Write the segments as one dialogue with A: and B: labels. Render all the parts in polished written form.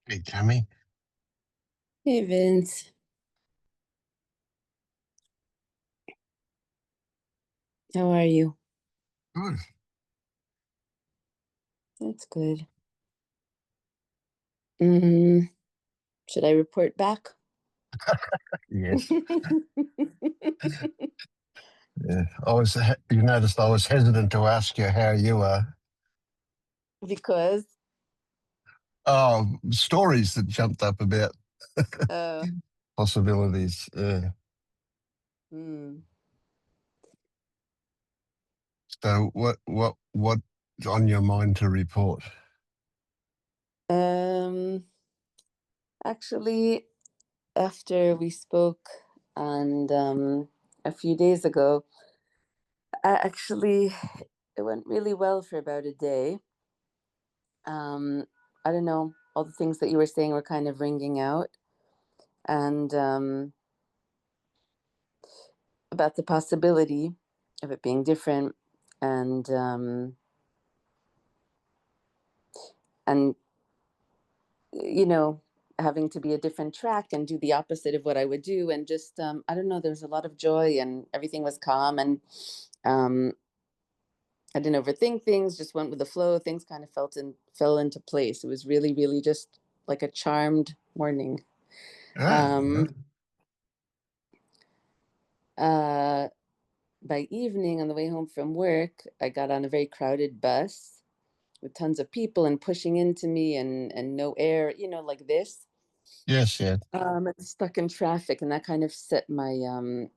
A: Hey, Tammy.
B: Hey Vince, how are you?
A: Good.
B: That's good. Mm, should I report back?
A: Yes. Yeah. You noticed I was hesitant to ask you how you are.
B: Because
A: Oh, stories that jumped up about
B: uh
A: possibilities.
B: hmm.
A: So what's on your mind to report?
B: um actually after we spoke and a few days ago, actually it went really well for about a day. Um I don't know, all the things that you were saying were kind of ringing out, and about the possibility of it being different, and and you know, having to be a different track and do the opposite of what I would do. And just, I don't know, there's a lot of joy and everything was calm. And um, I didn't overthink things, just went with the flow. Things kind of fell into place. It was really, really just like a charmed morning.
A: Oh,
B: Um,
A: good.
B: uh, by evening, on the way home from work, I got on a very crowded bus with tons of people and pushing into me, and no air, like this.
A: Yes, yeah.
B: And stuck in traffic, and that kind of set my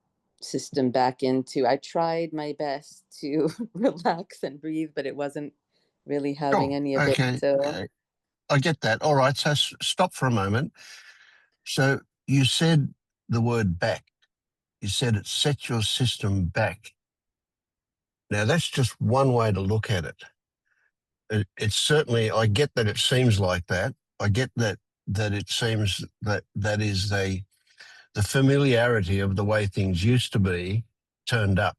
B: system back into. I tried my best to relax and breathe, but it wasn't really having
A: Sure.
B: any of it.
A: Okay.
B: So,
A: I get that. All right. So stop for a moment. So you said the word back. You said it set your system back. Now that's just one way to look at it. It's certainly, I get that it seems like that. I get that it seems that is the familiarity of the way things used to be turned up.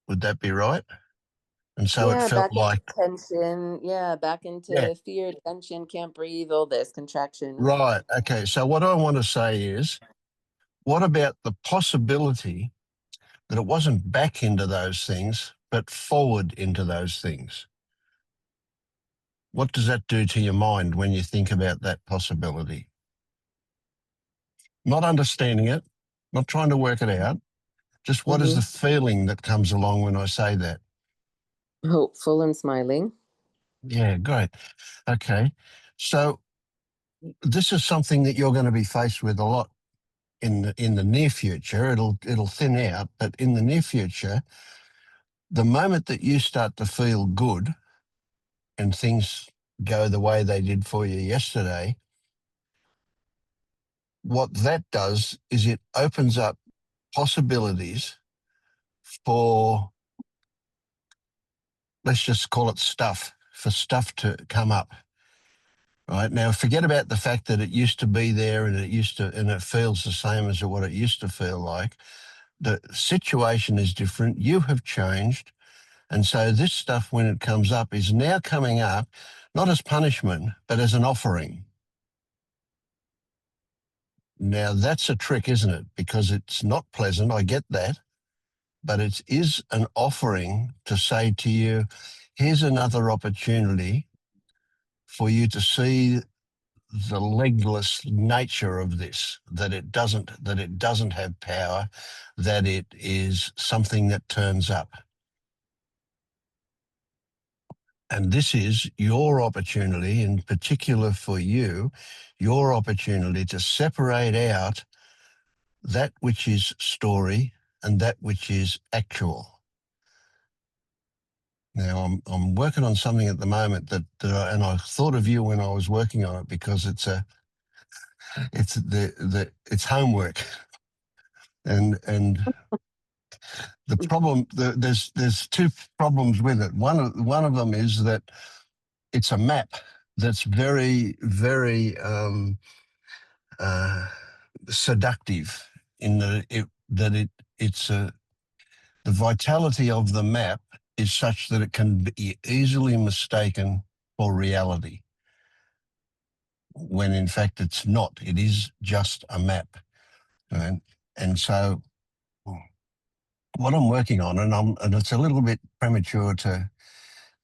A: Would that be right? And so it
B: yeah,
A: felt
B: back into
A: like,
B: tension. Yeah, back
A: yeah,
B: into fear, tension, can't breathe, all this contraction.
A: right. Okay. So what I want to say is, what about the possibility that it wasn't back into those things, but forward into those things? What does that do to your mind when you think about that possibility? Not understanding it, not trying to work it out. Just what is the
B: Hmm.
A: feeling that comes along when I say that?
B: Hopeful and smiling.
A: Yeah, great. Okay. So this is something that you're going to be faced with a lot in the near future. It'll thin out, but in the near future, the moment that you start to feel good and things go the way they did for you yesterday, what that does is it opens up possibilities for, let's just call it stuff, for stuff to come up. Right now, forget about the fact that it used to be there and it feels the same as what it used to feel like. The situation is different. You have changed. And so this stuff, when it comes up, is now coming up not as punishment, but as an offering. Now, that's a trick, isn't it? Because it's not pleasant. I get that. But it is an offering to say to you, here's another opportunity for you to see the legless nature of this, that it doesn't have power, that it is something that turns up. And this is your opportunity, in particular for you, your opportunity to separate out that which is story and that which is actual. Now, I'm working on something at the moment and I thought of you when I was working on it because it's homework, and the problem there's two problems with it. One of them is that it's a map that's very, very uh, seductive in the vitality of the map is such that it can be easily mistaken for reality. when in fact it's not. It is just a map. Right? And so what I'm working on, and it's a little bit premature to,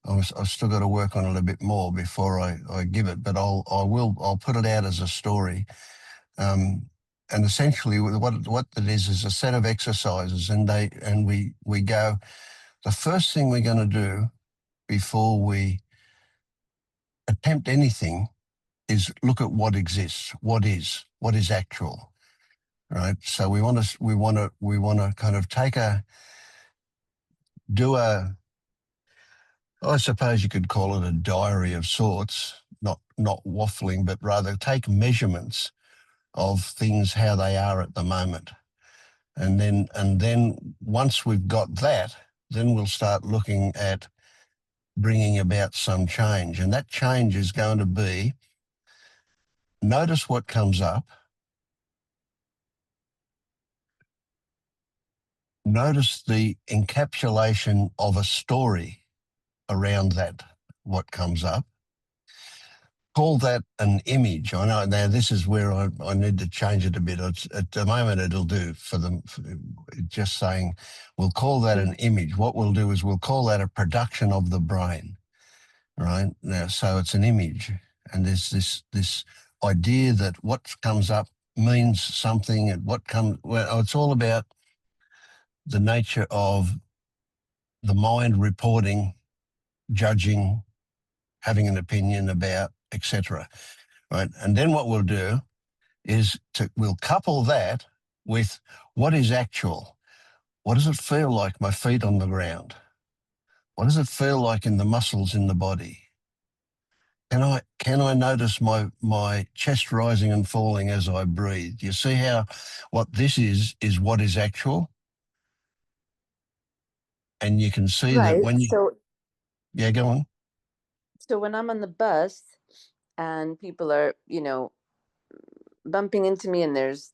A: I've still got to work on it a bit more before I give it, but I'll put it out as a story. And essentially what it is a set of exercises, and we go, the first thing we're going to do before we attempt anything is look at what exists, what is actual, right? So we want to kind of I suppose you could call it a diary of sorts, not waffling, but rather take measurements of things how they are at the moment. And then once we've got that, then we'll start looking at bringing about some change. And that change is going to be, notice what comes up, notice the encapsulation of a story around that, what comes up. Call that an image. I know now this is where I need to change it a bit. At the moment, it'll do for them. Just saying, we'll call that an image. What we'll do is we'll call that a production of the brain, right? Now, so it's an image, and there's this idea that what comes up means something, and well, it's all about the nature of the mind reporting, judging, having an opinion about, etc. Right, and then what we'll do is we'll couple that with what is actual. What does it feel like, my feet on the ground? What does it feel like in the muscles in the body? Can I notice my chest rising and falling as I breathe? You see how what this is what is actual? And you can see that
B: Right.
A: when you,
B: So
A: yeah, go on.
B: when I'm on the bus and people are, bumping into me, and there's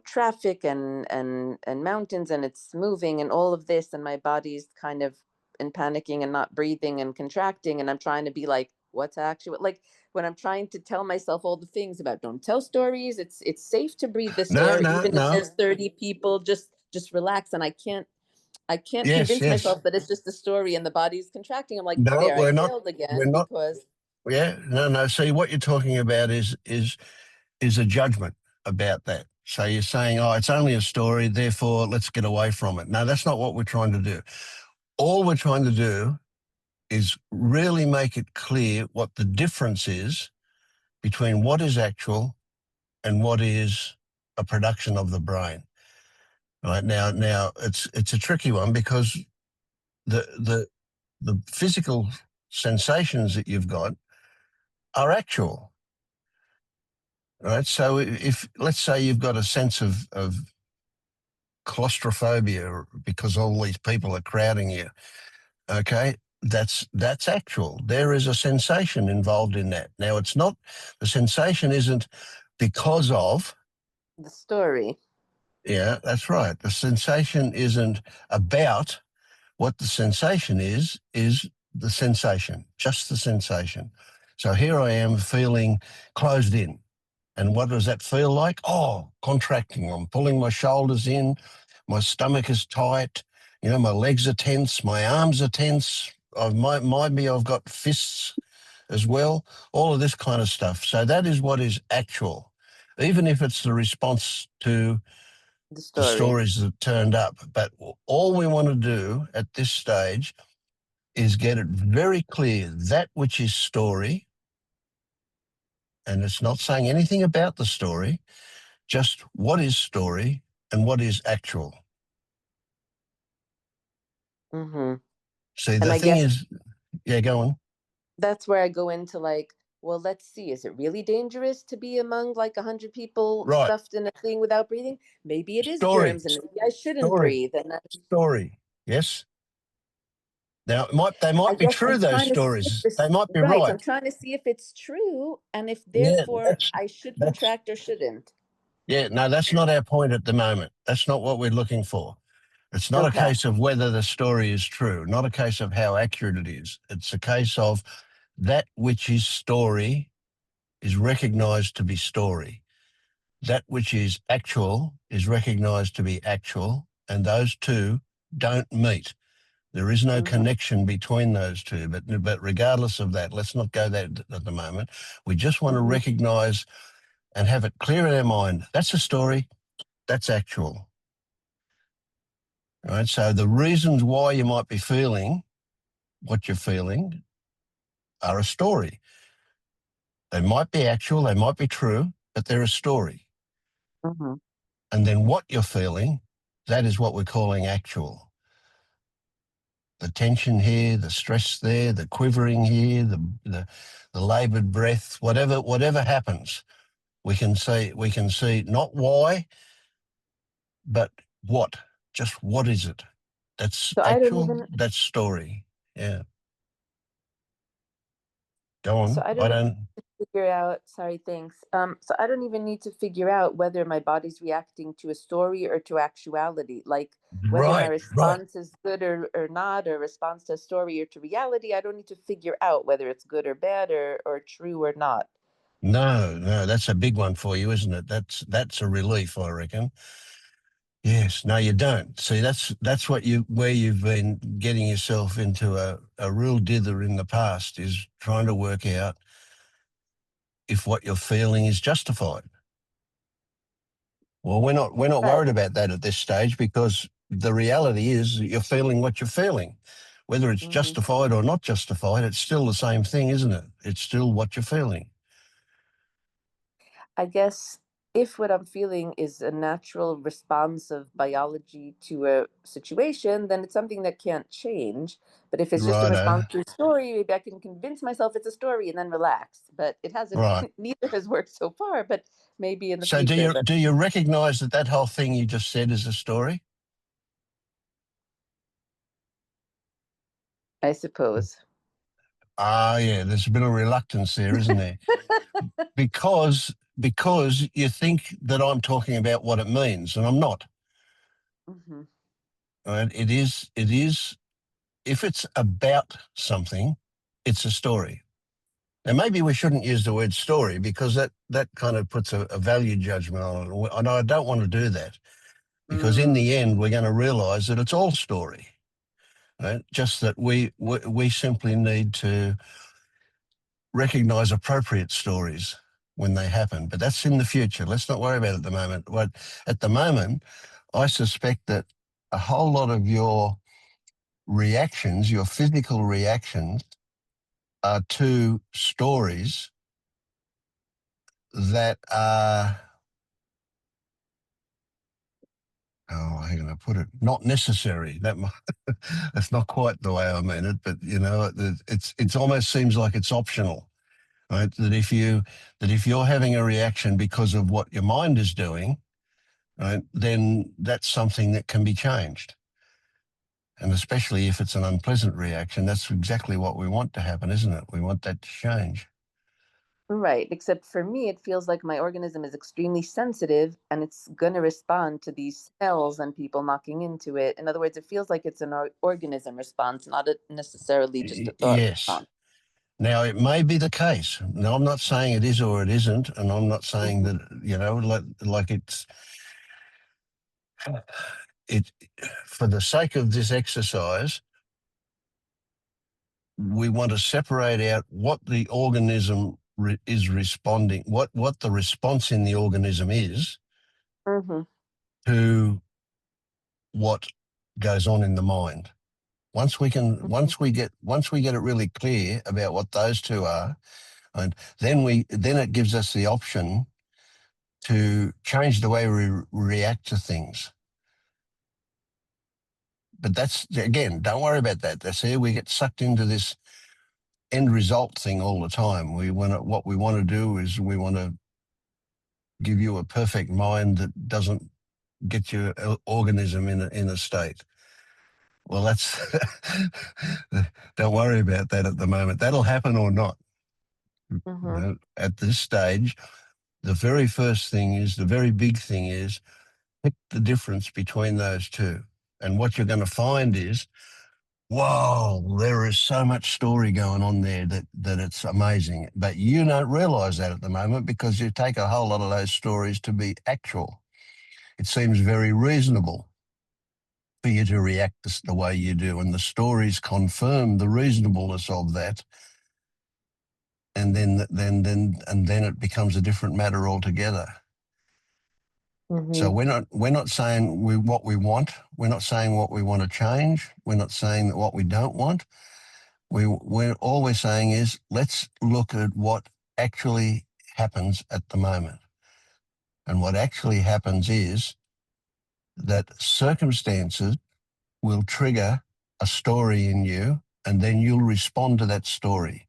B: traffic and mountains, and it's moving and all of this, and my body's kind of in panicking and not breathing and contracting, and I'm trying to be like, what's actually, like, when I'm trying to tell myself all the things about, don't tell stories, it's safe to breathe this
A: No,
B: air
A: no,
B: even if
A: no.
B: there's 30 people, just relax. And I can't
A: Yes,
B: convince
A: yes.
B: myself that it's just a story and the body's contracting. I'm like,
A: No,
B: there, I
A: we're not.
B: failed
A: We're
B: again
A: not.
B: because
A: Yeah, no, no. See, what you're talking about is a judgment about that. So you're saying, oh, it's only a story, therefore let's get away from it. No, that's not what we're trying to do. All we're trying to do is really make it clear what the difference is between what is actual and what is a production of the brain. Right now it's a tricky one because the the the physical sensations that you've got are actual. Right. So if let's say you've got a sense of claustrophobia because all these people are crowding you, okay, that's actual. There is a sensation involved in that. Now it's not, the sensation isn't because of,
B: the story.
A: yeah, that's right. The sensation isn't about, what the sensation is the sensation, just the sensation. So here I am feeling closed in. And what does that feel like? Oh, contracting. I'm pulling my shoulders in. My stomach is tight. My legs are tense. My arms are tense. Might be I've got fists as well. All of this kind of stuff. So that is what is actual, even if it's the response to
B: The
A: the
B: story.
A: stories that turned up. But all we want to do at this stage is get it very clear that which is story, and it's not saying anything about the story, just what is story and what is actual.
B: Hmm.
A: See,
B: And
A: the
B: I
A: thing
B: guess
A: is, yeah, go on.
B: that's where I go into, like, well, let's see, is it really dangerous to be among like 100 people
A: Right.
B: stuffed in a thing without breathing? Maybe it is
A: Story,
B: germs and maybe I shouldn't
A: story,
B: breathe. And
A: story. Yes. Now, they
B: I
A: might be
B: guess I'm
A: true, those
B: trying to see if
A: stories. They
B: this,
A: might be
B: right,
A: right.
B: I'm trying to see if it's true and if
A: Yeah,
B: therefore I should
A: that's,
B: contract or shouldn't.
A: yeah, no, that's not our point at the moment. That's not what we're looking for. It's not a
B: Okay.
A: case of whether the story is true, not a case of how accurate it is. It's a case of that which is story is recognized to be story. That which is actual is recognized to be actual, and those two don't meet. There is no
B: Mm-hmm.
A: connection between those two. But regardless of that, let's not go that at the moment. We just want to
B: Mm-hmm.
A: recognize and have it clear in our mind. That's a story. That's actual. Right. So the reasons why you might be feeling what you're feeling are a story. They might be actual, they might be true, but they're a story.
B: Mm-hmm.
A: And then what you're feeling, that is what we're calling actual. The tension here, the stress there, the quivering here, the laboured breath, whatever happens, we can see not why, but what. Just what is it? That's
B: So I don't
A: actual,
B: even
A: that's story. Yeah. Go
B: so
A: on.
B: I
A: I
B: don't even
A: don't
B: figure out, sorry, thanks. So I don't even need to figure out whether my body's reacting to a story or to actuality, like whether my
A: right, right.
B: response is good or not, or response to a story or to reality. I don't need to figure out whether it's good or bad or true or not.
A: No, that's a big one for you, isn't it? That's a relief, I reckon. Yes, no, you don't. See, that's where you've been getting yourself into a real dither in the past, is trying to work out if what you're feeling is justified. Well, we're not
B: Right.
A: worried about that at this stage, because the reality is that you're feeling what you're feeling. Whether it's
B: Hmm.
A: justified or not justified, it's still the same thing, isn't it? It's still what you're feeling.
B: I guess if what I'm feeling is a natural response of biology to a situation, then it's something that can't change. But if it's just a
A: Righto.
B: response to a story, maybe I can convince myself it's a story and then relax. But it hasn't,
A: Right.
B: neither has worked so far, but maybe in the
A: So
B: future. But
A: do you recognise that that whole thing you just said is a story?
B: I suppose.
A: Ah, yeah. There's a bit of reluctance there, isn't there? Because you think that I'm talking about what it means, and I'm not.
B: Hmm.
A: Right? It is. If it's about something, it's a story. Now, maybe we shouldn't use the word story, because that kind of puts a value judgment on it, and I don't want to do that, because in
B: Mm.
A: the end we're going to realise that it's all story. Right? Just that we simply need to recognise appropriate stories when they happen. But that's in the future. Let's not worry about it at the moment. But at the moment, I suspect that a whole lot of your reactions, your physical reactions, are to stories that are, oh, how can I put it? Not necessary. That's not quite the way I mean it, but it's almost seems like it's optional. Right? That if you're having a reaction because of what your mind is doing, right, then that's something that can be changed. And especially if it's an unpleasant reaction, that's exactly what we want to happen, isn't it? We want that to change.
B: Right. Except for me, it feels like my organism is extremely sensitive and it's going to respond to these smells and people knocking into it. In other words, it feels like it's an organism response, not necessarily just a thought
A: Yes.
B: response.
A: Now, it may be the case. Now, I'm not saying it is or it isn't, and I'm not saying
B: Mhm.
A: that, like it, for the sake of this exercise, we want to separate out what the organism is responding, what the response in the organism is
B: Mhm.
A: to what goes on in the mind.
B: Mhm.
A: Once we get it really clear about what those two are, and then it gives us the option to change the way we react to things. But that's, again, don't worry about that. That's here we get sucked into this end result thing all the time. What we want to do is we want to give you a perfect mind that doesn't get your organism in a state. Well, that's don't worry about that at the moment. That'll happen or not.
B: Mhm.
A: At this stage, the very first thing is, the very big thing is, pick the difference between those two. And what you're going to find is, whoa, there is so much story going on there that it's amazing. But you don't realize that at the moment because you take a whole lot of those stories to be actual. It seems very reasonable for you to react the way you do, and the stories confirm the reasonableness of that. And then it becomes a different matter altogether. So
B: Hmm.
A: we're not saying what we want. We're not saying what we want to change. We're not saying what we don't want. We're all we're saying is let's look at what actually happens at the moment. And what actually happens is that circumstances will trigger a story in you, and then you'll respond to that story.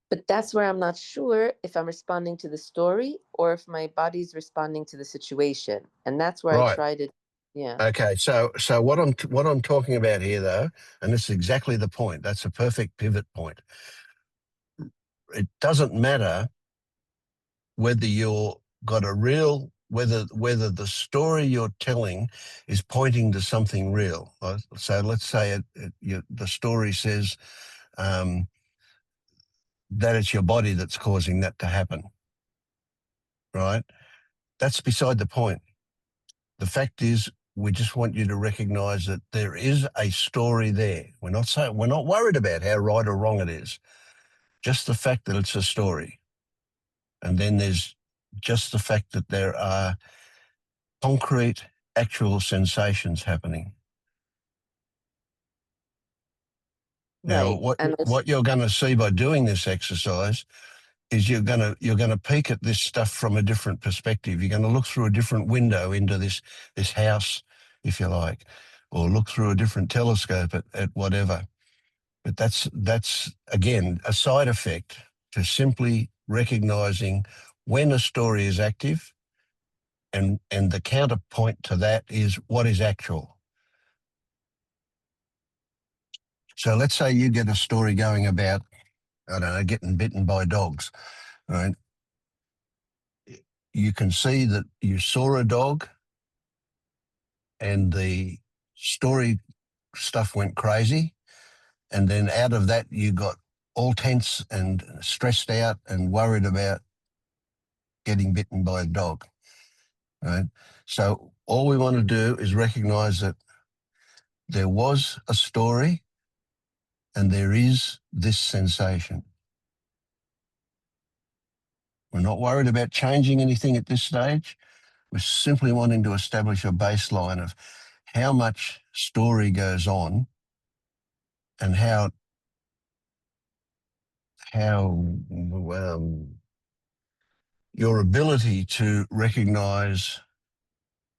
B: But that's where I'm not sure if I'm responding to the story or if my body's responding to the situation. And that's where I
A: Right.
B: try to, yeah.
A: Okay. So what I'm talking about here, though, and this is exactly the point. That's a perfect pivot point. It doesn't matter whether you're got a real whether the story you're telling is pointing to something real. So let's say the story says um, that it's your body that's causing that to happen, right? That's beside the point. The fact is, we just want you to recognize that there is a story there. We're not worried about how right or wrong it is. Just the fact that it's a story. And then there's just the fact that there are concrete, actual sensations happening. Now,
B: Right.
A: what
B: And
A: what you're going to see by doing this exercise is you're going to peek at this stuff from a different perspective. You're going to look through a different window into this house, if you like, or look through a different telescope at whatever. But that's again a side effect to simply recognizing when a story is active, and the counterpoint to that is what is actual. So let's say you get a story going about, I don't know, getting bitten by dogs, right? You can see that you saw a dog and the story stuff went crazy. And then out of that, you got all tense and stressed out and worried about getting bitten by a dog, right? So all we want to do is recognize that there was a story and there is this sensation. We're not worried about changing anything at this stage. We're simply wanting to establish a baseline of how much story goes on and how your ability to recognize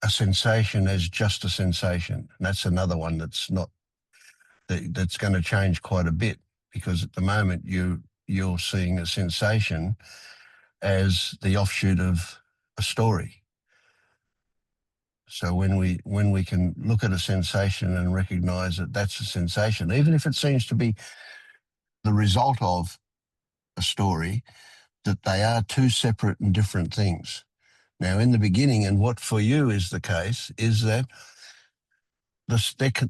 A: a sensation as just a sensation. And that's another one that's going to change quite a bit, because at the moment you're seeing a sensation as the offshoot of a story. So when we can look at a sensation and recognize that that's a sensation, even if it seems to be the result of a story, that they are two separate and different things. Now, in the beginning, and what for you is the case, is that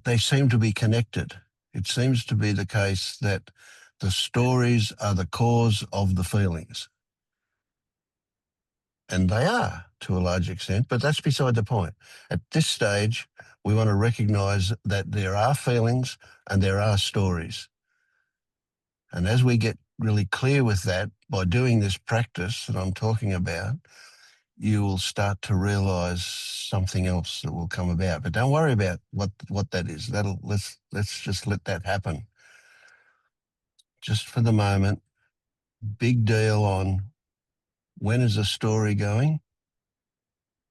A: they seem to be connected. It seems to be the case that the stories are the cause of the feelings. And they are to a large extent, but that's beside the point. At this stage, we want to recognize that there are feelings and there are stories. And as we get really clear with that, by doing this practice that I'm talking about, you will start to realize something else that will come about. But don't worry about what that is. Let's just let that happen. Just for the moment, big deal on when is a story going?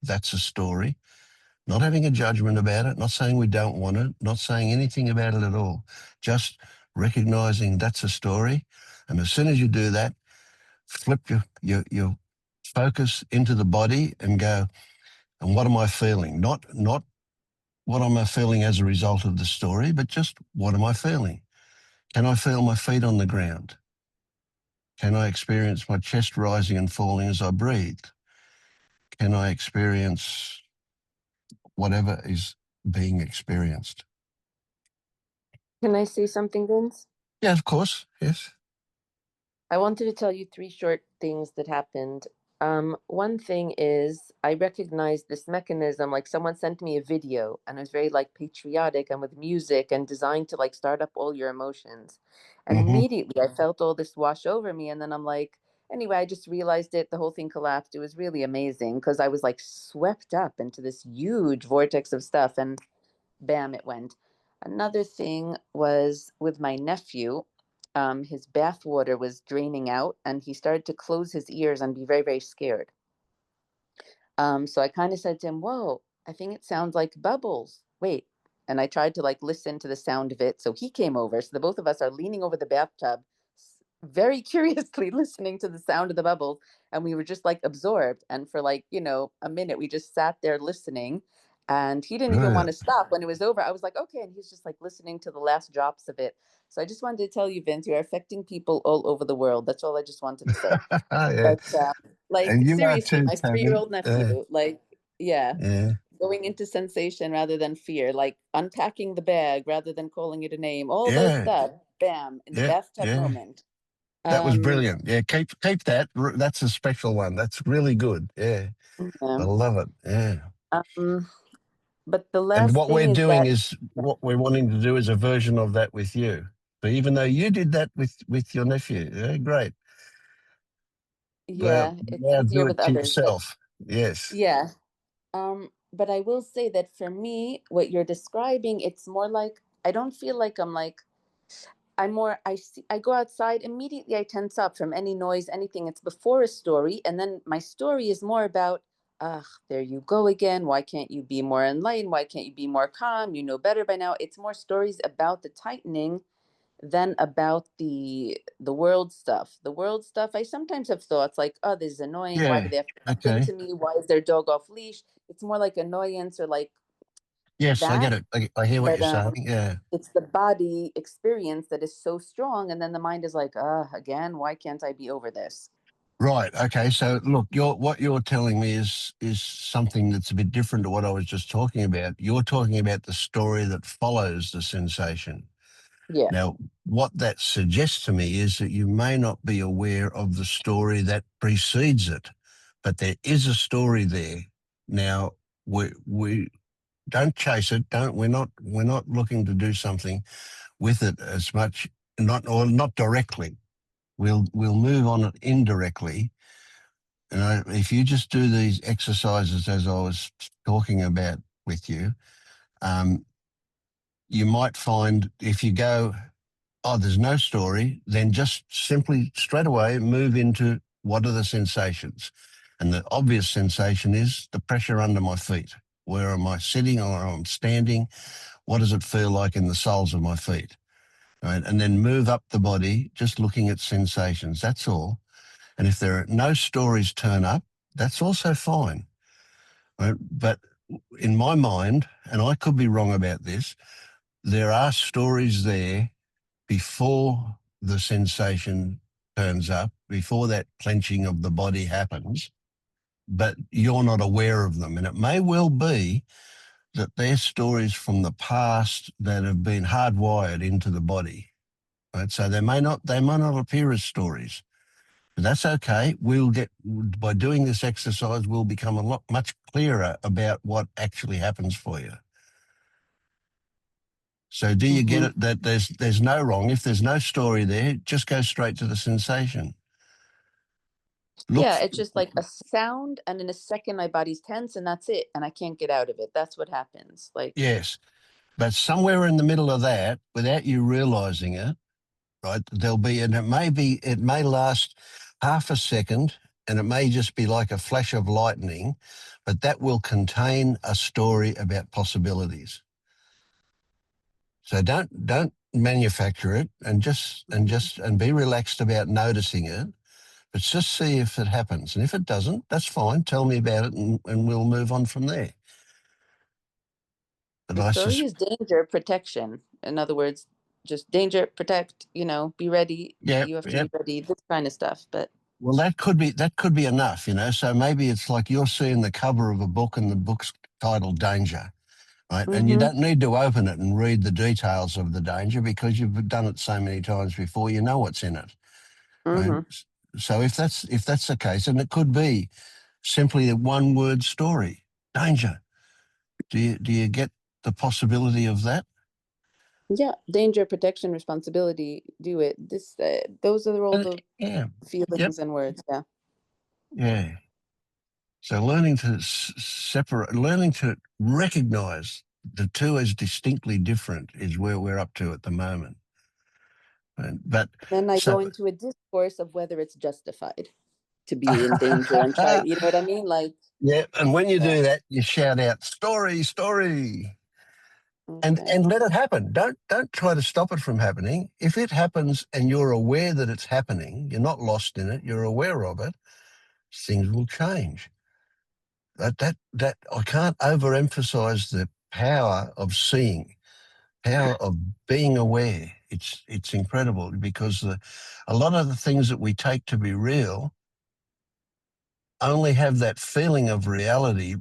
A: That's a story. Not having a judgment about it, not saying we don't want it, not saying anything about it at all. Just recognizing that's a story. And as soon as you do that, flip your focus into the body and go, and what am I feeling? Not what am I feeling as a result of the story, but just what am I feeling? Can I feel my feet on the ground? Can I experience my chest rising and falling as I breathe? Can I experience whatever is being experienced.
B: Can I say something, Vince?
A: Yeah, of course. Yes.
B: I wanted to tell you three short things that happened. One thing is I recognized this mechanism, like someone sent me a video and it was very like patriotic and with music and designed to like start up all your emotions. And
A: Hmm.
B: immediately I felt all this wash over me. And then I'm like, anyway, I just realized it. The whole thing collapsed. It was really amazing because I was like swept up into this huge vortex of stuff. And bam, it went. Another thing was with my nephew. His bath water was draining out, and he started to close his ears and be very, very scared. So I kind of said to him, "Whoa, I think it sounds like bubbles. Wait." And I tried to like listen to the sound of it. So he came over. So the both of us are leaning over the bathtub, very curiously listening to the sound of the bubbles. And we were just like absorbed. And for like, a minute, we just sat there listening. And he didn't even want to
A: Brilliant.
B: stop when it was over. I was like, okay. And he's just like listening to the last drops of it. So I just wanted to tell you, Vince, you're affecting people all over the world. That's all I just wanted to say.
A: Yeah.
B: But like
A: And you are
B: seriously,
A: too,
B: my
A: Tony.
B: 3-year-old nephew, like, yeah,
A: Yeah.
B: going into sensation rather than fear, like unpacking the bag rather than calling it a name, all those
A: Yeah.
B: stuff, bam, in the
A: Yeah.
B: bathtub
A: Yeah.
B: moment.
A: That was
B: Um,
A: brilliant. Yeah. Keep that. That's a special one. That's really good. Yeah. I
B: yeah.
A: love it. Yeah.
B: Um, but the
A: And
B: last
A: what
B: thing
A: we're
B: is
A: doing
B: that,
A: is what we're wanting to do is a version of that with you. So even though you did that with your nephew, yeah, great.
B: yeah, it's
A: Now
B: easier
A: do
B: with
A: it to
B: others, but
A: yourself. Yes.
B: yeah. But I will say that for me, what you're describing, it's more like I don't feel like I see, I go outside immediately. I tense up from any noise, anything. It's before a story, and then my story is more about, ugh, there you go again. Why can't you be more enlightened? Why can't you be more calm? You know better by now. It's more stories about the tightening than about the world stuff. The world stuff, I sometimes have thoughts like, oh, this is annoying. Why do
A: Yeah.
B: they have to bump
A: Okay.
B: into me? Why is their dog off leash? It's more like annoyance or like
A: Yes, I get
B: that,
A: it. I hear what
B: but
A: you're saying. Yeah.
B: it's the body experience that is so strong, and then the mind is like, again, why can't I be over this?
A: Right. Okay. So look, what you're telling me is something that's a bit different to what I was just talking about. You're talking about the story that follows the sensation.
B: Yeah.
A: Now, what that suggests to me is that you may not be aware of the story that precedes it, but there is a story there. Now, we don't chase it. Don't we're not looking to do something with it as much, not directly. We'll move on it indirectly. And if you just do these exercises as I was talking about with you, um, you might find if you go, oh, there's no story, then just simply straight away move into what are the sensations. And the obvious sensation is the pressure under my feet. Where am I sitting or I'm standing? What does it feel like in the soles of my feet? Right? And then move up the body, just looking at sensations. That's all. And if there are no stories turn up, that's also fine. Right? But in my mind, and I could be wrong about this, there are stories there before the sensation turns up, before that clenching of the body happens, but you're not aware of them. And it may well be that they're stories from the past that have been hardwired into the body. Right? So they may not appear as stories. But that's okay. By doing this exercise, we'll become much clearer about what actually happens for you. So do you get
B: Hmm.
A: it that there's no wrong? If there's no story there, just go straight to the sensation. Look,
B: Yeah, it's just like a sound, and in a second, my body's tense, and that's it, and I can't get out of it. That's what happens. Like,
A: yes, but somewhere in the middle of that, without you realizing it, right, there'll be, and it may last half a second and it may just be like a flash of lightning, but that will contain a story about possibilities. So don't manufacture it and be relaxed about noticing it, but just see if it happens. And if it doesn't, that's fine. Tell me about it and we'll move on from there. But
B: the
A: I
B: story
A: sus
B: is danger, protection. In other words, just danger, protect, be ready.
A: yeah,
B: You have to
A: yeah.
B: be ready, this kind of stuff. But
A: Well, that could be enough. So maybe it's like you're seeing the cover of a book and the book's titled Danger. right? And you
B: Mm-hmm.
A: don't need to open it and read the details of the danger because you've done it so many times before, you know what's in it, right?
B: Mm-hmm.
A: So if that's the case, and it could be simply a one-word story, danger. Do you get the possibility of that?
B: Yeah, danger, protection, responsibility, do it. Those are all the
A: Yeah. Yep.
B: feelings and words. Yeah.
A: Yeah. So learning to separate, learning to recognize the two as distinctly different is where we're up to at the moment. But
B: Then I go
A: so,
B: into a discourse of whether it's justified to be in danger and try, you know what I mean? Like,
A: yeah, and when you
B: yeah.
A: do that, you shout out story, story,
B: Okay.
A: and let it happen. Don't try to stop it from happening. If it happens and you're aware that it's happening, you're not lost in it. You're aware of it. Things will change. That I can't overemphasize the power of seeing, power of being aware. It's incredible because a lot of the things that we take to be real only have that feeling of reality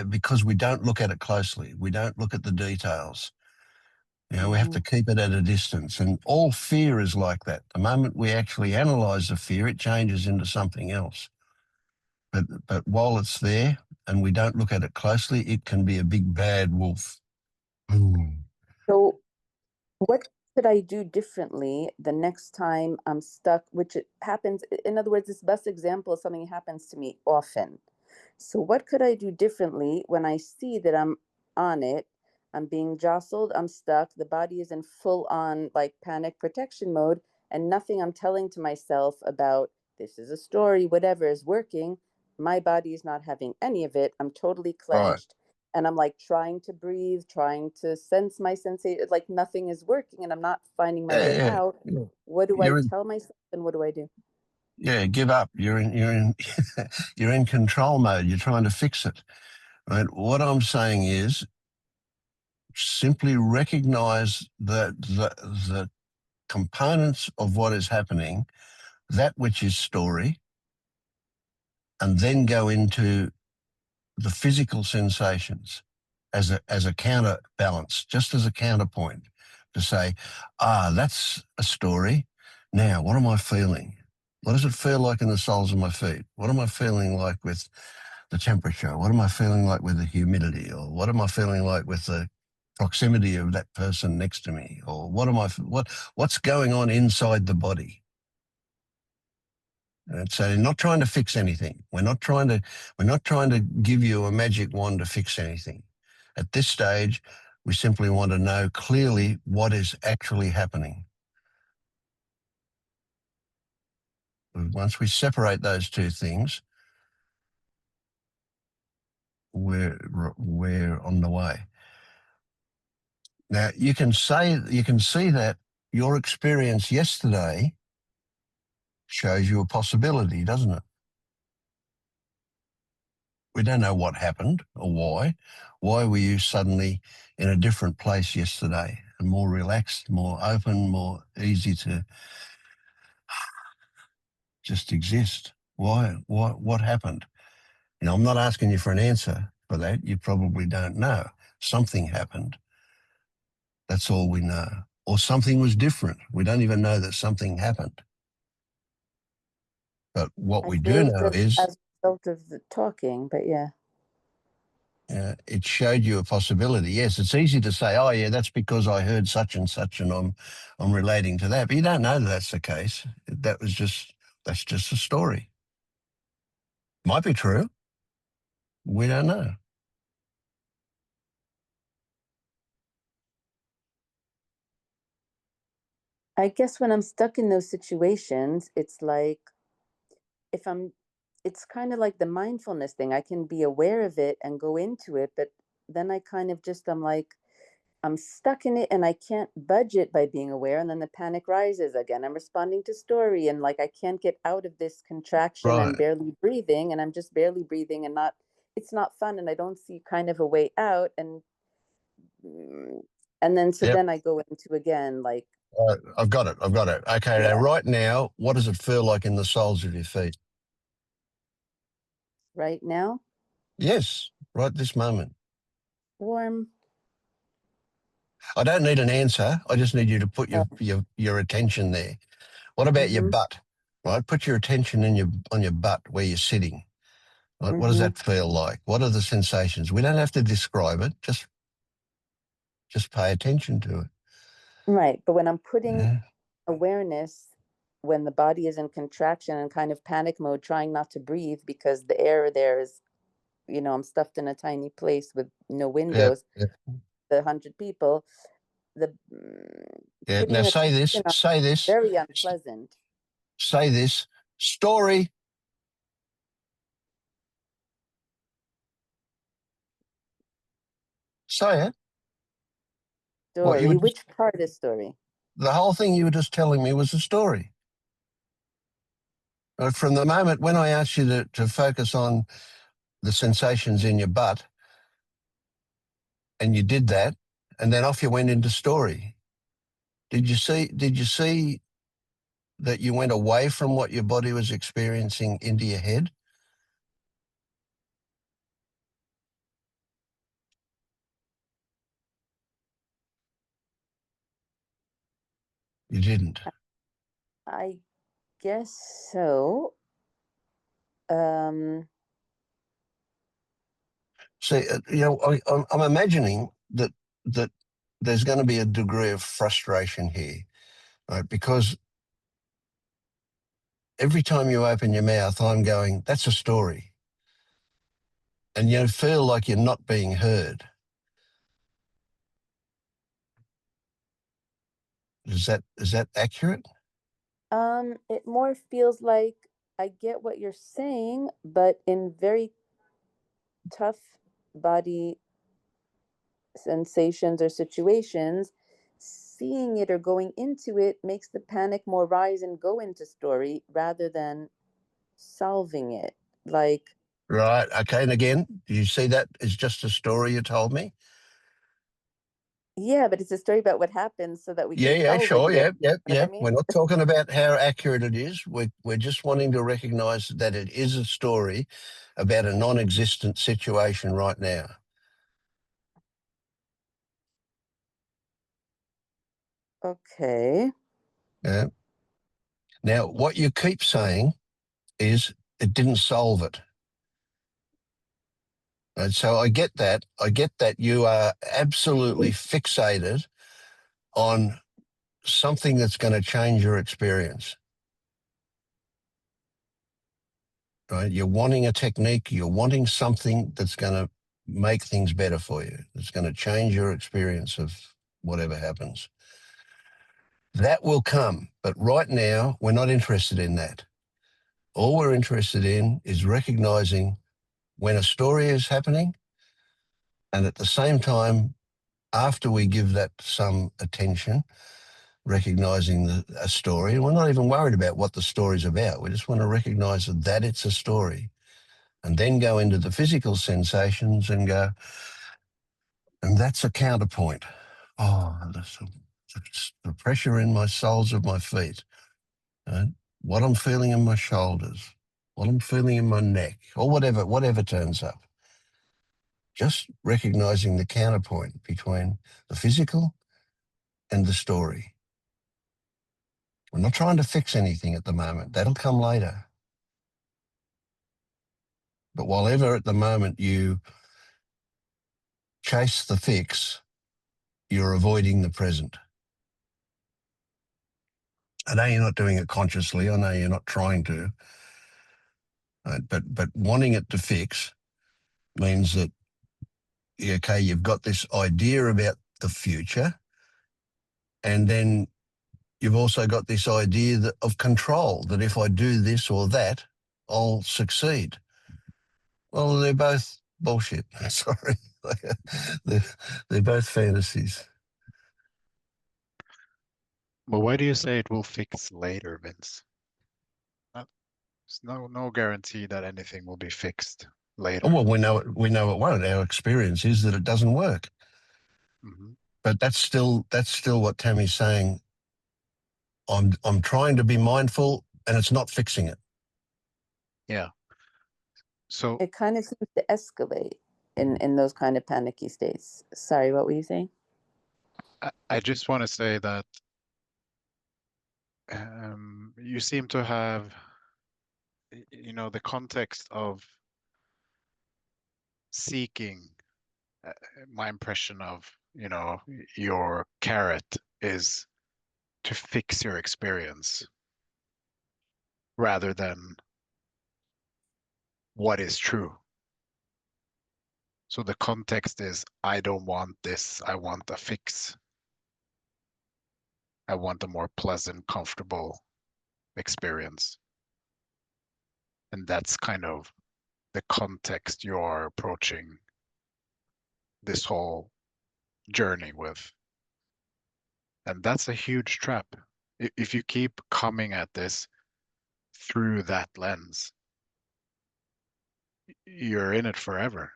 A: because we don't look at it closely. We don't look at the details. We have
B: Mm-hmm.
A: to keep it at a distance. And all fear is like that. The moment we actually analyze the fear, it changes into something else. But while it's there and we don't look at it closely, it can be a big bad wolf. Mm.
B: So what should I do differently the next time I'm stuck, which it happens? In other words, this best example is something that happens to me often. So, what could I do differently when I see that I'm on it? I'm being jostled, I'm stuck, the body is in full on like panic protection mode, and nothing I'm telling to myself about this is a story, whatever is working. My body is not having any of it. I'm totally
A: Right.
B: clenched and I'm like trying to breathe, trying to sense my sensation, like nothing is working and I'm not finding my
A: Yeah,
B: way
A: yeah.
B: out.
A: Yeah.
B: What do I
A: You're in,
B: tell myself and what do I do?
A: yeah, give up. You're in you're in control mode. You're trying to fix it. Right. What I'm saying is simply recognize the components of what is happening, that which is story, and then go into the physical sensations as a counterbalance, just as a counterpoint to say, that's a story. Now, what am I feeling? What does it feel like in the soles of my feet? What am I feeling like with the temperature? What am I feeling like with the humidity? Or what am I feeling like with the proximity of that person next to me? Or what's going on inside the body? And so not trying to fix anything. We're not trying to give you a magic wand to fix anything. At this stage, we simply want to know clearly what is actually happening. Once we separate those two things, we're on the way. Now you can see that your experience yesterday shows you a possibility, doesn't it? We don't know what happened or why. Why were you suddenly in a different place yesterday and more relaxed, more open, more easy to just exist? Why? What happened? I'm not asking you for an answer for that. You probably don't know. Something happened. That's all we know. Or something was different. We don't even know that something happened. But what
B: I
A: we do
B: feel as
A: know
B: if
A: is
B: as a result of the talking, but yeah.
A: it showed you a possibility. Yes, it's easy to say, "Oh, yeah, that's because I heard such and such, and I'm relating to that." But you don't know that that's the case. That's just a story. Might be true. We don't know.
B: I guess when I'm stuck in those situations, it's like if I'm it's kind of like the mindfulness thing. I can be aware of it and go into it, but then I kind of just I'm like I'm stuck in it and I can't budge it by being aware and then the panic rises again. I'm responding to story and like I can't get out of this contraction and
A: Right.
B: barely breathing and I'm just barely breathing and not it's not fun and I don't see kind of a way out mm, and then so
A: Yep.
B: then I go into again like
A: I've got it. I've got it. Okay. Now,
B: yeah,
A: right now, what does it feel like in the soles of your feet?
B: right now
A: Yes. Right this moment.
B: warm.
A: I don't need an answer. I just need you to put your attention there. What about your
B: Mm-hmm.
A: butt? Right? Put your attention on your butt where you're sitting. Right? What does
B: Mm-hmm.
A: that feel like? What are the sensations? We don't have to describe it. Just pay attention to it.
B: Right. But when I'm putting
A: Yeah.
B: awareness, when the body is in contraction and kind of panic mode, trying not to breathe because the air there is, I'm stuffed in a tiny place with no
A: Yeah.
B: windows,
A: Yeah.
B: the 100 people, the
A: Yeah. Now
B: putting
A: say this.
B: attention on
A: Say this.
B: very unpleasant.
A: Say this. Story. Say it. What you
B: Story.
A: were just,
B: Which part is story?
A: the whole thing you were just telling me was a story. From the moment when I asked you to focus on the sensations in your butt, and you did that, and then off you went into story. Did you see that you went away from what your body was experiencing into your head? You didn't.
B: I guess so. Um,
A: See, I'm imagining that there's going to be a degree of frustration here, right? Because every time you open your mouth, I'm going, that's a story. And you feel like you're not being heard. Is that accurate?
B: it more feels like I get what you're saying, but in very tough body sensations or situations, seeing it or going into it makes the panic more rise and go into story rather than solving it. Like,
A: Right. Okay. And again, do you see that as just a story you told me?
B: yeah, but it's a story about what happens so that we
A: Yeah,
B: can
A: yeah,
B: solve it.
A: sure.
B: You
A: Yeah, yeah,
B: know what
A: yeah.
B: I
A: We're
B: mean?
A: not talking about how accurate it is. We're just wanting to recognize that it is a story about a non-existent situation right now.
B: Okay.
A: Yeah. Now, what you keep saying is it didn't solve it. And so I get that. I get that you are absolutely fixated on something that's going to change your experience. Right? You're wanting a technique, you're wanting something that's going to make things better for you, that's going to change your experience of whatever happens. That will come. But right now, we're not interested in that. All we're interested in is recognizing when a story is happening, and at the same time, after we give that some attention, recognizing a story, and we're not even worried about what the story's about. We just want to recognize that it's a story, and then go into the physical sensations and go, and that's a counterpoint. Oh, the pressure in my soles of my feet, right? What I'm feeling in my shoulders, what I'm feeling in my neck, or whatever turns up. Just recognizing the counterpoint between the physical and the story. We're not trying to fix anything at the moment. That'll come later. But while ever at the moment you chase the fix, you're avoiding the present. I know you're not doing it consciously. I know you're not trying to, but wanting it to fix means that, okay, you've got this idea about the future, and then you've also got this idea of control, that if I do this or that, I'll succeed. Well, they're both bullshit. Sorry. they're, they're both fantasies.
C: But why do you say it will fix later, Vince? There's no guarantee that anything will be fixed
A: Oh,
C: later.
A: well, we know it won't. Our experience is that it doesn't work.
C: Hmm.
A: But that's still what Tammy's saying. I'm trying to be mindful, and it's not fixing it.
C: Yeah. So
B: It kind of seems to escalate in those kind of panicky states. Sorry, what were you saying?
C: I just want to say that you seem to have, the context of seeking. uh, My impression of, your carrot is to fix your experience rather than what is true. So the context is, I don't want this. I want a fix. I want a more pleasant, comfortable experience. And that's kind of the context you are approaching this whole journey with. And that's a huge trap. If you keep coming at this through that lens, you're in it forever.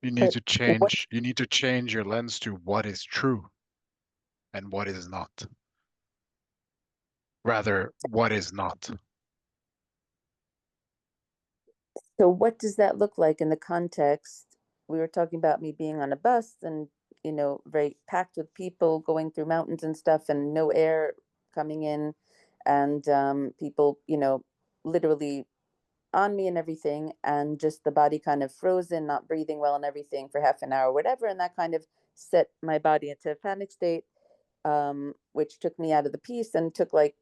B: But what
C: You need to change your lens to what is true and what is not. Rather, what is not.
B: So what does that look like in the context? We were talking about me being on a bus and, very packed with people going through mountains and stuff and no air coming in and people, literally on me and everything and just the body kind of frozen, not breathing well and everything for half an hour, whatever. And that kind of set my body into a panic state, which took me out of the piece and took like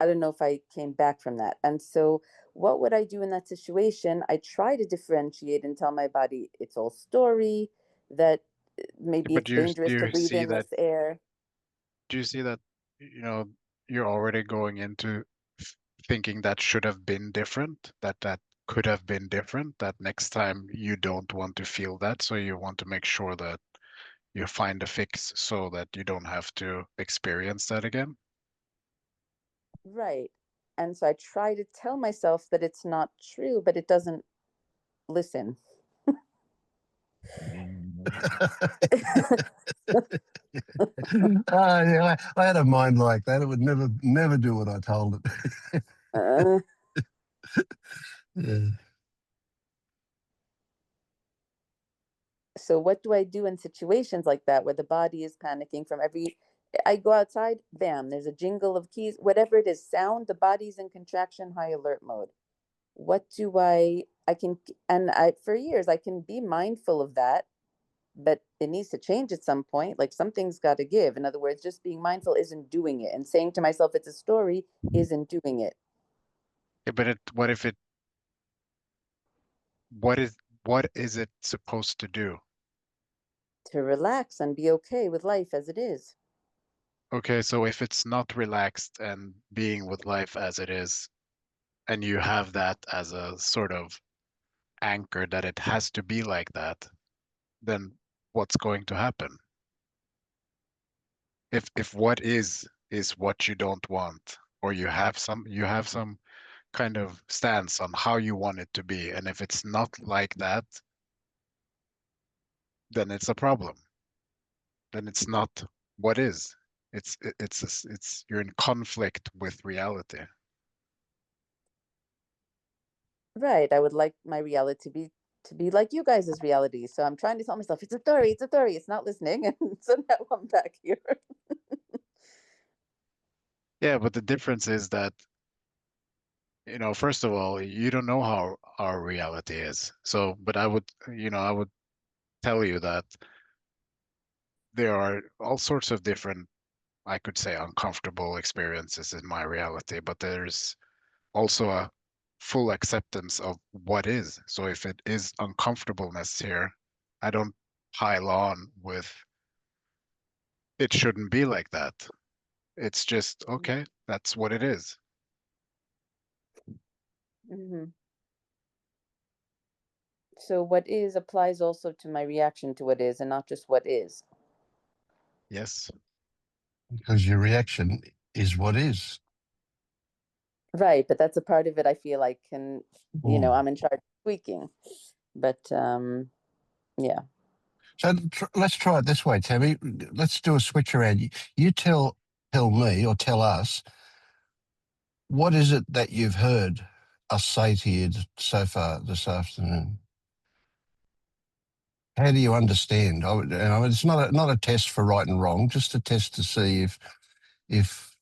B: I don't know if I came back from that. And so, what would I do in that situation? I try to differentiate and tell my body it's all story, that maybe
C: But
B: it's dangerous to breathe in this air.
C: do you see that, you know, you're already going into thinking that should have been different, that could have been different, that next time you don't want to feel that, so you want to make sure that you find a fix so that you don't have to experience that again?
B: Right. And so I try to tell myself that it's not true, but it doesn't listen.
A: Yeah, I had a mind like that. It would never do what I told it.
B: uh,
A: Yeah.
B: so what do I do in situations like that where the body is panicking from every I go outside, bam, there's a jingle of keys, whatever it is, sound, the body's in contraction, high alert mode. What do I can and I for years I can be mindful of that, but it needs to change at some point. Like something's got to give. In other words, just being mindful isn't doing it. And saying to myself it's a story isn't doing it.
C: Yeah, but what if it, what is, what is it supposed to do?
B: To relax and be okay with life as it is.
C: Okay, so if it's not relaxed and being with life as it is, and you have that as a sort of anchor that it has to be like that, then what's going to happen? If what is what you don't want, or you have some kind of stance on how you want it to be, and if it's not like that, then it's a problem. Then it's not what is. It's you're in conflict with reality.
B: Right. I would like my reality to be like you guys' reality. So I'm trying to tell myself it's a story, it's a story, it's not listening. And so now I'm back here.
C: Yeah, but the difference is that, first of all, you don't know how our reality is. So, but I would tell you that there are all sorts of different, I could say, uncomfortable experiences in my reality, but there's also a full acceptance of what is. So if it is uncomfortableness here, I don't pile on with it shouldn't be like that. It's just, okay, that's what it is.
B: Hmm. So what is applies also to my reaction to what is and not just what is.
C: Yes.
A: Because your reaction is what is.
B: Right, but that's a part of it I feel like can,
A: Mm.
B: I'm in charge of tweaking. But yeah.
A: So let's try it this way, Tammy. Let's do a switch around. You tell me or tell us, what is it that you've heard us say to you so far this afternoon? How do you understand? It's not a test for right and wrong, just a test to see if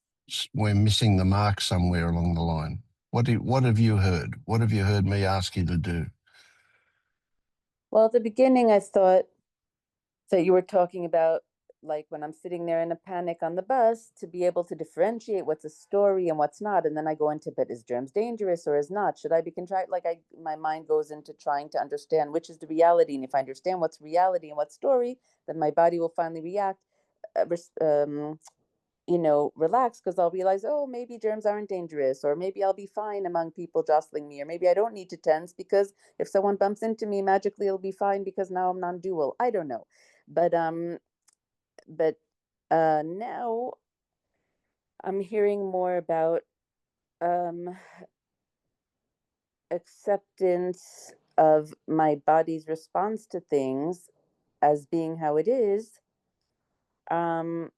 A: we're missing the mark somewhere along the line. What have you heard? What have you heard me ask you to do?
B: Well, at the beginning, I thought that you were talking about, like, when I'm sitting there in a panic on the bus, to be able to differentiate what's a story and what's not. And then I go into, but is germs dangerous or is not? Should I be contrite? Like, my mind goes into trying to understand which is the reality. And if I understand what's reality and what's story, then my body will finally react, relax, because I'll realize, oh, maybe germs aren't dangerous, or maybe I'll be fine among people jostling me, or maybe I don't need to tense because if someone bumps into me, magically it'll be fine because now I'm non-dual. I don't know. But now I'm hearing more about um, acceptance of my body's response to things as being how it is. Um,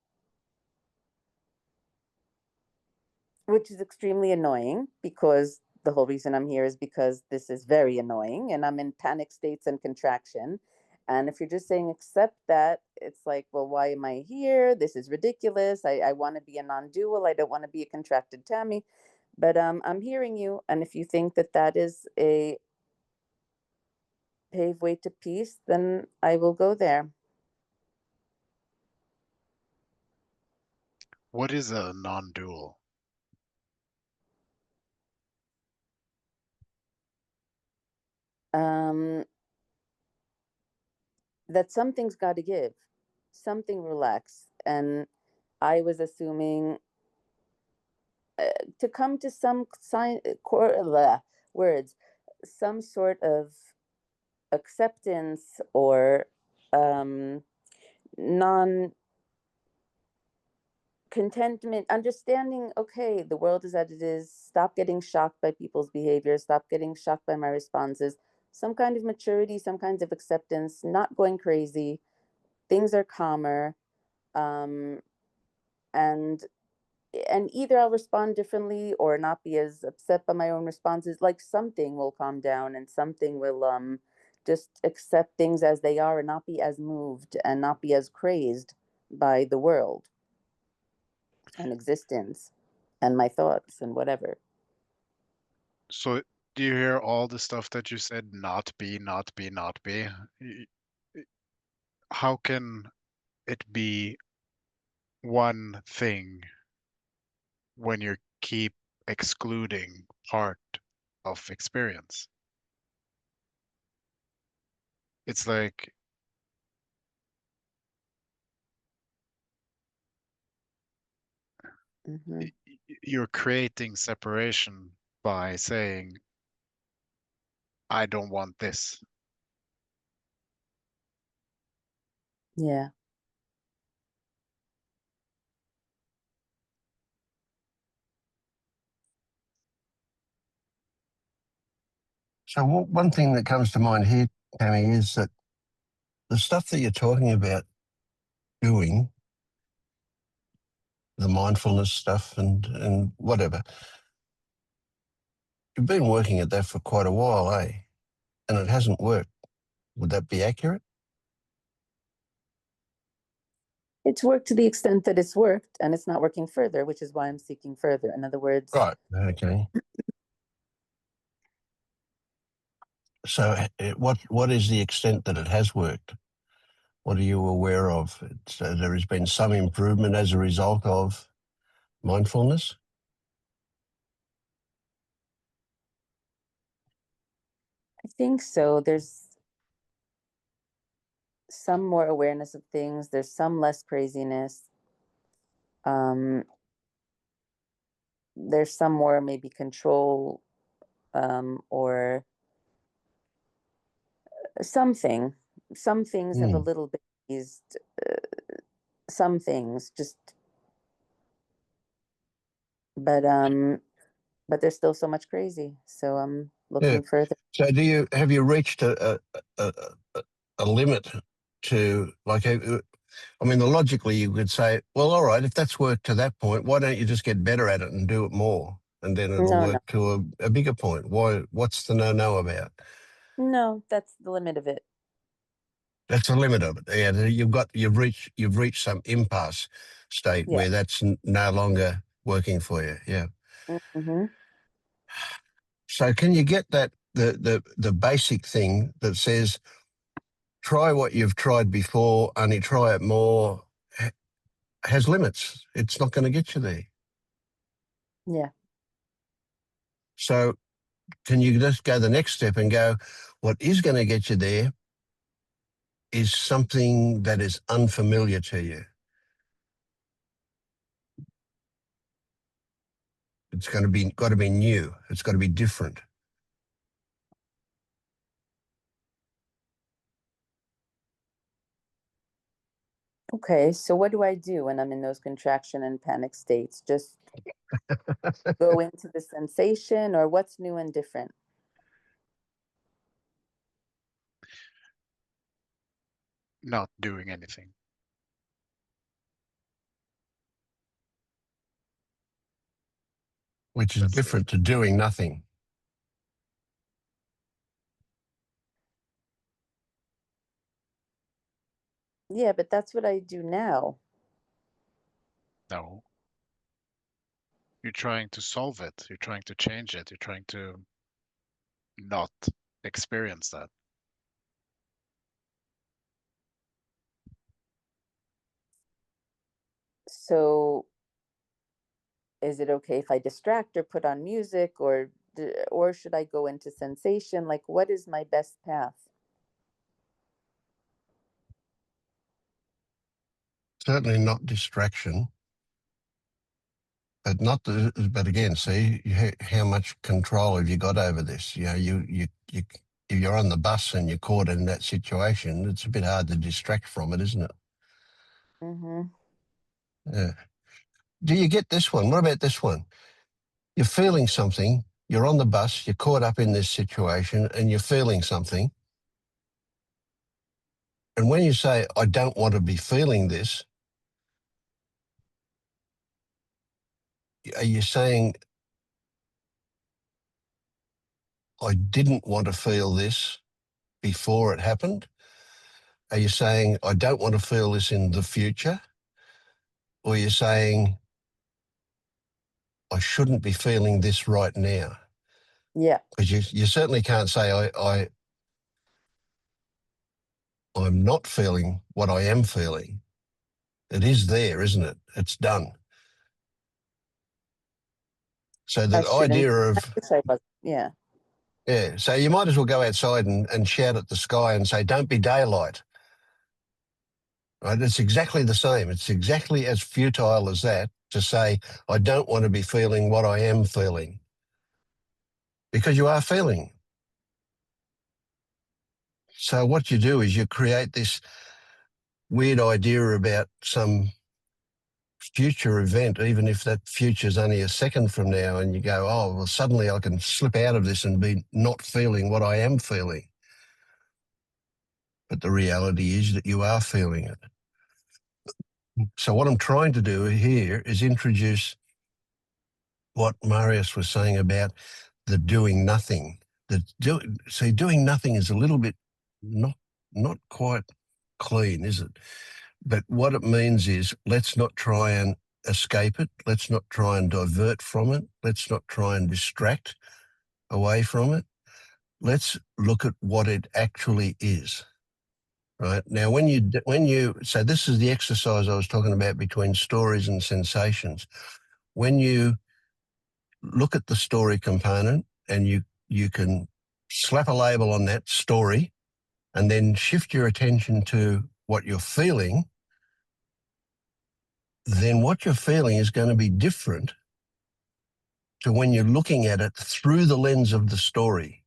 B: which is extremely annoying, because the whole reason I'm here is because this is very annoying and I'm in panic states and contraction. And if you're just saying accept that, it's like, well, why am I here? This is ridiculous. I want to be a non-dual. I don't want to be a contracted Tammy. But I'm hearing you. And if you think that that is a pave way to peace, then I will go there.
C: What is a non-dual?
B: Um, that something's got to give, something relax. And I was assuming to come to some words, some sort of acceptance or non contentment, understanding, okay, the world is as it is. Stop getting shocked by people's behavior. Stop getting shocked by my responses. Some kind of maturity, some kinds of acceptance, not going crazy. Things are calmer. Um, and either I'll respond differently or not be as upset by my own responses. Like, something will calm down and something will just accept things as they are and not be as moved and not be as crazed by the world and existence and my thoughts and whatever.
C: So do you hear all the stuff that you said? Not be, not be, not be. How can it be one thing when you keep excluding part of experience? It's like
B: Hmm.
C: you're creating separation by saying, I don't want this.
B: Yeah.
A: So one thing that comes to mind here, Tammy, is that the stuff that you're talking about doing, the mindfulness stuff and whatever, you've been working at that for quite a while, eh? And it hasn't worked. Would that be accurate?
B: It's worked to the extent that it's worked, and it's not working further, which is why I'm seeking further. In other words,
A: Right. Okay. So what is the extent that it has worked? What are you aware of? There has been some improvement as a result of mindfulness?
B: I think so. There's some more awareness of things, there's some less craziness. Um, there's some more maybe control, or something. Some things have a
A: Mm.
B: little bit eased. Some things just, but there's still so much crazy. So I'm
A: Yeah.
B: looking further.
A: So have you reached a limit to, like, I mean, logically you could say, well, all right, if that's worked to that point, why don't you just get better at it and do it more? And then it'll
B: No, no,
A: work to a bigger point. What's the no about?
B: no. That's the limit of it.
A: That's the limit of it. Yeah, you've reached some impasse state
B: Yeah.
A: where that's no longer working for you. Yeah.
B: Mm-hmm.
A: So can you get that the basic thing that says try what you've tried before, only try it more, has limits. It's not going to get you there.
B: Yeah.
A: So can you just go the next step and go, what is going to get you there is something that is unfamiliar to you. It's got to be new. It's got to be different.
B: Okay, so what do I do when I'm in those contraction and panic states? Just go into the sensation, or what's new and different?
C: Not doing anything.
A: Which is
C: That's it.
A: different to doing nothing.
B: Yeah, but that's what I do now.
C: No. You're trying to solve it. You're trying to change it. You're trying to not experience that.
B: So is it okay if I distract or put on music, or should I go into sensation? Like, what is my best path?
A: Certainly not distraction, but not the, but again, see how much control have you got over this? You know, you if you're on the bus and you're caught in that situation, it's a bit hard to distract from it, isn't it?
B: Mm-hmm.
A: Yeah. Do you get this one? What about this one? You're feeling something. You're on the bus. You're caught up in this situation, and you're feeling something. And when you say, "I don't want to be feeling this," are you saying, "I didn't want to feel this before it happened"? Are you saying, "I don't want to feel this in the future"? Or are you saying, "I shouldn't be feeling this right now"?
B: Yeah.
A: Because you certainly can't say, I'm not feeling what I am feeling. It is there, isn't it? It's done. So
B: I
A: the
B: shouldn't.
A: idea
B: I
A: of,
B: wish I was. Yeah.
A: yeah, so you might as well go outside and shout at the sky and say, "Don't be daylight." Right? It's exactly the same. It's exactly as futile as that to say, "I don't want to be feeling what I am feeling," because you are feeling. So what you do is you create this weird idea about some future event, even if that future's only a second from now, and you go, "Oh, well, suddenly I can slip out of this and be not feeling what I am feeling." But the reality is that you are feeling it. So what I'm trying to do here is introduce what Marius was saying about the doing nothing. Doing nothing is a little bit not quite clean, is it? But what it means is, let's not try and escape it. Let's not try and divert from it. Let's not try and distract away from it. Let's look at what it actually is. Right now, so this is the exercise I was talking about between stories and sensations. When you look at the story component and you can slap a label on that story and then shift your attention to what you're feeling, then what you're feeling is going to be different to when you're looking at it through the lens of the story.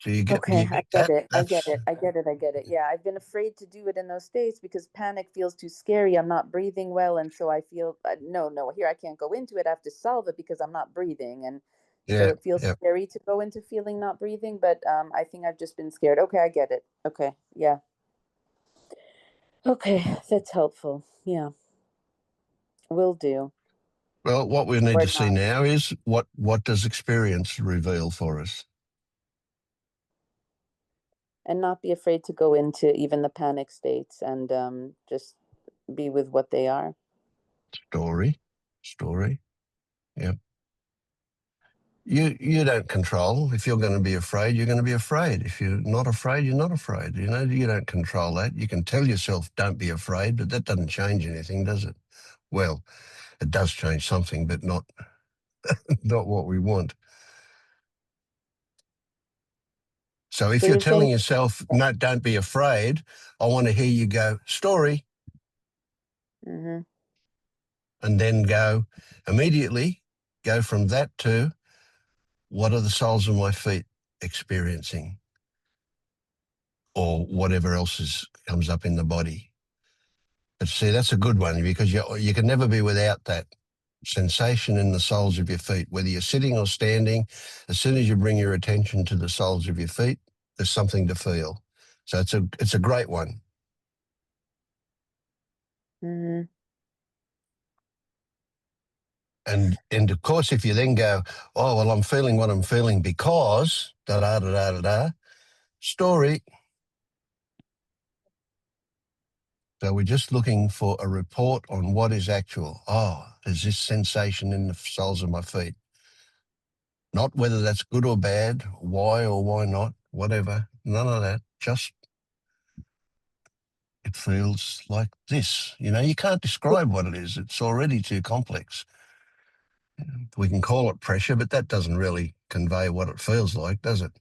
A: So do
B: Okay,
A: you
B: I
A: get
B: get
A: that?
B: it. I get
A: That's
B: it. I get it. I get it. Yeah, I've been afraid to do it in those states because panic feels too scary. I'm not breathing well, and so I feel no, here I can't go into it. I have to solve it because I'm not breathing, and so
A: yeah,
B: it feels
A: yeah.
B: scary to go into feeling not breathing. But I think I've just been scared. Okay, I get it. Okay, yeah. Okay, that's helpful. Yeah, will do.
A: Well, what we need
B: Or
A: to see
B: not.
A: now is what does experience reveal for us?
B: and not be afraid to go into even the panic states and just be with what they are.
A: Story. Yep. You don't control. If you're going to be afraid, you're going to be afraid. If you're not afraid, you're not afraid. You know, you don't control that. You can tell yourself, don't be afraid, but that doesn't change anything, does it? Well, it does change something, but not not what we want. So if
B: So
A: you're
B: you're
A: telling
B: saying,
A: yourself, no, don't be afraid, I want to hear you go, story,
B: mm-hmm,
A: and then go immediately, go from that to what are the soles of my feet experiencing, or whatever else comes up in the body. But see, that's a good one, because you can never be without that sensation in the soles of your feet, whether you're sitting or standing. As soon as you bring your attention to the soles of your feet, there's something to feel. So it's a great one.
B: mm-hmm,
A: And of course, if you then go, oh, well, I'm feeling what I'm feeling because da da da da da da, story. So we're just looking for a report on what is actual. Oh, there's this sensation in the soles of my feet. Not whether that's good or bad, why or why not, whatever. None of that. Just it feels like this. You know, you can't describe what it is. It's already too complex. We can call it pressure, but that doesn't really convey what it feels like, does it?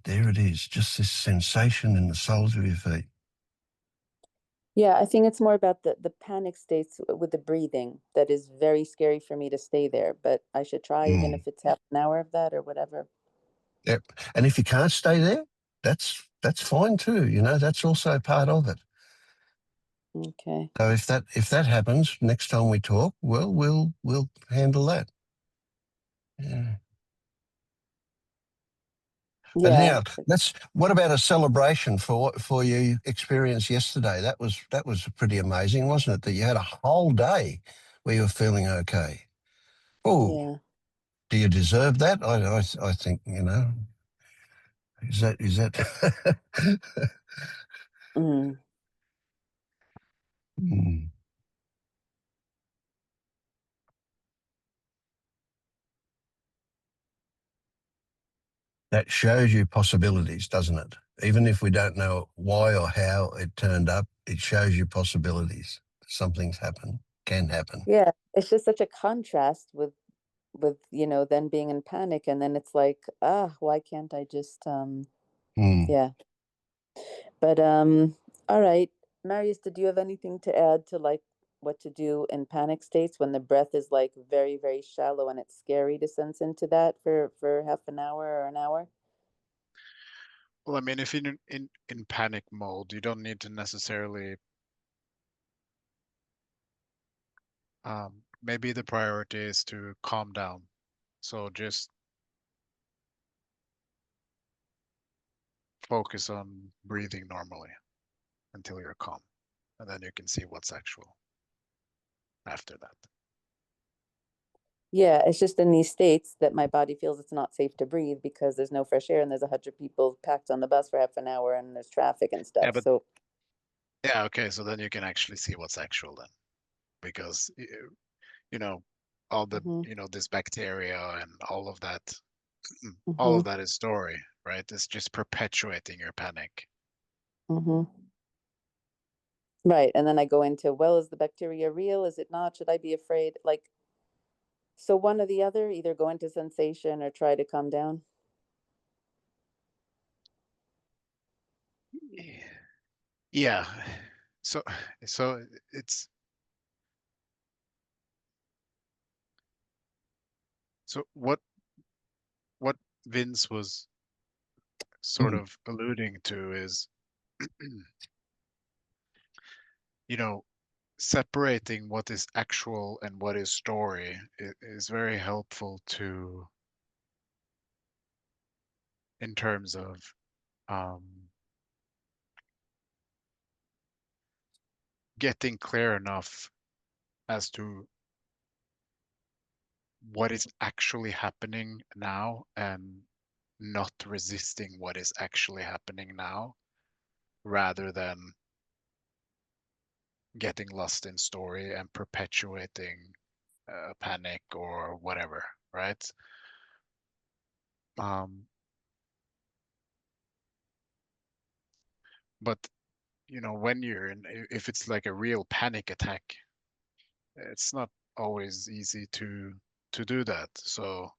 A: There it is, just this sensation in the soles of your feet.
B: yeah, I think it's more about the panic states with the breathing that is very scary for me to stay there, but I should try even
A: Mm.
B: if it's half an hour of that or whatever.
A: Yep. And if you can't stay there, that's fine too. You know, that's also part of it.
B: Okay.
A: So if that happens next time we talk, well, we'll handle that. Yeah. But
B: Yeah.
A: now what about a celebration for your experience yesterday? That was pretty amazing, wasn't it? That you had a whole day where you were feeling okay. Oh,
B: Yeah.
A: do you deserve that? I think, is that
B: Mm.
A: Hmm. That shows you possibilities, doesn't it? Even if we don't know why or how it turned up, it shows you possibilities. Something's happened, can happen.
B: Yeah. It's just such a contrast with, then being in panic and then it's like, why can't I just
A: Hmm.
B: yeah. But all right. Marius, did you have anything to add to like what to do in panic states when the breath is like very, very shallow and it's scary to sense into that for half an hour or an hour?
C: Well, I mean, if you're in panic mode, you don't need to necessarily. Maybe the priority is to calm down. So just focus on breathing normally until you're calm, and then you can see what's actual after that.
B: Yeah, it's just in these states that my body feels it's not safe to breathe because there's no fresh air and there's 100 people packed on the bus for half an hour and there's traffic and
C: Yeah,
B: stuff.
C: but
B: So,
C: yeah, okay. So then you can actually see what's actual then, because you know all the
B: hmm
C: this bacteria and all
B: hmm
C: of that is story, right? It's just perpetuating your panic.
B: hmm right. And then I go into, well, is the bacteria real? Is it not? Should I be afraid? Like, so one or the other, either go into sensation or try to calm down.
C: Yeah. So so it's so what Vince was sort
A: Mm.
C: of alluding to is, you know, separating what is actual and what is story is very helpful to in terms of um, getting clear enough as to what is actually happening now and not resisting what is actually happening now, rather than getting lost in story and perpetuating panic or whatever, right? But when you're in, if it's like a real panic attack, it's not always easy to do that. So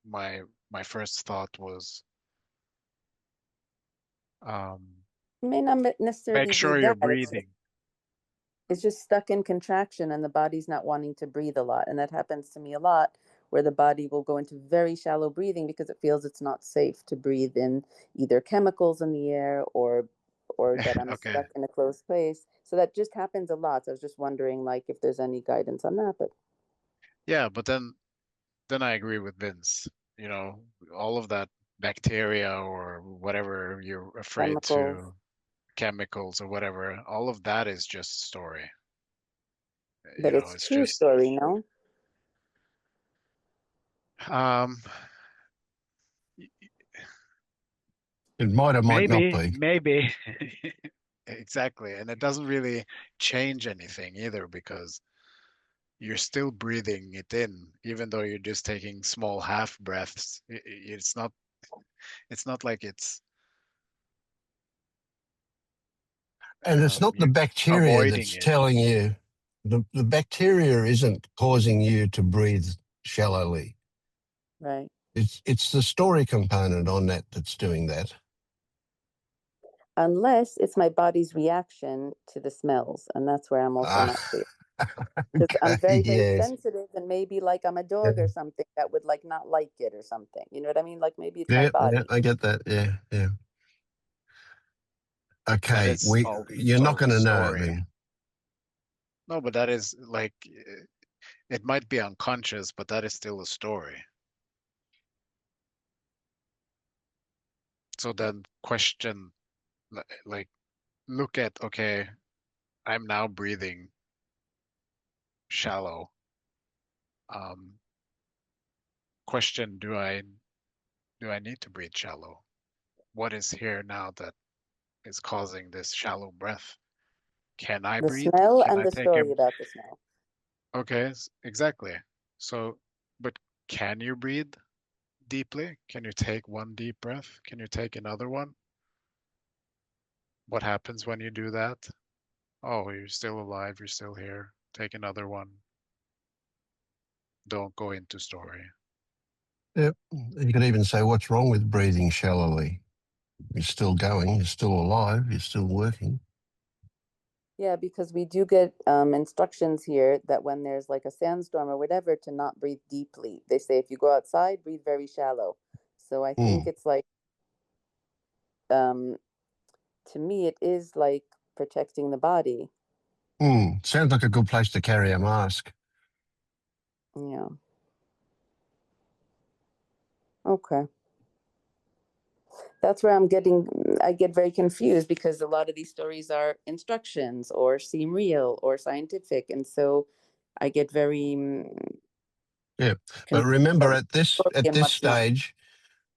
C: my first thought was,
B: It may not
C: make
B: necessarily be
C: sure you're
B: that.
C: breathing.
B: It's just stuck in contraction and the body's not wanting to breathe a lot. And that happens to me a lot, where the body will go into very shallow breathing because it feels it's not safe to breathe in either chemicals in the air or that I'm
C: Okay.
B: stuck in a closed place. So that just happens a lot. So I was just wondering like if there's any guidance on that, but
C: Yeah, but then I agree with Vince. All of that bacteria or whatever you're afraid
B: chemicals.
C: to, chemicals or whatever, all of that is just story.
B: But it's
C: It's
B: true
C: just
B: story, no?
C: um
A: It might or might not
C: maybe,
A: be.
C: maybe. Exactly. And it doesn't really change anything either, because you're still breathing it in, even though you're just taking small half breaths. It's not like it's
A: And it's not the
C: you
A: bacteria
C: avoiding
A: that's
C: it.
A: telling you, the bacteria isn't causing you to breathe shallowly.
B: Right.
A: It's the story component on that that's doing that.
B: Unless it's my body's reaction to the smells. And that's where I'm also
A: Ah,
B: not clear. Because I'm
A: okay,
B: very, very
A: yes.
B: sensitive, and maybe like I'm a dog or something that would like not like it or something. You know what I mean? Like maybe it's my
A: Yeah, yeah,
B: body.
A: I get that. Yeah, yeah.
C: That
A: Okay,
C: is
A: you're not
C: also
A: going to know
C: story.
A: then.
C: No, but that is like, it might be unconscious, but that is still a story. So then question, like, look at, okay, I'm now breathing shallow. Um, question, do I need to breathe shallow? What is here now that is causing this shallow breath? Can I
B: The
C: breathe?
B: smell
C: Can
B: and
C: I
B: the
C: take a,
B: story about the smell.
C: okay, exactly. So, but can you breathe deeply? Can you take one deep breath? Can you take another one? What happens when you do that? Oh, you're still alive, you're still here. Take another one. Don't go into story.
A: Yep. You could even say, what's wrong with breathing shallowly? You're still going, you're still alive, you're still working.
B: Yeah, because we do get instructions here that when there's like a sandstorm or whatever, to not breathe deeply. They say if you go outside, breathe very shallow. So I think
A: Mm,
B: it's like, um, to me, it is like protecting the body.
A: Sounds like a good place to carry a mask.
B: Yeah. Okay. That's where I get very confused because a lot of these stories are instructions or seem real or scientific. And so I get very
A: Yeah. But
B: confused
A: remember,
B: about
A: at this
B: what's
A: at
B: and
A: this
B: what's not.
A: stage,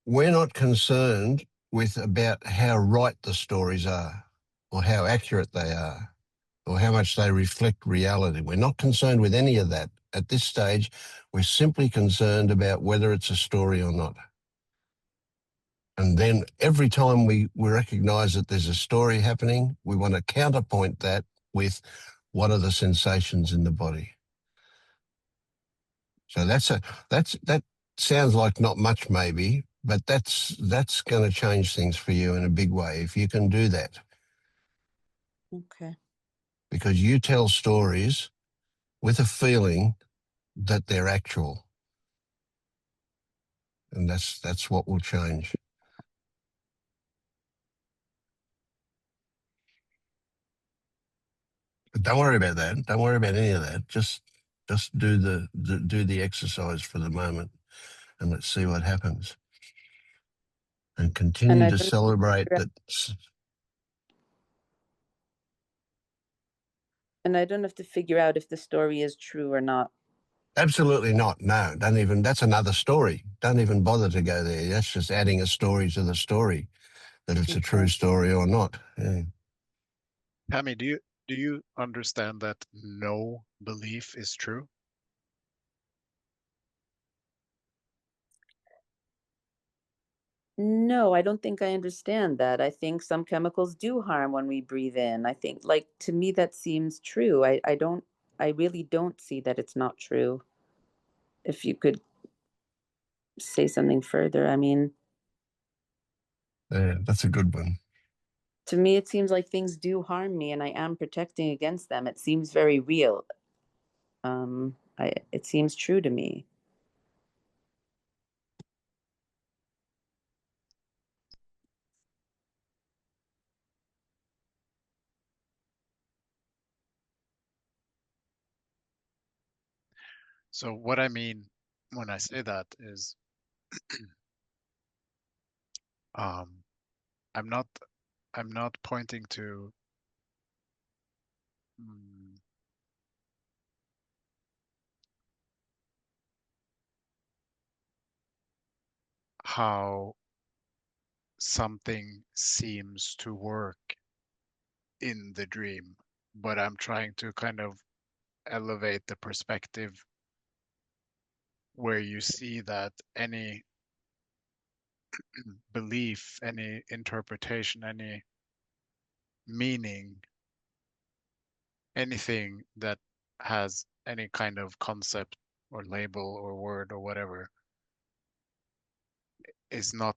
A: we're not concerned with about how right the stories are or how accurate they are or how much they reflect reality. We're not concerned with any of that. At this stage, we're simply concerned about whether it's a story or not. And then every time we recognize that there's a story happening, we want to counterpoint that with what are the sensations in the body. So that sounds like not much maybe, but that's going to change things for you in a big way if you can do that.
B: Okay.
A: Because you tell stories with a feeling that they're actual. And that's what will change. But don't worry about that. Don't worry about any of that. Just do the exercise for the moment and let's see what happens. And
B: And
A: continue
B: I
A: to
B: don't
A: celebrate that.
B: and I don't have to figure out if the story is true or not.
A: Absolutely not. No, don't even. That's another story. Don't even bother to go there. That's just adding a story to the story, that it's a true story or not. Yeah.
C: Tammy, do you understand that no belief is true?
B: No, I don't think I understand that. I think some chemicals do harm when we breathe in. I think, like, to me, that seems true. I really don't see that it's not true. If you could say something further, I mean,
A: Yeah, that's a good one.
B: to me, it seems like things do harm me and I am protecting against them. It seems very real. It seems true to me.
C: So what I mean when I say that is, um, I'm not I'm not pointing to mm, how something seems to work in the dream, but I'm trying to kind of elevate the perspective where you see that any belief, any interpretation, any meaning, anything that has any kind of concept or label or word or whatever is not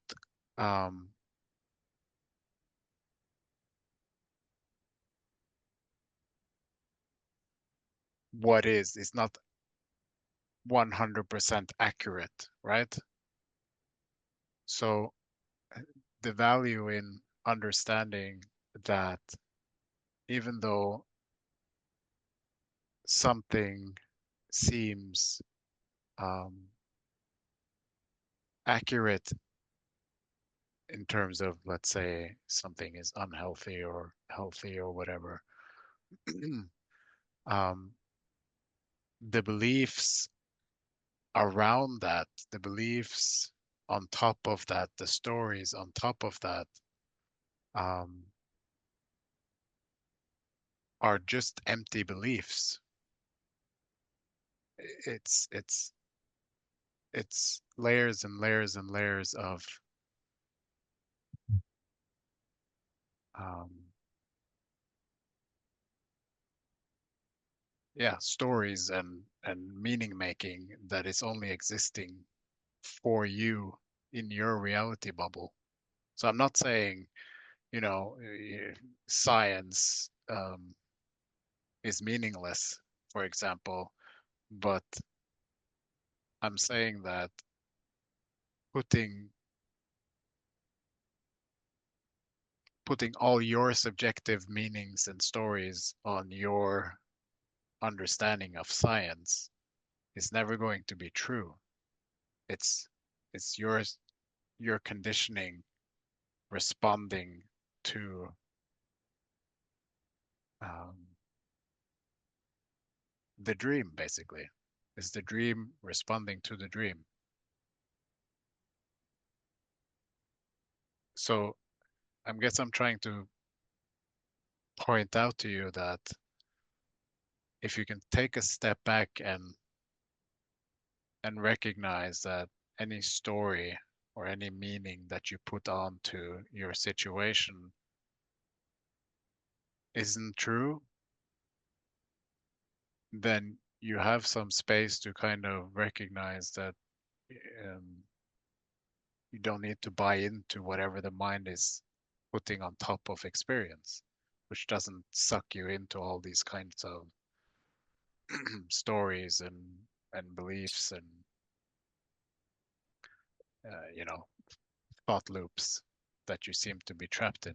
C: um, what is. It's not 100% accurate, right? So the value in understanding that even though something seems um, accurate in terms of, let's say, something is unhealthy or healthy or whatever, um, the beliefs around that, the beliefs on top of that, the stories on top of that, um, are just empty beliefs. It's it's layers and layers and layers of um, yeah, stories and meaning making that is only existing for you in your reality bubble. So I'm not saying, you know, science is meaningless, for example, but I'm saying that putting putting all your subjective meanings and stories on your understanding of science is never going to be true. It's it's your conditioning responding to um, the dream, basically. It's the dream responding to the dream. So I'm trying to point out to you that if you can take a step back and recognize that any story or any meaning that you put onto your situation isn't true, then you have some space to kind of recognize that um, you don't need to buy into whatever the mind is putting on top of experience, which doesn't suck you into all these kinds of stories and beliefs and you know, thought loops that you seem to be trapped in.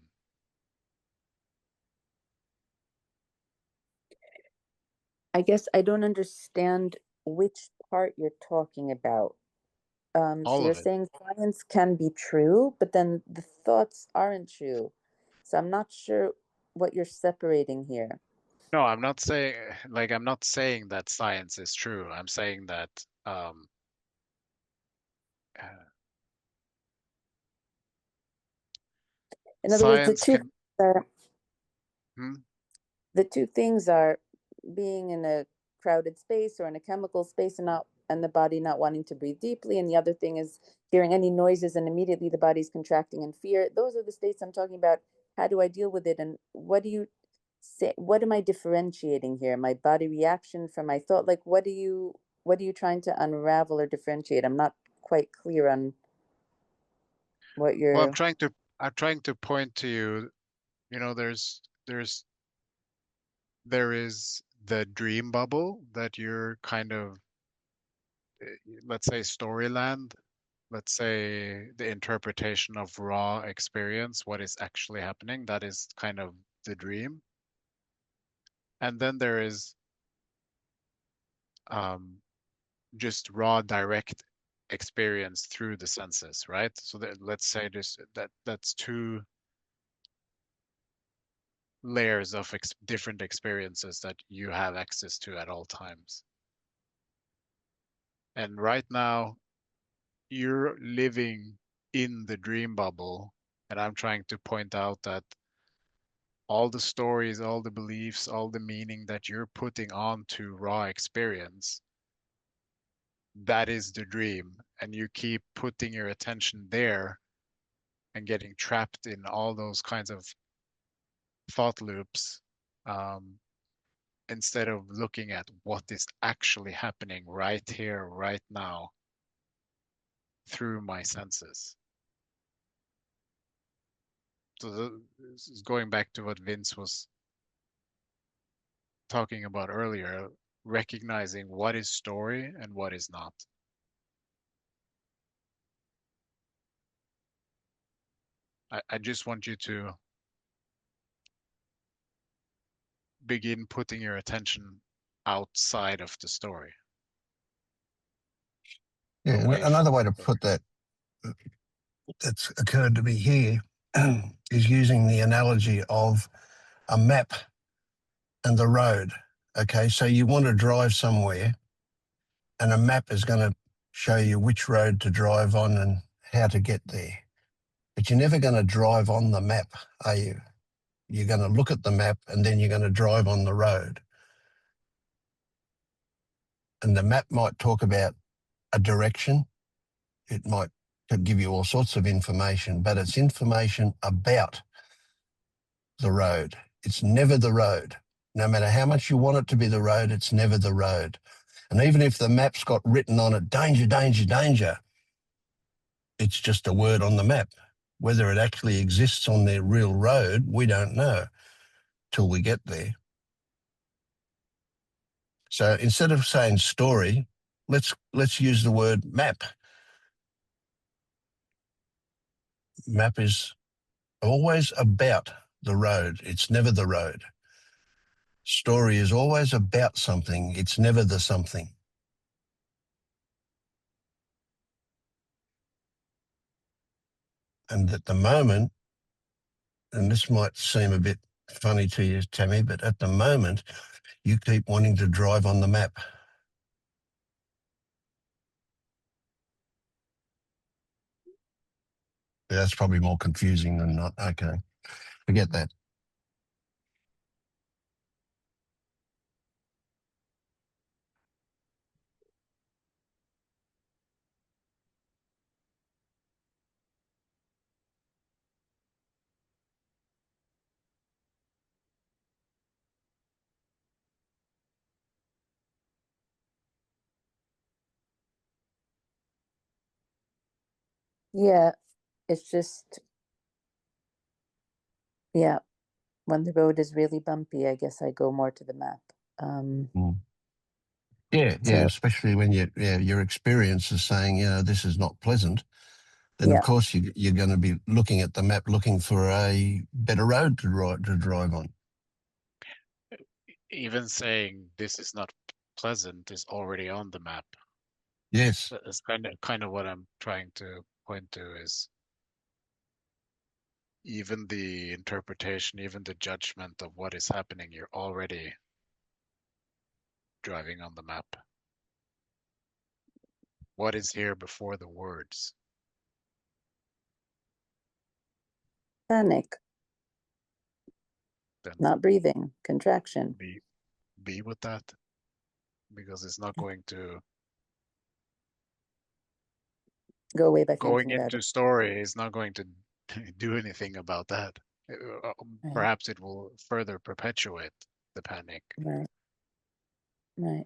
B: I guess I don't understand which part you're talking about. So
C: All
B: you're
C: of it.
B: saying science can be true, but then the thoughts aren't true. So I'm not sure what you're separating here.
C: No, I'm not saying I'm not saying that science is true. I'm saying that uh,
B: In other words,
C: science can.
B: are
C: Hmm?
B: the two things are being in a crowded space or in a chemical space and the body not wanting to breathe deeply, and the other thing is hearing any noises and immediately the body's contracting in fear. Those are the states I'm talking about. How do I deal with it, and what do you say? What am I differentiating here? My body reaction from my thought? Like, what are you trying to unravel or differentiate? I'm not quite clear on what
C: Well,
B: you're.
C: I'm trying to point to you. There's there is the dream bubble that you're kind of, let's say, storyland. Let's say the interpretation of raw experience, what is actually happening. That is kind of the dream. And then there is um, just raw, direct experience through the senses, right? So that, let's say that's two layers of different experiences that you have access to at all times. And right now, you're living in the dream bubble, and I'm trying to point out that all the stories, all the beliefs, all the meaning that you're putting onto raw experience, that is the dream. And you keep putting your attention there and getting trapped in all those kinds of thought loops, um, instead of looking at what is actually happening right here, right now, through my senses. So this is going back to what Vince was talking about earlier, recognizing what is story and what is not. I just want you to begin putting your attention outside of the story,
A: Yeah,
C: away
A: another
C: from
A: way
C: the
A: to
C: story.
A: put that that's occurred to me here is using the analogy of a map and the road. Okay, so you want to drive somewhere, and a map is going to show you which road to drive on and how to get there. But you're never going to drive on the map, are you? You're going to look at the map and then you're going to drive on the road. And the map might talk about a direction. It might give you all sorts of information, but it's information about the road. It's never the road. No matter how much you want it to be the road, it's never the road. And even if the map's got written on it, danger, danger, danger, it's just a word on the map. Whether it actually exists on their real road, we don't know till we get there. So instead of saying story, let's use the word map. Map is always about the road. It's never the road. Story is always about something. It's never the something. And at the moment, and this might seem a bit funny to you, Tammy, but at the moment, you keep wanting to drive on the map. That's probably more confusing than not. Okay, forget that.
B: Yeah, it's just, yeah, when the road is really bumpy, I guess I go more to the map. Um,
A: Mm. Yeah,
B: so
A: especially when your experience is saying, this is not pleasant. Then of
B: yeah,
A: course you're going to be looking at the map, looking for a better road to drive on.
C: Even saying this is not pleasant is already on the map.
A: Yes,
C: That's kind of what I'm trying to point to, is even the interpretation, even the judgment of what is happening, you're already driving on the map? What is here before the words?
B: Panic,
C: Then
B: not breathing, contraction.
C: be with that, because it's not going to
B: Go away by
C: going
B: thinking about
C: into
B: it.
C: story is not going to do anything about that.
B: Right,
C: Perhaps it will further perpetuate the panic.
B: right, right.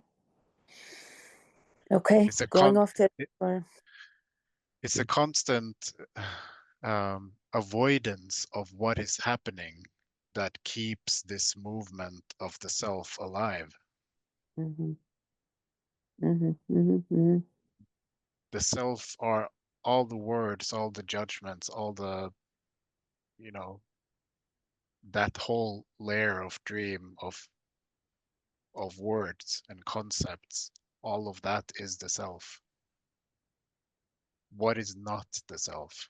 B: Okay,
C: It's a
B: going
C: con
B: off to
C: it,
B: or
C: it's a constant avoidance of what is happening that keeps this movement of the self alive.
B: mm-hmm, mm-hmm, mm-hmm, mm-hmm.
C: The self are all the words, all the judgments, all the, you know, that whole layer of dream of words and concepts. All of that is the self. What is not the self?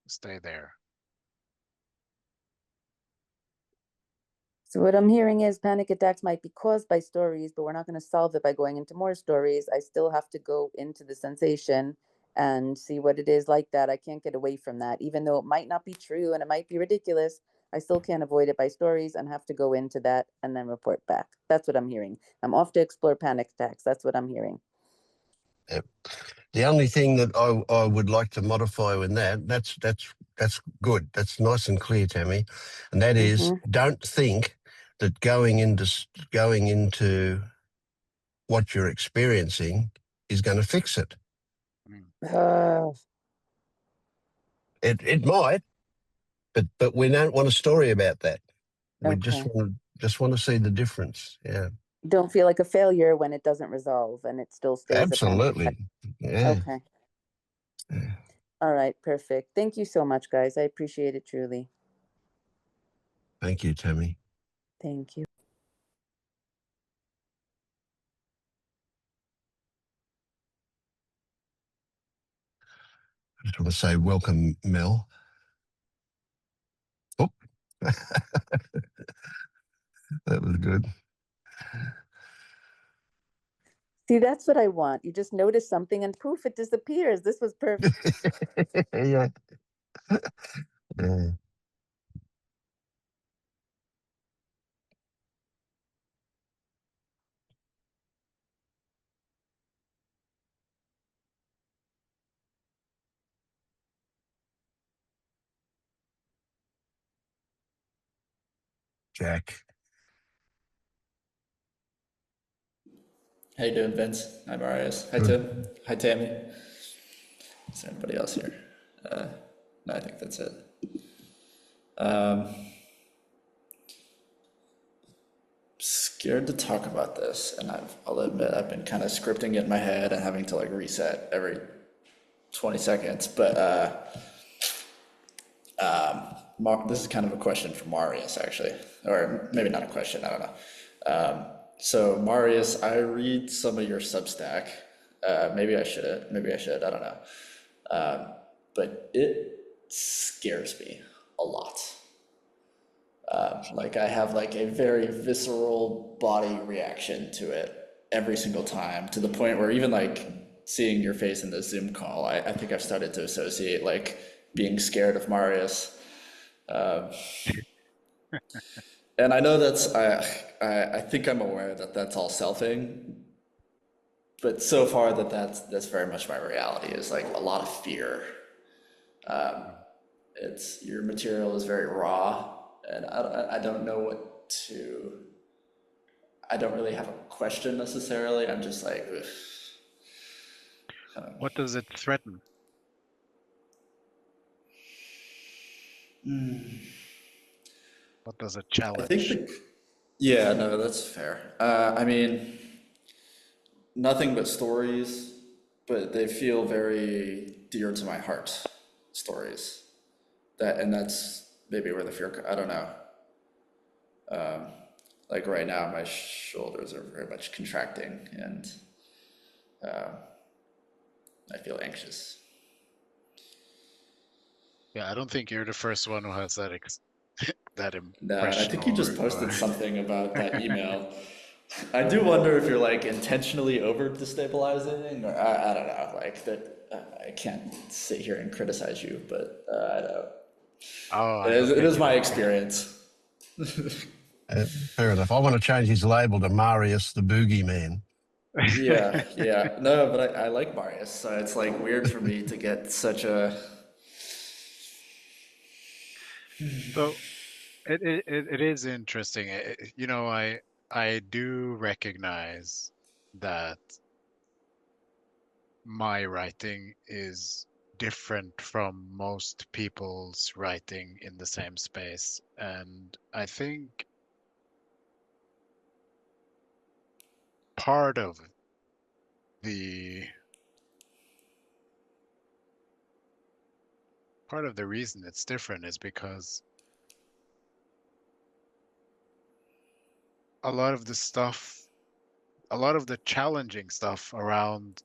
C: Stay there.
B: So what I'm hearing is panic attacks might be caused by stories, but we're not going to solve it by going into more stories. I still have to go into the sensation and see what it is like that. I can't get away from that. Even though it might not be true and it might be ridiculous, I still can't avoid it by stories and have to go into that and then report back. That's what I'm hearing. I'm off to explore panic attacks. That's what I'm hearing.
A: Yep. The only thing that I would like to modify in that's good. That's nice and clear, Tammy. And that is,
B: Mm-hmm.
A: don't think that going into what you're experiencing is going to fix it.
C: Mm.
A: It might, but we don't want a story about that. We
B: Okay.
A: just want to see the difference. Yeah.
B: Don't feel like a failure when it doesn't resolve and it still stays a panic attack.
A: Absolutely. Yeah.
B: Okay.
A: Yeah.
B: All right. Perfect. Thank you so much, guys. I appreciate it truly.
A: Thank you, Tammy.
B: Thank you.
A: I just want to say welcome, Mel. Oh, that was good.
B: See, that's what I want. You just notice something and poof, it disappears. This was perfect.
A: Yeah. Yeah. Jack.
D: How you doing, Vince? Hi, Marius. Hi,
A: Good.
D: Tim. Hi, Tammy. Is there anybody else here? No, I think that's it. Scared to talk about this, and I'll admit I've been kind of scripting it in my head and having to like reset every 20 seconds. But this is kind of a question for Marius, actually, or maybe not a question. I don't know. So Marius, I read some of your Substack. Maybe I shouldn't. Maybe I should. I don't know. But it scares me a lot. Like I have like a very visceral body reaction to it every single time, to the point where even like seeing your face in the Zoom call, I think I've started to associate like being scared of Marius. And I know I think I'm aware that that's all selfing, but so far that's very much my reality, is like a lot of fear. It's your material is very raw, and I don't know what to. I don't really have a question necessarily. I'm just like,
C: What does it threaten? What does it
D: I think
C: challenge?
D: yeah, no, that's fair. I mean, nothing but stories, but they feel very dear to my heart. Stories and that's maybe where the fear. I don't know. Like right now, my shoulders are very much contracting, and I feel anxious.
C: Yeah, I don't think you're the first one who has that
D: No, and I
C: impression
D: think you just
C: or
D: posted something about that email. I do wonder if you're like intentionally over destabilizing, or I don't know. Like that, I can't sit here and criticize you, but I don't.
C: Oh,
D: It
C: I
D: is,
C: don't
D: it
C: think
D: is
C: you
D: my
C: do.
D: experience.
A: Fair enough. I want to change his label to Marius the Boogeyman.
D: Yeah, yeah. No, but I like Marius, so it's like weird for me to get such a.
C: So it is interesting. You know, I do recognize that my writing is different from most people's writing in the same space, and I think part of the part of the reason it's different is because a lot of the stuff, a lot of the challenging stuff around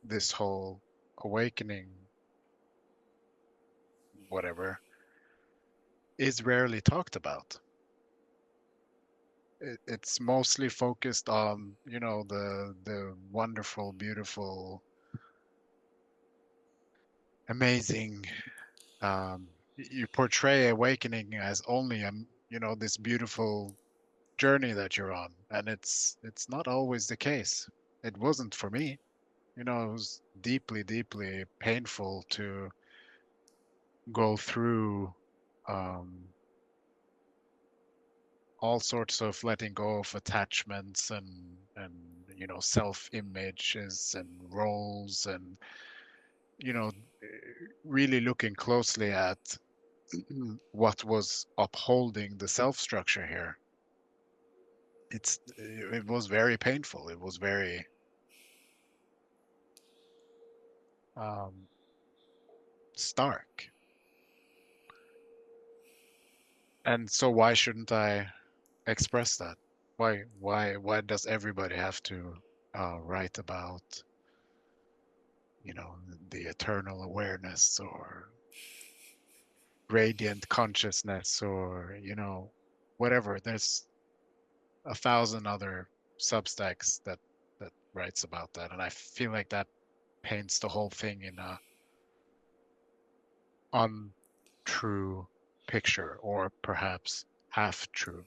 C: this whole awakening, whatever, is rarely talked about. It's mostly focused on, you know, the wonderful, beautiful, amazing. You portray awakening as only you know, this beautiful journey that you're on, and it's not always the case. It wasn't for me. You know, it was deeply, deeply painful to go through um, all sorts of letting go of attachments and you know self-images and roles and you know really looking closely at what was upholding the self structure here. It was very painful. It was very um, stark. And so why shouldn't I express that? Why does everybody have to write about, you know, the eternal awareness or radiant consciousness or, you know, whatever. There's a thousand other substacks that writes about that, and I feel like that paints the whole thing in a untrue picture, or perhaps half true.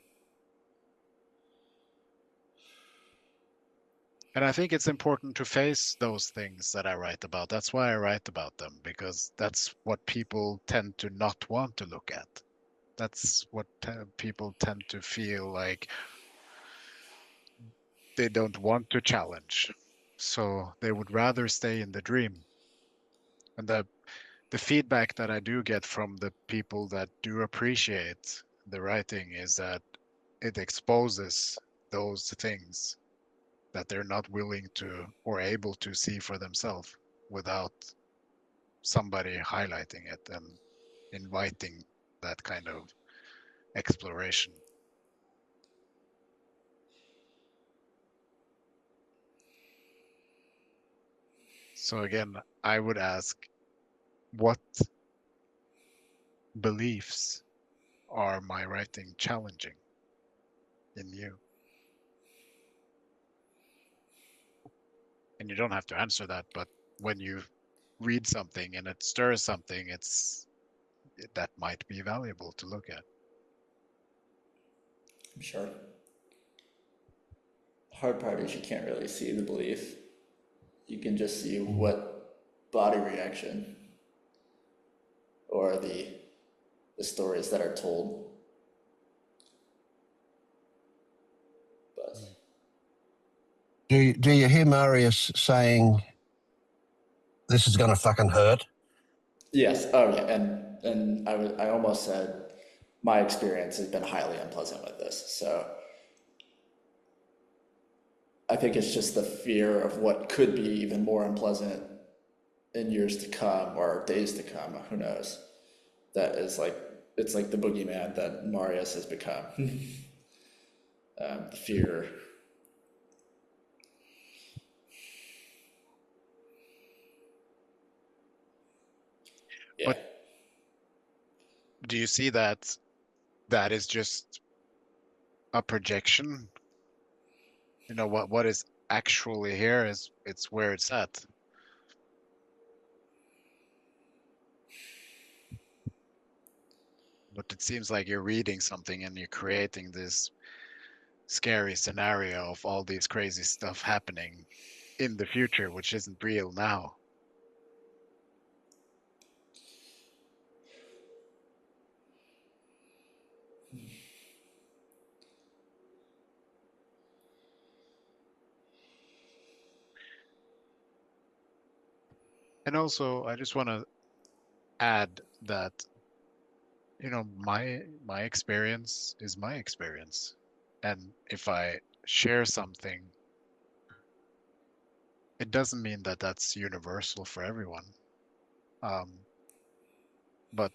C: And I think it's important to face those things that I write about. That's why I write about them, because that's what people tend to not want to look at. That's what people tend to feel like they don't want to challenge. So they would rather stay in the dream. And the feedback that I do get from the people that do appreciate the writing is that it exposes those things that they're not willing to or able to see for themselves without somebody highlighting it and inviting that kind of exploration. So again, I would ask, what beliefs are my writing challenging in you? And you don't have to answer that, but when you read something and it stirs something, that might be valuable to look at.
D: I'm sure. Hard part is you can't really see the belief. You can just see
A: Mm.
D: what body reaction or the stories that are told. But
C: Mm.
A: Do you hear Marius saying, this is going to fucking hurt?
D: yes, oh yeah, and I almost said my experience has been highly unpleasant with this. So I think it's just the fear of what could be even more unpleasant in years to come or days to come. Who knows? That is like it's like the boogeyman that Marius has become. The fear. Yeah.
C: But do you see that that is just a projection you know, what is actually here is it's where it's at. But it seems like you're reading something and you're creating this scary scenario of all these crazy stuff happening in the future, which isn't real now. And also, I just want to add that, you know, my experience is my experience. And if I share something, it doesn't mean that that's universal for everyone. Um, but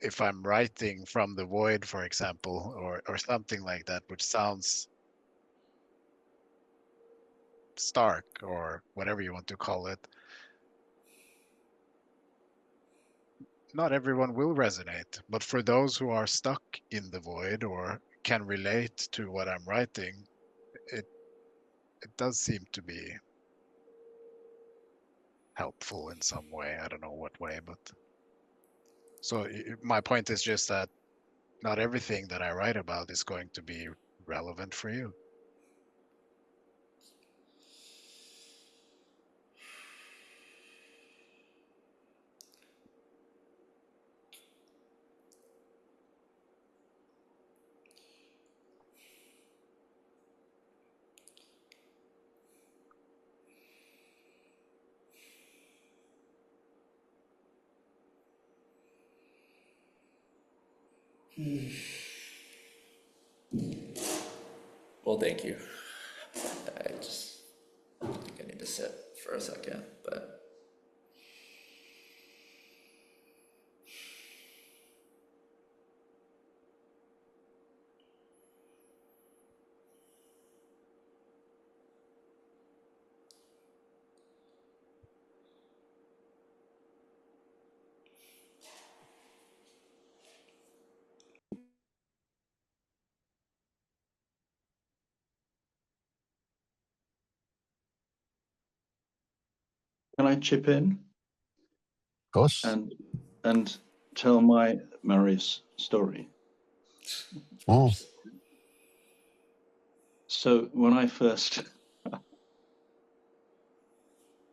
C: if I'm writing from the void, for example, or something like that, which sounds stark or whatever you want to call it, not everyone will resonate. But for those who are stuck in the void or can relate to what I'm writing, it it does seem to be helpful in some way. I don't know what way, but so my point is just that not everything that I write about is going to be relevant for you.
D: Well, thank you. I just think I need to sit for a second, but
E: can I chip in
A: Of course.
E: and tell my Marius story?
D: of course.
E: So when I first,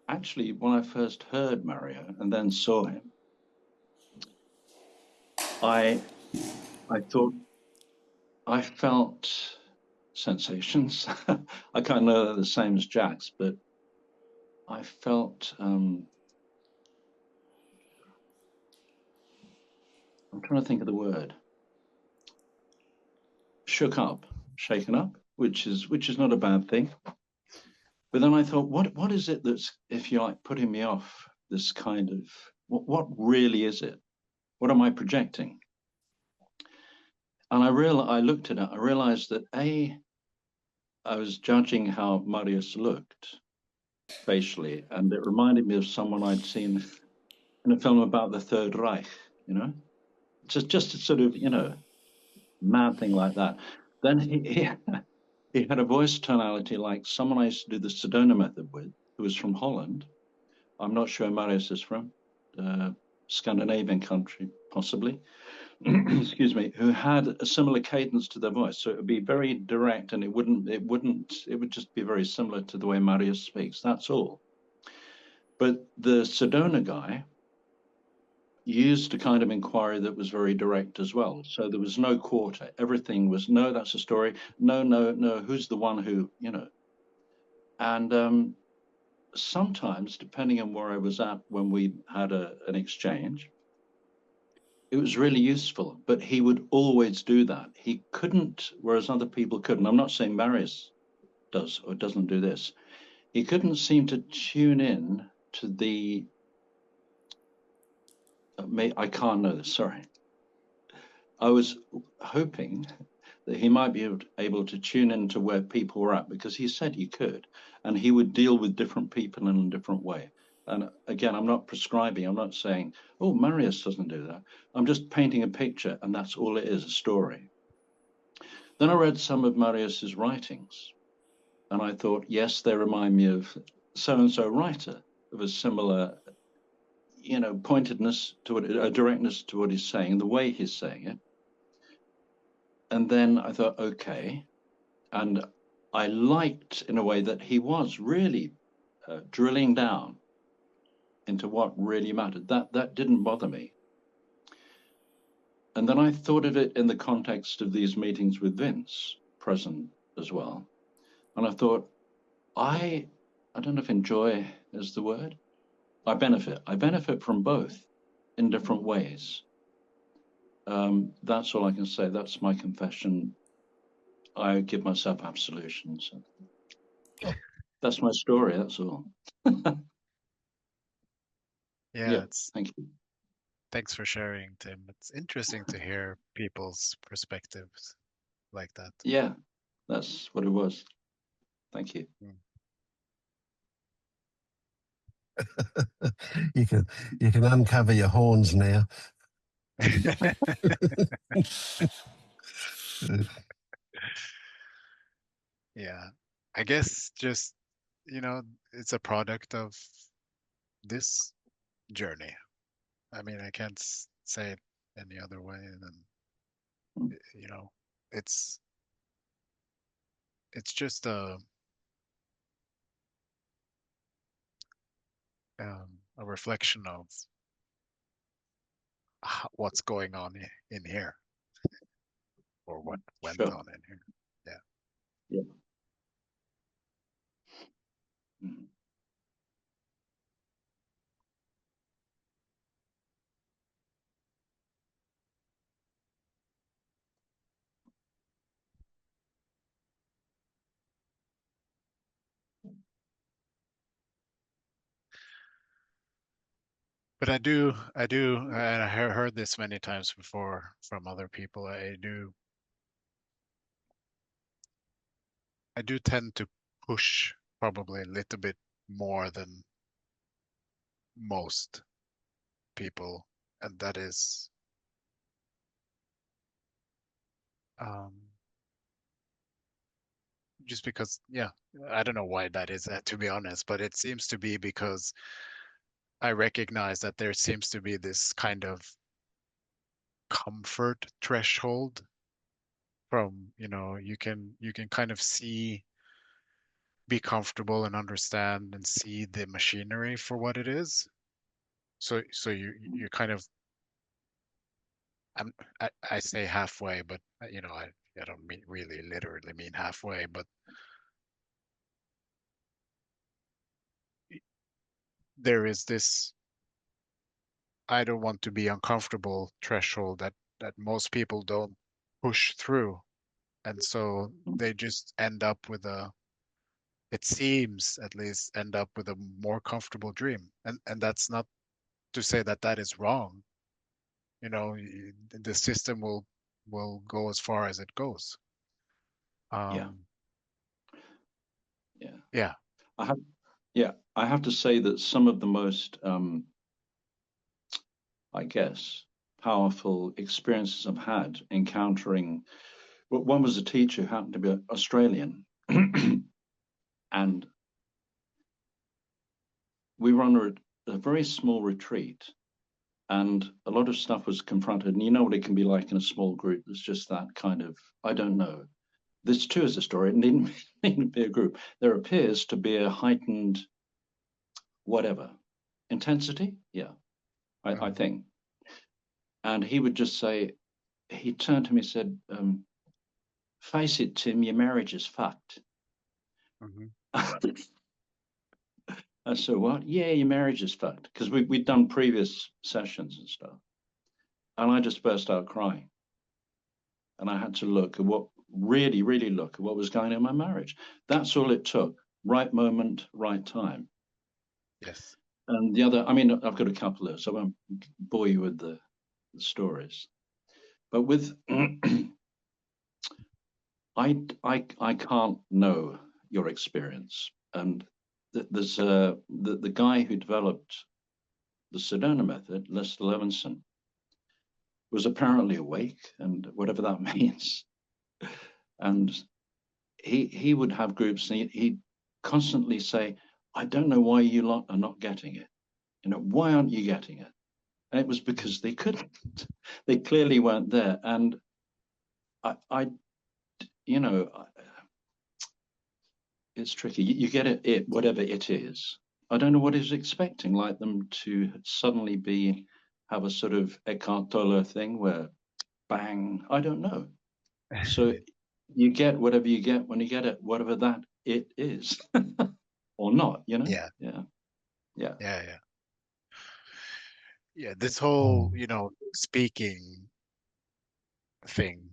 E: actually, when I first heard Mario and then saw him, I thought I felt sensations. I can't know they're the same as Jack's, but I felt I'm trying to think of the word. Shook up, shaken up, which is not a bad thing. But then I thought, what is it that's, if you like, putting me off this kind of what really is it? What am I projecting? And I looked at it, I realized that I was judging how Marius looked facially, and it reminded me of someone I'd seen in a film about the Third Reich, you know? Just a sort of, you know, mad thing like that. Then he had a voice tonality like someone I used to do the Sedona method with, who was from Holland. I'm not sure Marius is from, Scandinavian country, possibly. Excuse me, who had a similar cadence to their voice. So it would be very direct, and it would just be very similar to the way Marius speaks. That's all. But the Sedona guy used a kind of inquiry that was very direct as well. So there was no quarter. Everything was, no, that's a story. No, no, no. Who's the one who, you know? And sometimes, depending on where I was at when we had an exchange, it was really useful, but he would always do that. He couldn't, whereas other people couldn't. I'm not saying Marius does or doesn't do this. He couldn't seem to tune in to the, I can't know this, sorry. I was hoping that he might be able to tune into where people were at, because he said he could, and he would deal with different people in a different way. And again, I'm not prescribing, I'm not saying, oh, Marius doesn't do that. I'm just painting a picture, and that's all it is, a story. Then I read some of Marius's writings, And I thought, yes, they remind me of so-and-so writer, of a similar, pointedness to it, a directness to what he's saying, the way he's saying it. And then I thought, okay. And I liked, in a way, that he was really drilling down into what really mattered. That didn't bother me. And then I thought of it in the context of these meetings with Vince present as well. And I thought, I don't know if enjoy is the word. I benefit from both in different ways. That's all I can say. That's my confession. I give myself absolution. So that's my story. That's all.
C: Yeah,
E: Thank you.
C: thanks for sharing, Tim. It's interesting to hear people's perspectives like that.
E: Yeah, that's what it was. Thank you.
A: You can uncover your horns now.
C: Yeah, I guess just, it's a product of this journey. I mean, I can't say it any other way than, you know, it's just a reflection of what's going on in here, or what went
E: Sure.
C: on in here. Yeah.
E: Yeah. Mhm.
C: But and I heard this many times before from other people. I do tend to push probably a little bit more than most people, and that is um, just because, yeah, I don't know why that is, to be honest, but it seems to be because I recognize that there seems to be this kind of comfort threshold from, you can kind of be comfortable and understand and see the machinery for what it is. So you kind of, I say halfway, but I don't mean really literally mean halfway, but there is this I don't want to be uncomfortable threshold that most people don't push through, and so they just end up with it seems at least end up with a more comfortable dream, and that's not to say that that is wrong. The system will go as far as it goes.
E: Yeah.
C: Um,
E: Yeah.
C: yeah.
E: I have to say that some of the most, I guess, powerful experiences I've had encountering, well, one was a teacher who happened to be Australian, and we were on a very small retreat, and a lot of stuff was confronted. And you know what it can be like in a small group. There's just that kind of, I don't know. This too is a story. It needn't be a group. There appears to be a heightened, whatever, intensity. Yeah, I think. And he would just say, he turned to me and said, face it, Tim, your marriage is fucked.
C: Mhm.
E: I said, what? Yeah, your marriage is fucked. Because we'd done previous sessions and stuff. And I just burst out crying. And I had to look at really look at what was going on in my marriage. That's all it took. Right moment, right time.
C: Yes.
E: And the other, I mean, I've got a couple of, so I won't bore you with the stories. But with, I can't know your experience. And there's the guy who developed the Sedona method, Lester Levinson, was apparently awake, and whatever that means. And he would have groups, and he'd constantly say, "I don't know why you lot are not getting it. You know, why aren't you getting it?" And it was because they couldn't. They clearly weren't there. And I you know, it's tricky. You get it, whatever it is. I don't know what he's expecting, like them to suddenly have a sort of Eckhart Tolle thing where bang, I don't know. So you get whatever you get when you get it, whatever that it is, or not, you know?
C: Yeah,
E: Yeah, yeah.
C: yeah. Yeah, this whole, speaking thing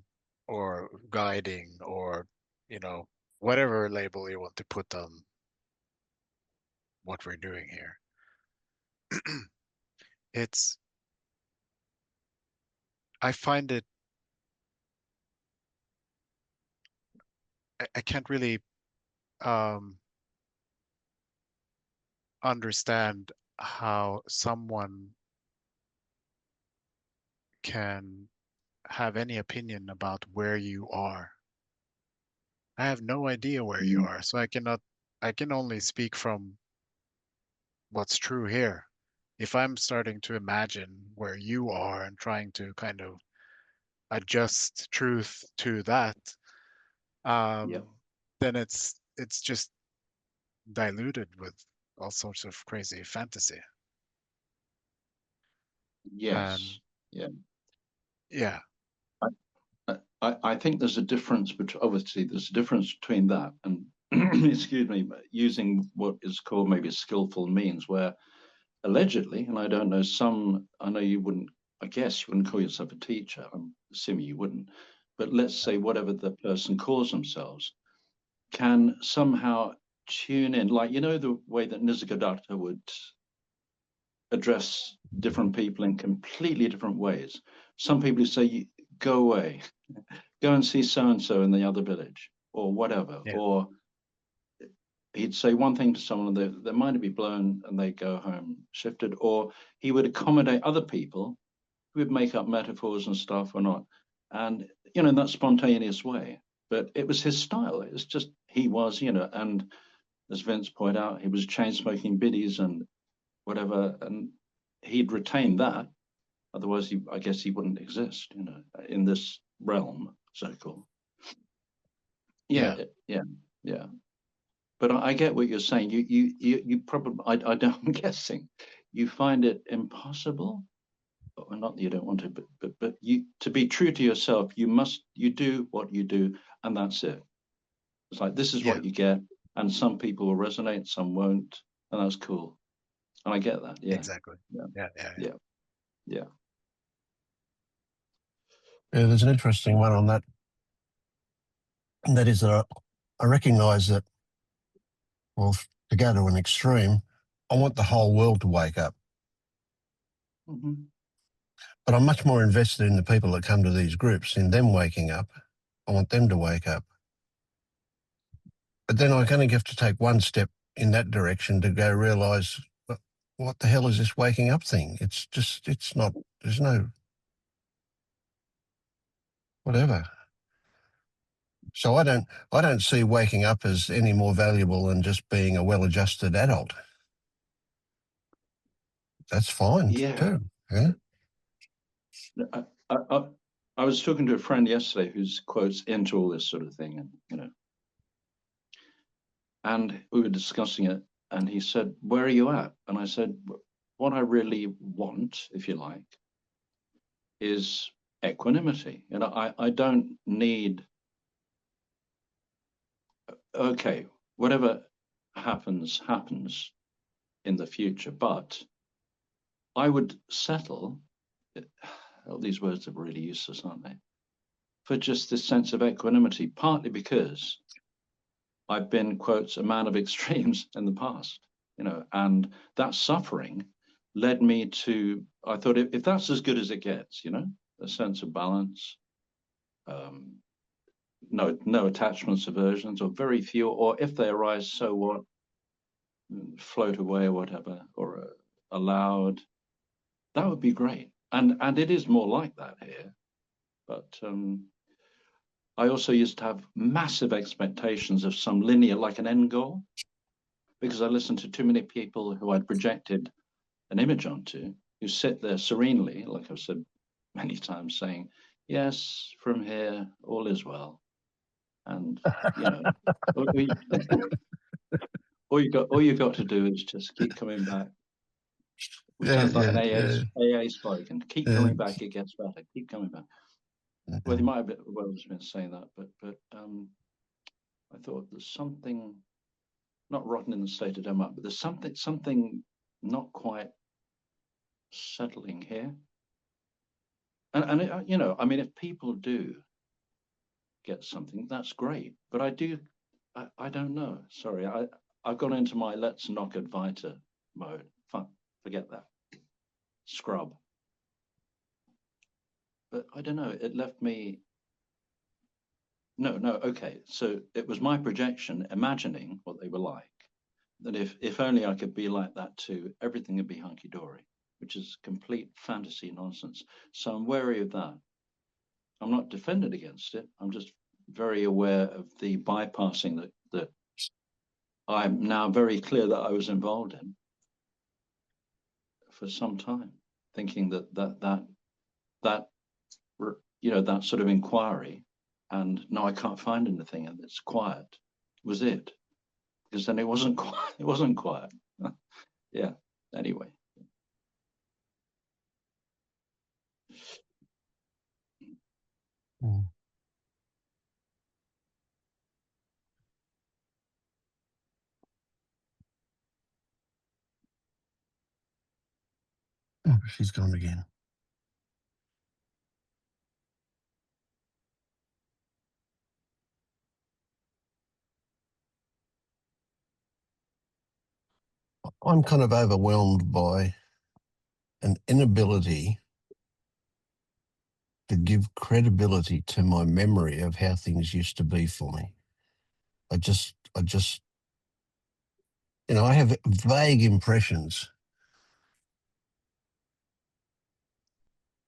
C: or guiding or, whatever label you want to put on what we're doing here. It's, I find it, I can't really um, understand how someone can have any opinion about where you are. I have no idea where you
E: Mm,
C: are, so I can only speak from what's true here. If I'm starting to imagine where you are and trying to kind of adjust truth to that,
E: yeah.
C: um, then it's just diluted with all sorts of crazy fantasy. And
E: Yes. Yeah.
C: yeah,
E: I think there's a difference between, obviously there's a difference between that and excuse me, using what is called maybe skillful means, where allegedly, and I don't know, I know you wouldn't, I guess you wouldn't call yourself a teacher, I'm assuming you wouldn't, but let's say whatever the person calls themselves can somehow tune in, like, you know, the way that Nisargadatta would address different people in completely different ways. Some people say, go away, go and see so and so in the other village, or whatever.
C: yeah,
E: Or he'd say one thing to someone, their mind would be blown and they go home shifted. Or he would accommodate other people who would make up metaphors and stuff or not. And, you know, in that spontaneous way. But it was his style. It's just, he was, you know, and as Vince pointed out, he was chain smoking biddies and whatever. And he'd retained that. Otherwise, I guess he wouldn't exist, you know, in this realm, so called. Yeah,
C: yeah,
E: yeah, yeah. But I get what you're saying. You probably, I don't, I'm guessing, you find it impossible, or not that you don't want to, but you, to be true to yourself, you do what you do, and that's it. It's like, this is
C: yeah,
E: what you get, and some people will resonate, some won't, and that's cool. And I get that. Yeah,
C: exactly.
E: yeah,
C: Yeah, yeah,
E: yeah, yeah.
A: Yeah, there's an interesting one on that. And that is that I recognise that, well, to go to an extreme, I want the whole world to wake up.
E: Hmm.
A: But I'm much more invested in the people that come to these groups, in them waking up. I want them to wake up. But then I kind of have to take one step in that direction to go realise, what the hell is this waking up thing? It's not, there's no, whatever. So I don't see waking up as any more valuable than just being a well-adjusted adult. That's fine
E: Yeah.
A: too. Yeah.
E: I, I, I I was talking to a friend yesterday who's quotes into all this sort of thing, and you know, and we were discussing it, and he said, "Where are you at?" And I said, "What I really want, if you like, is equanimity. And I don't need, okay, whatever happens in the future, but I would settle." All these words are really useless, aren't they? For just this sense of equanimity, partly because I've been, quotes, a man of extremes in the past, you know, and that suffering led me to, I thought, if that's as good as it gets, you know, a sense of balance, um, no attachments, aversions, or very few, or if they arise, so what, float away or whatever, or allowed, that would be great. And it is more like that here, but I also used to have massive expectations of some linear, like an end goal, because I listened to too many people who I'd projected an image onto, who sit there serenely, like I've said many times, saying, yes, from here, all is well. And, you know, all you got to do is just keep coming back. Which
A: Yeah,
E: sounds like an
A: yeah, yeah,
E: AA slogan. Keep
A: yeah.
E: coming back, it gets better. Keep coming back. Well, they might have been saying that, but I thought there's something not rotten in the state of Denmark, but there's something not quite settling here. And it, you know, I mean, if people do get something, that's great. But I don't know. Sorry, I've gone into my let's knock it weiter mode. Fine, forget that. Scrub. But I don't know. It left me. No, okay. So it was my projection, imagining what they were like. That if only I could be like that too, everything would be hunky dory, which is complete fantasy nonsense. So I'm wary of that. I'm not defended against it. I'm just very aware of the bypassing that I'm now very clear that I was involved in for some time, thinking that you know, that sort of inquiry, and no, I can't find anything, and it's quiet. Was it? Because then it wasn't quiet. It wasn't quiet. Yeah. Anyway.
A: Mm. Oh, she's gone again. I'm kind of overwhelmed by an inability to give credibility to my memory of how things used to be for me. I just, you know, I have vague impressions.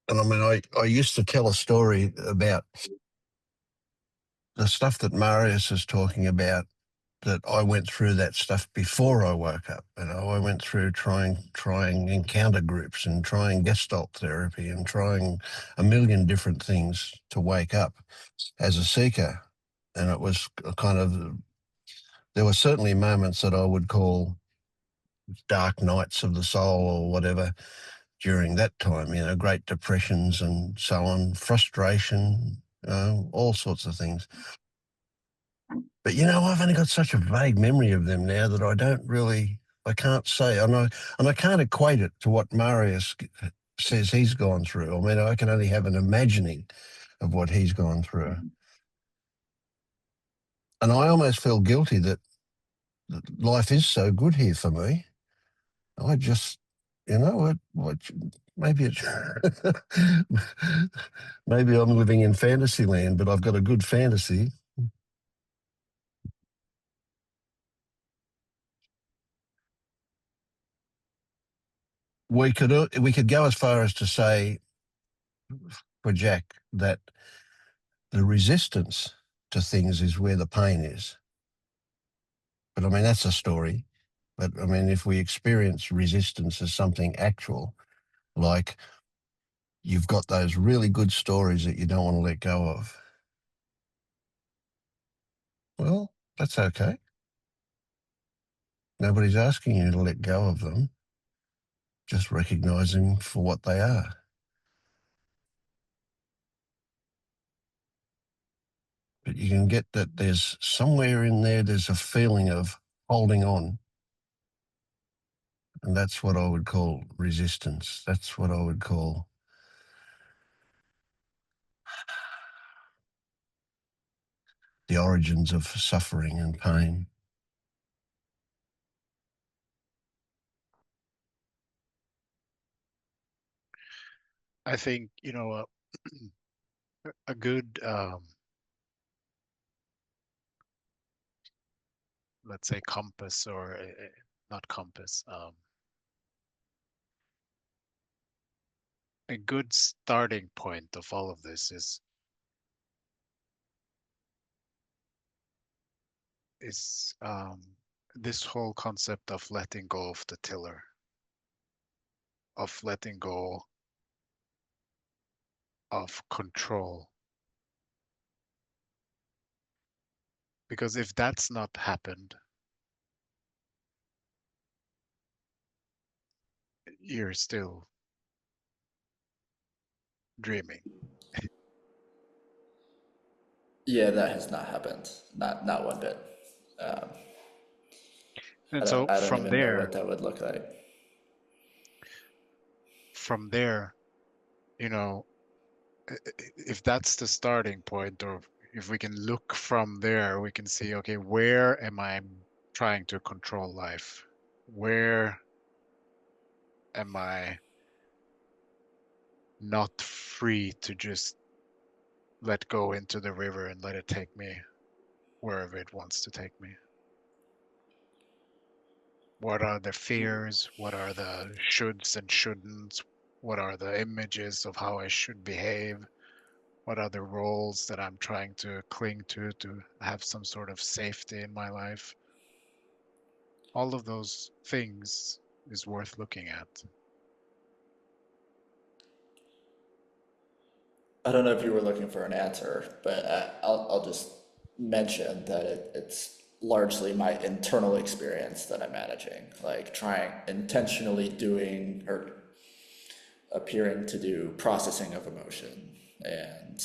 A: And I mean, I used to tell a story about the stuff that Marius is talking about, that I went through that stuff before I woke up. You know, I went through trying encounter groups and trying Gestalt therapy and trying a million different things to wake up as a seeker. And it was a kind of, there were certainly moments that I would call dark nights of the soul or whatever during that time, you know, great depressions and so on, frustration, all sorts of things. But, you know, I've only got such a vague memory of them now that I can't say, and I can't equate it to what Marius says he's gone through. I mean, I can only have an imagining of what he's gone through. And I almost feel guilty that life is so good here for me. I just, you know, maybe it's, maybe I'm living in fantasy land, but I've got a good fantasy. We could go as far as to say for Jack that the resistance to things is where the pain is. But I mean, that's a story. But I mean, if we experience resistance as something actual, like you've got those really good stories that you don't want to let go of, well, that's okay. Nobody's asking you to let go of them. Just recognize them for what they are. But you can get that there's somewhere in there's a feeling of holding on. And that's what I would call resistance. That's what I would call the origins of suffering and pain.
C: I think, you know, a good, let's say, compass, or not compass, a good starting point of all of this is is this whole concept of letting go of the tiller, of letting go of control. Because if that's not happened, you're still dreaming.
D: Yeah, that has not happened. Not one bit. Um,
C: And so
D: I don't even know what that would look like.
C: from there, you know, if that's the starting point, or if we can look from there, we can see, okay, where am I trying to control life? Where am I not free to just let go into the river and let it take me wherever it wants to take me? What are the fears? What are the shoulds and shouldn'ts? What are the images of how I should behave? What are the roles that I'm trying to cling to have some sort of safety in my life? All of those things is worth looking at.
D: I don't know if you were looking for an answer, but I'll just mention that it's largely my internal experience that I'm managing, like trying intentionally doing or appearing to do processing of emotion and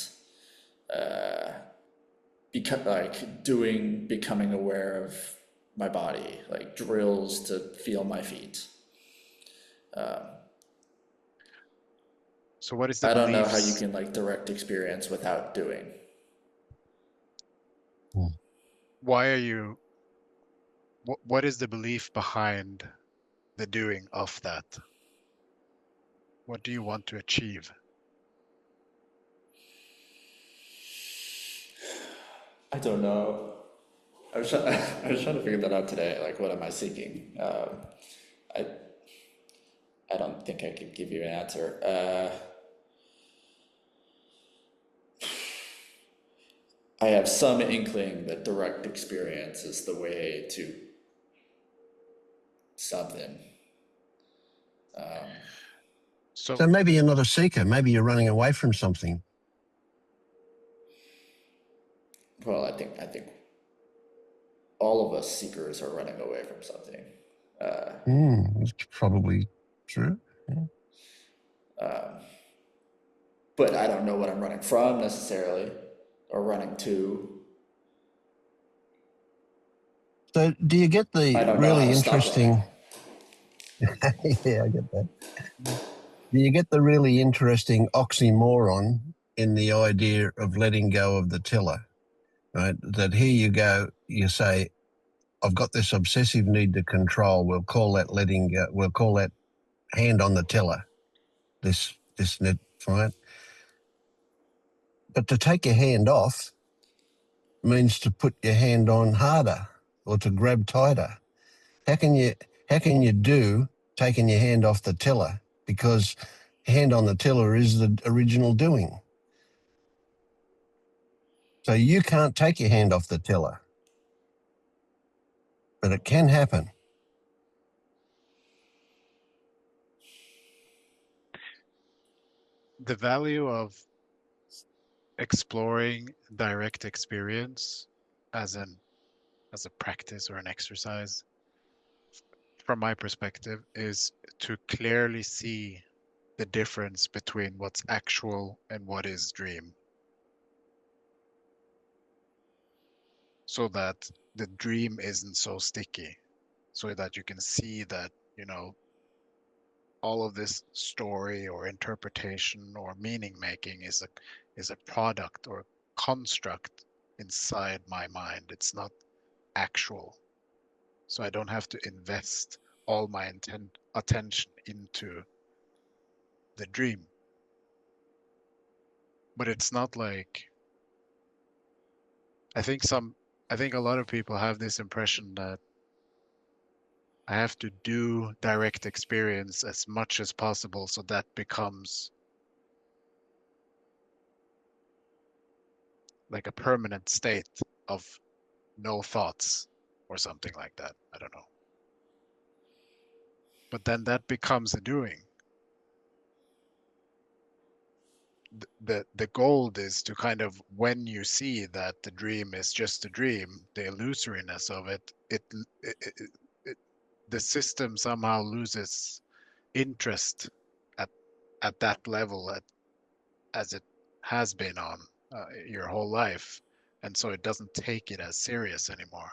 D: becoming aware of my body, like drills to feel my feet.
C: So what is the
D: I don't know how you
C: beliefs?
D: can like direct experience without doing.
C: Why are you, what is the belief behind the doing of that? What do you want to achieve?
D: I don't know. I was trying to figure that out today. Like, what am I seeking? I I don't think I could give you an answer. I have some inkling that direct experience is the way to something.
A: So
C: So,
A: maybe you're not a seeker. Maybe you're running away from something.
D: Well, I think all of us seekers are running away from something.
A: That's probably true. Yeah.
D: But I don't know what I'm running from necessarily, or running to.
A: So do you get
D: I
A: the
D: don't know how
A: really
D: to stop running.
A: interesting? Yeah, I get that. Do you get the really interesting oxymoron in the idea of letting go of the tiller? Right? That here you go, you say, I've got this obsessive need to control. We'll call that letting go. We'll call that hand on the tiller. This net, right? But to take your hand off means to put your hand on harder or to grab tighter. How can you do taking your hand off the tiller? Because hand on the tiller is the original doing. So you can't take your hand off the tiller, but it can happen.
C: the value of exploring direct experience as an as a practice or an exercise, from my perspective, is to clearly see the difference between what's actual and what is dream, so that the dream isn't so sticky, so that you can see that, all of this story or interpretation or meaning making is a product or construct inside my mind. It's not actual. So I don't have to invest all my attention into the dream. But it's not like I think some I think a lot of people have this impression that I have to do direct experience as much as possible, so that becomes like a permanent state of no thoughts or something like that. I don't know. But then that becomes a doing. The goal is to kind of, when you see that the dream is just a dream, the illusoriness of it, it the system somehow loses interest at that level as it has been on your whole life, and so it doesn't take it as serious anymore.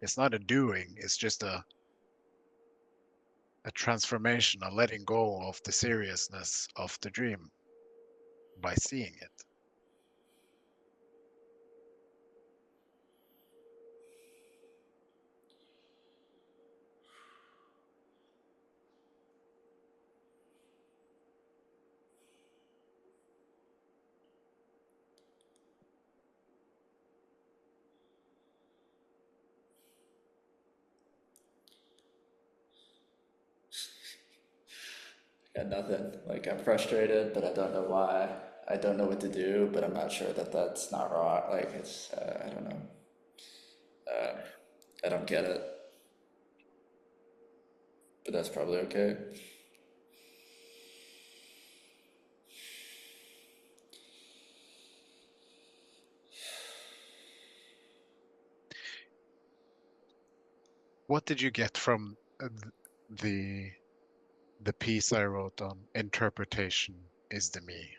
C: It's not a doing, it's just a transformation, a letting go of the seriousness of the dream by seeing it.
D: Got nothing. Like, I'm frustrated, but I don't know why. I don't know what to do, but I'm not sure that that's not wrong. Like, it's, I don't know. I don't get it, but that's probably okay.
C: What did you get from the the piece I wrote on interpretation is the me?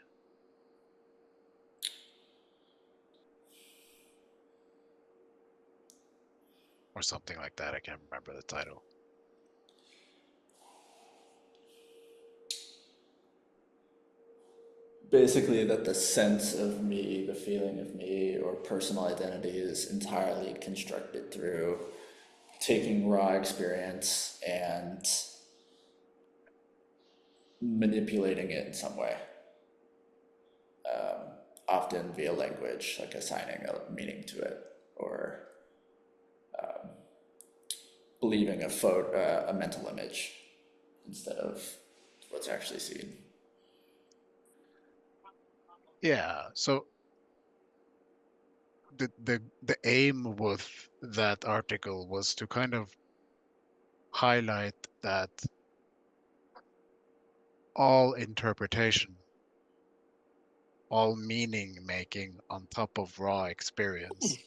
C: Or something like that. I can't remember the title.
D: Basically, that the sense of me, the feeling of me, or personal identity is entirely constructed through taking raw experience and manipulating it in some way, often via language, like assigning a meaning to it, or believing a mental image instead of what's actually seen.
C: Yeah, so the aim with that article was to kind of highlight that all interpretation, all meaning making on top of raw experience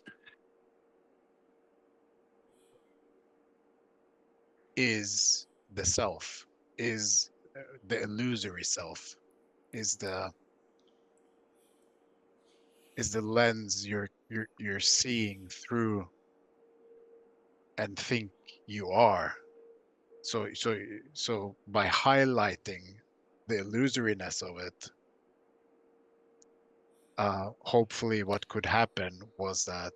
C: is the self, is the illusory self, is the lens you're seeing through and think you are. So by highlighting the illusoriness of it, hopefully what could happen was that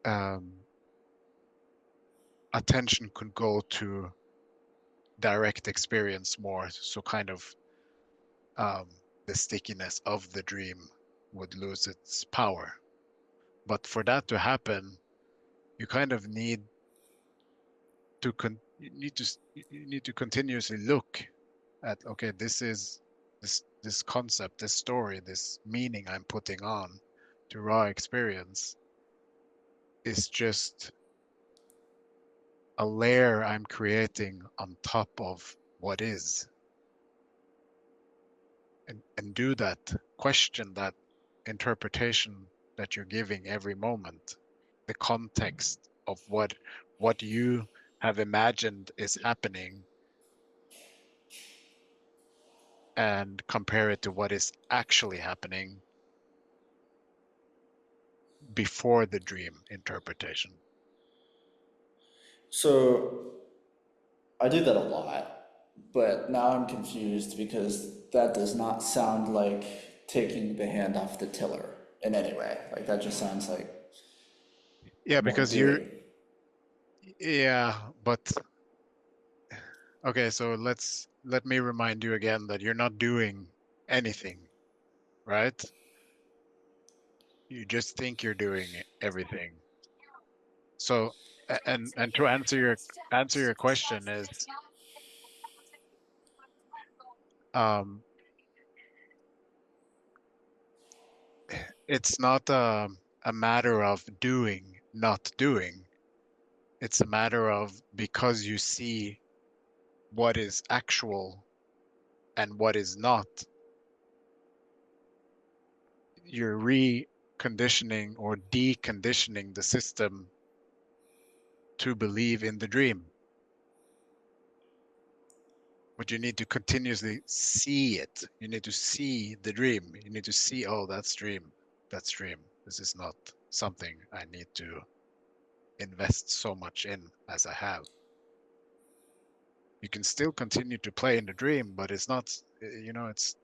C: um, attention could go to direct experience more. So kind of the stickiness of the dream would lose its power. But for that to happen, you kind of need to you need to continuously look at, okay, this is this concept, this story, this meaning I'm putting on to raw experience is just a layer I'm creating on top of what is. And do that, question that interpretation that you're giving every moment, the context of what you have imagined is happening, and compare it to what is actually happening before the dream interpretation.
D: So I do that a lot, but now I'm confused because that does not sound like taking the hand off the tiller in any way. Like, that just sounds like
C: Yeah,
D: more
C: because
D: doing.
C: but okay, so let me remind you again that you're not doing anything, right? You just think you're doing everything. So, and to answer your question is, um, it's not a matter of doing, not doing. It's a matter of, because you see what is actual and what is not, you're reconditioning or deconditioning the system to believe in the dream. But you need to continuously see it. You need to see the dream. You need to see, oh, that's dream. That's dream. This is not something I need to invest so much in as I have. You can still continue to play in the dream, but it's not, you know, it's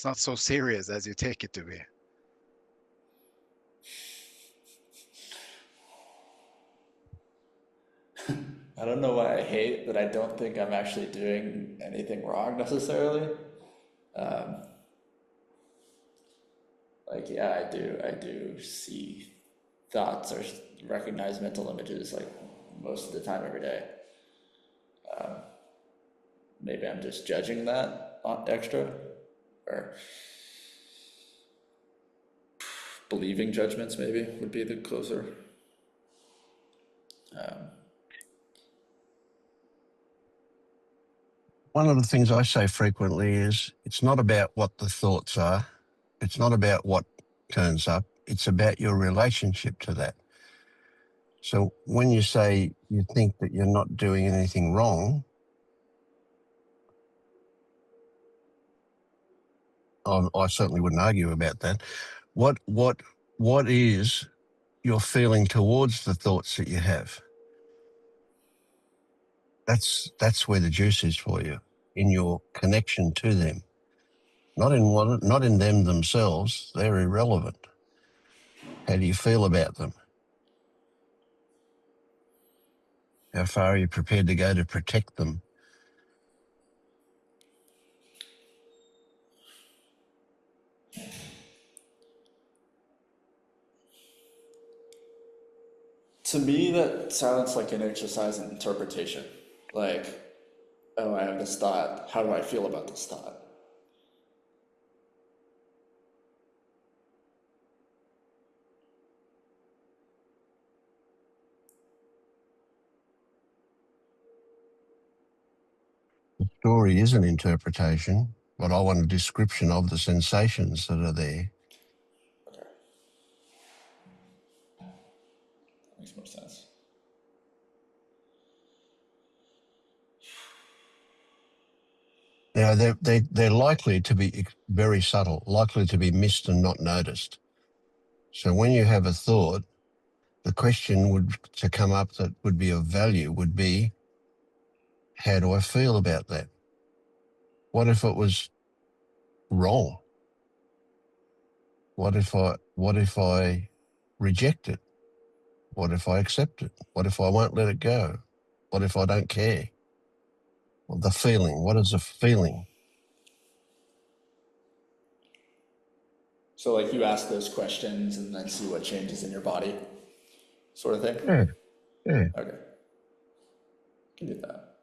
C: not so serious as you take it to be.
D: I don't know why I hate that I don't think I'm actually doing anything wrong necessarily. Um, like, yeah, I do see thoughts or recognize mental images like most of the time every day. Maybe I'm just judging that extra, or believing judgments maybe would be the closer.
A: One of the things I say frequently is it's not about what the thoughts are. It's not about what turns up. It's about your relationship to that. So when you say you think that you're not doing anything wrong, I certainly wouldn't argue about that. What is your feeling towards the thoughts that you have? That's where the juice is for you, in your connection to them. Not in them themselves. They're irrelevant. How do you feel about them? How far are you prepared to go to protect them?
D: To me, that sounds like an exercise in interpretation. Like, oh, I have this thought. How do I feel about this thought?
A: The story is an interpretation, but I want a description of the sensations that are there.
D: Okay. That makes more sense.
A: Now, they're likely to be very subtle, likely to be missed and not noticed. So when you have a thought, the question to come up that would be of value would be, how do I feel about that? What if it was wrong? What if I reject it? What if I accept it? What if I won't let it go? What if I don't care? Well, the feeling, what is the feeling?
D: So, like, you ask those questions and then see what changes in your body, sort of thing?
A: Yeah, yeah.
D: Okay. Can do that.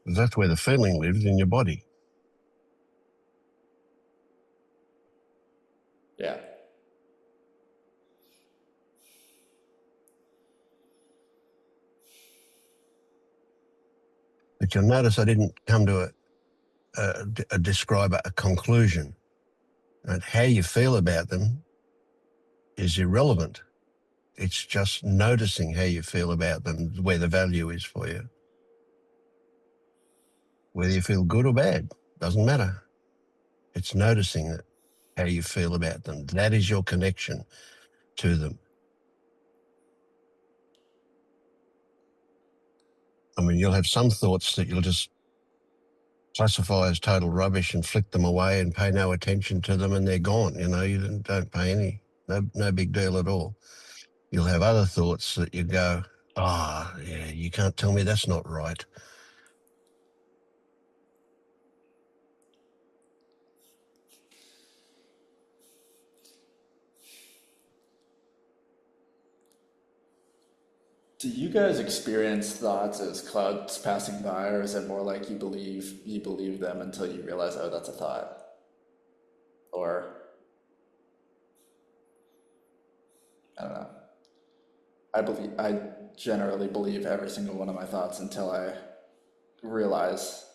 A: That's where the feeling lives, in your body.
D: Yeah.
A: But you'll notice I didn't come to describe a conclusion. And how you feel about them is irrelevant. It's just noticing how you feel about them, where the value is for you. Whether you feel good or bad, doesn't matter. It's noticing it, how you feel about them. That is your connection to them. I mean, you'll have some thoughts that you'll just classify as total rubbish and flick them away and pay no attention to them, and they're gone. You know, you don't pay no big deal at all. You'll have other thoughts that you go, yeah, you can't tell me that's not right.
D: Do you guys experience thoughts as clouds passing by, or is it more like you believe them until you realize, oh, that's a thought? Or I don't know. I generally believe every single one of my thoughts until I realize.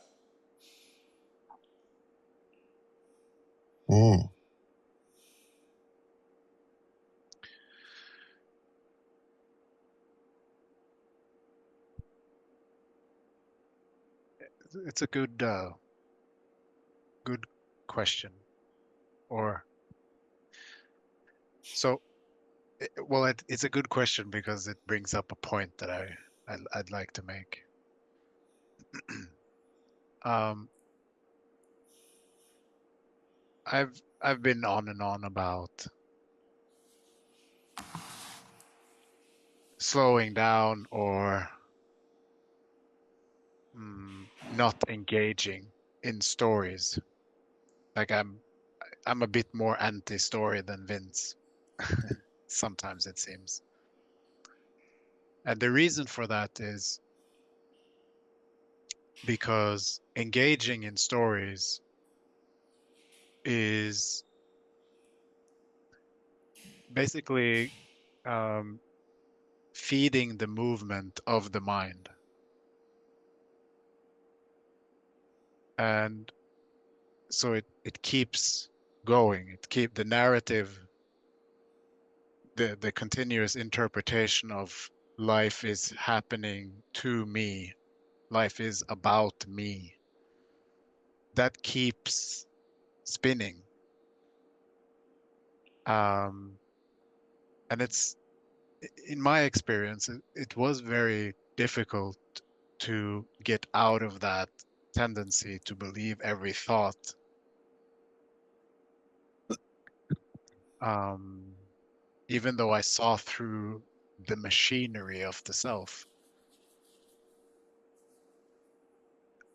A: Mm.
C: It's a good good question. Or so well, it's a good question because it brings up a point that I'd like to make. um, I've been on and on about slowing down or not engaging in stories. Like I'm a bit more anti-story than Vince. Sometimes it seems. And the reason for that is because engaging in stories is basically um, feeding the movement of the mind. And so it keeps going. It keep the narrative, the continuous interpretation of life is happening to me. Life is about me. That keeps spinning. And it's, in my experience, it was very difficult to get out of that tendency to believe every thought. Even though I saw through the machinery of the self,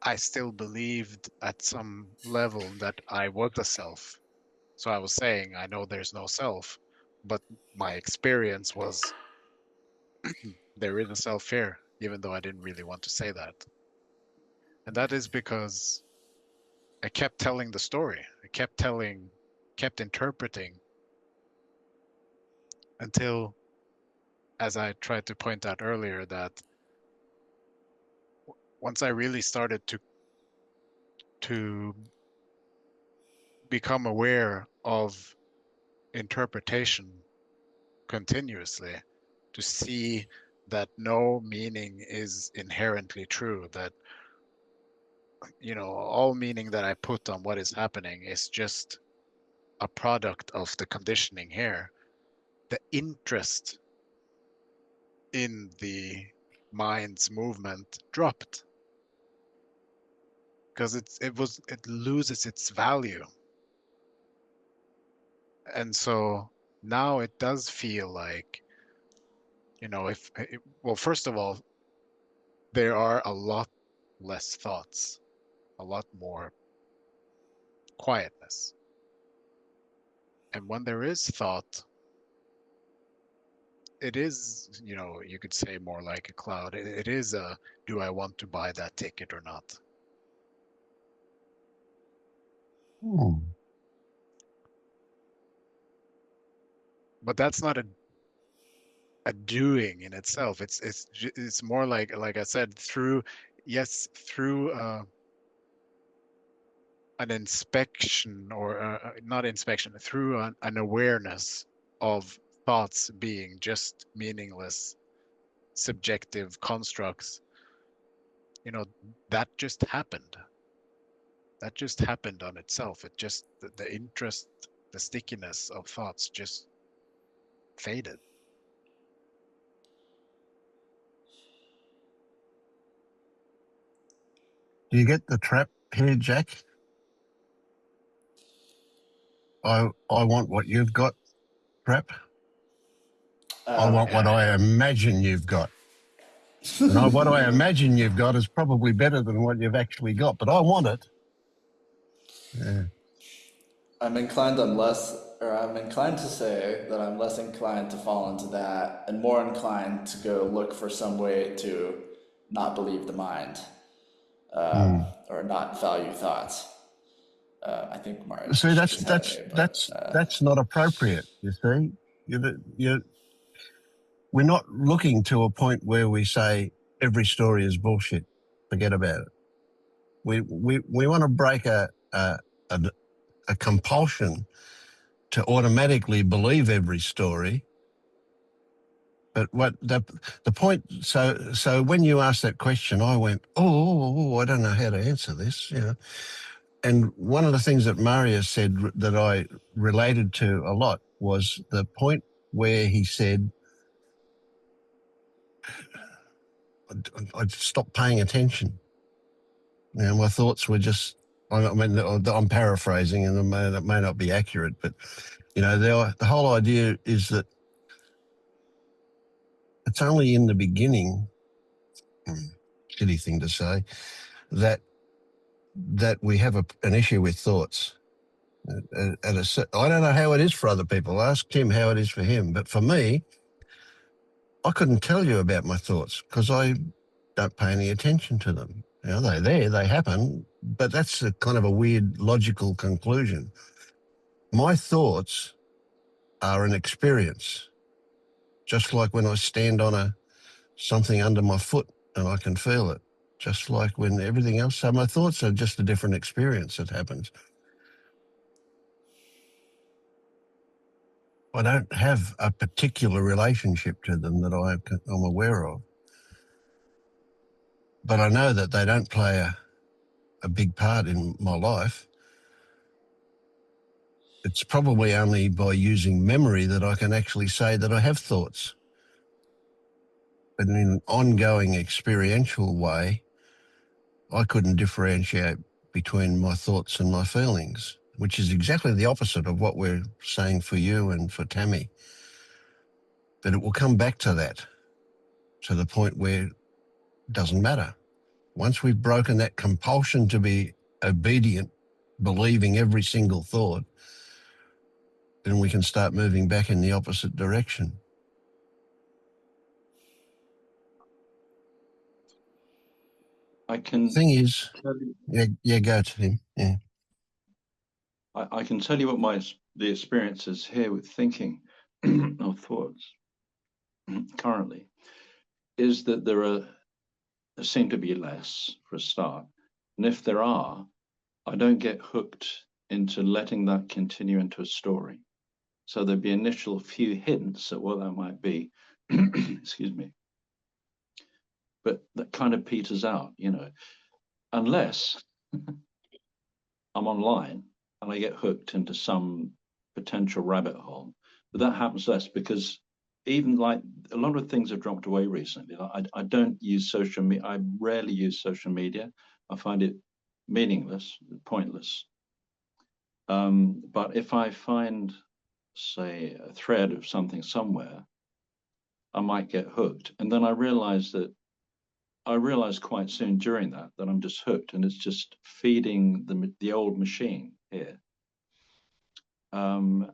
C: I still believed at some level that I was a self. So I was saying, I know there's no self, but my experience was there is a self here, even though I didn't really want to say that. And that is because I kept telling the story. I kept interpreting until, as I tried to point out earlier, that once I really started to become aware of interpretation continuously, to see that no meaning is inherently true, that all meaning that I put on what is happening is just a product of the conditioning here. The interest in the mind's movement dropped because it loses its value. And so now it does feel like, well, first of all, there are a lot less thoughts, a lot more quietness. And when there is thought, it is, you could say more like a cloud. It is a, do I want to buy that ticket or not?
A: Mm.
C: But that's not a doing in itself. It's more like I said, through an inspection, or not inspection, through an awareness of thoughts being just meaningless, subjective constructs. That just happened. That just happened on itself. It just, the interest, the stickiness of thoughts just faded.
A: Do you get the trap here, Jack? I want what you've got, trap. I want what I
C: Yeah.
A: imagine you've got. And what I imagine you've got is probably better than what you've actually got, but I want it. Yeah.
D: I'm inclined to say that I'm less inclined to fall into that and more inclined to go look for some way to not believe the mind, or not value thoughts. I think Marius
A: See,
D: shook his head at me, but
A: that's not appropriate. You see, you we're not looking to a point where we say every story is bullshit. Forget about it. We want to break a compulsion to automatically believe every story. But what the point? So when you asked that question, I went, oh, I don't know how to answer this. You know. And one of the things that Marius said that I related to a lot was the point where he said, I stopped paying attention. You know, my thoughts were just, I mean, I'm paraphrasing and it may not be accurate, but, you know, the whole idea is that it's only in the beginning, shitty thing to say, that we have an issue with thoughts. I don't know how it is for other people. Ask Tim how it is for him. But for me, I couldn't tell you about my thoughts because I don't pay any attention to them. You know, they're there, they happen, but that's a kind of a weird logical conclusion. My thoughts are an experience, just like when I stand on something under my foot and I can feel it, just like when everything else. So my thoughts are just a different experience that happens. I don't have a particular relationship to them that I'm aware of. But I know that they don't play a big part in my life. It's probably only by using memory that I can actually say that I have thoughts. But in an ongoing experiential way, I couldn't differentiate between my thoughts and my feelings, which is exactly the opposite of what we're saying for you and for Tammy. But it will come back to that, to the point where it doesn't matter. Once we've broken that compulsion to be obedient, believing every single thought, then we can start moving back in the opposite direction.
E: I can.
A: The thing is, yeah, go to him. Yeah.
E: I can tell you what the experience is here with thinking or thoughts currently is that there seem to be less for a start, and if there are, I don't get hooked into letting that continue into a story. So there'd be initial few hints at what that might be, excuse me, but that kind of peters out, you know, unless I'm online and I get hooked into some potential rabbit hole. But that happens less because even like a lot of things have dropped away recently. I don't use social media. I rarely use social media. I find it meaningless, pointless. But if I find, say, a thread of something somewhere, I might get hooked. And then I realized quite soon during that I'm just hooked, and it's just feeding the old machine here. And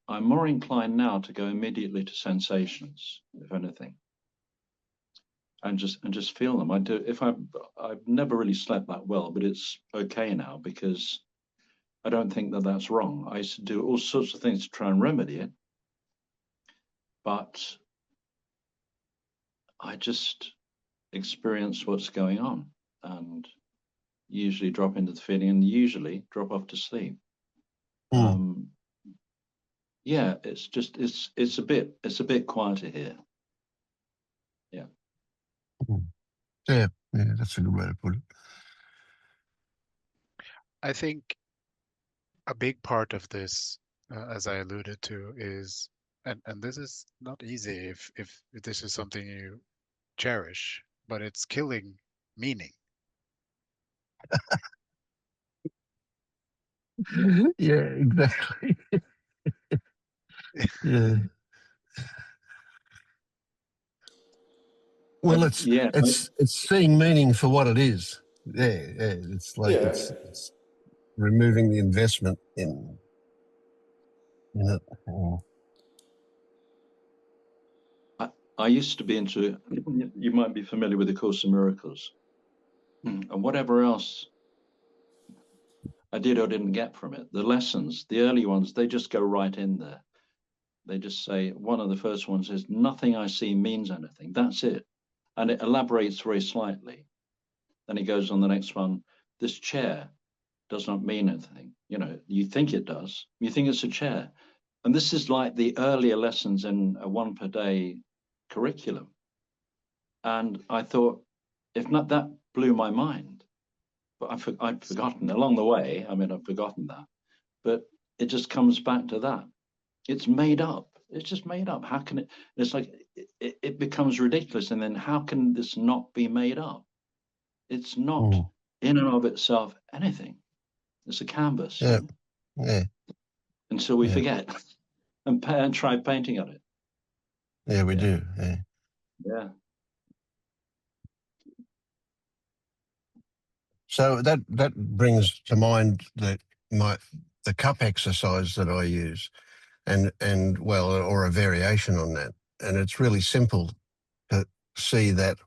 E: I'm more inclined now to go immediately to sensations, if anything, and just feel them. I do. I've never really slept that well, but it's okay now because I don't think that that's wrong. I used to do all sorts of things to try and remedy it, but I just experience what's going on and usually drop into the feeling and usually drop off to sleep. Yeah, it's a bit quieter here. Yeah.
A: Yeah, that's a good way to put it.
C: I think a big part of this, as I alluded to, is, and this is not easy if this is something you cherish, but it's killing meaning.
A: Yeah, exactly. Yeah. Well, it's seeing meaning for what it is. Yeah, it's like it's removing the investment in it.
E: I used to be into, you might be familiar with the Course in Miracles, and whatever else I did or didn't get from it, the lessons, the early ones, they just go right in there. They just say, one of the first ones is, nothing I see means anything. That's it. And it elaborates very slightly. Then he goes on the next one, this chair does not mean anything. You know, you think it does. You think it's a chair. And this is like the earlier lessons in a 1 per day curriculum. And I thought, if not, that blew my mind. But I'd forgotten along the way. I mean, I've forgotten that. But it just comes back to that. It's made up. It's just made up. How can it? It's like it becomes ridiculous. And then how can this not be made up? It's not in and of itself anything. It's a canvas.
A: Yeah. Yeah.
E: Until we
A: Yeah.
E: forget and try painting on it.
A: Yeah, we do. Yeah.
E: Yeah.
A: So that brings to mind the cup exercise that I use, and well, or a variation on that. And it's really simple to see that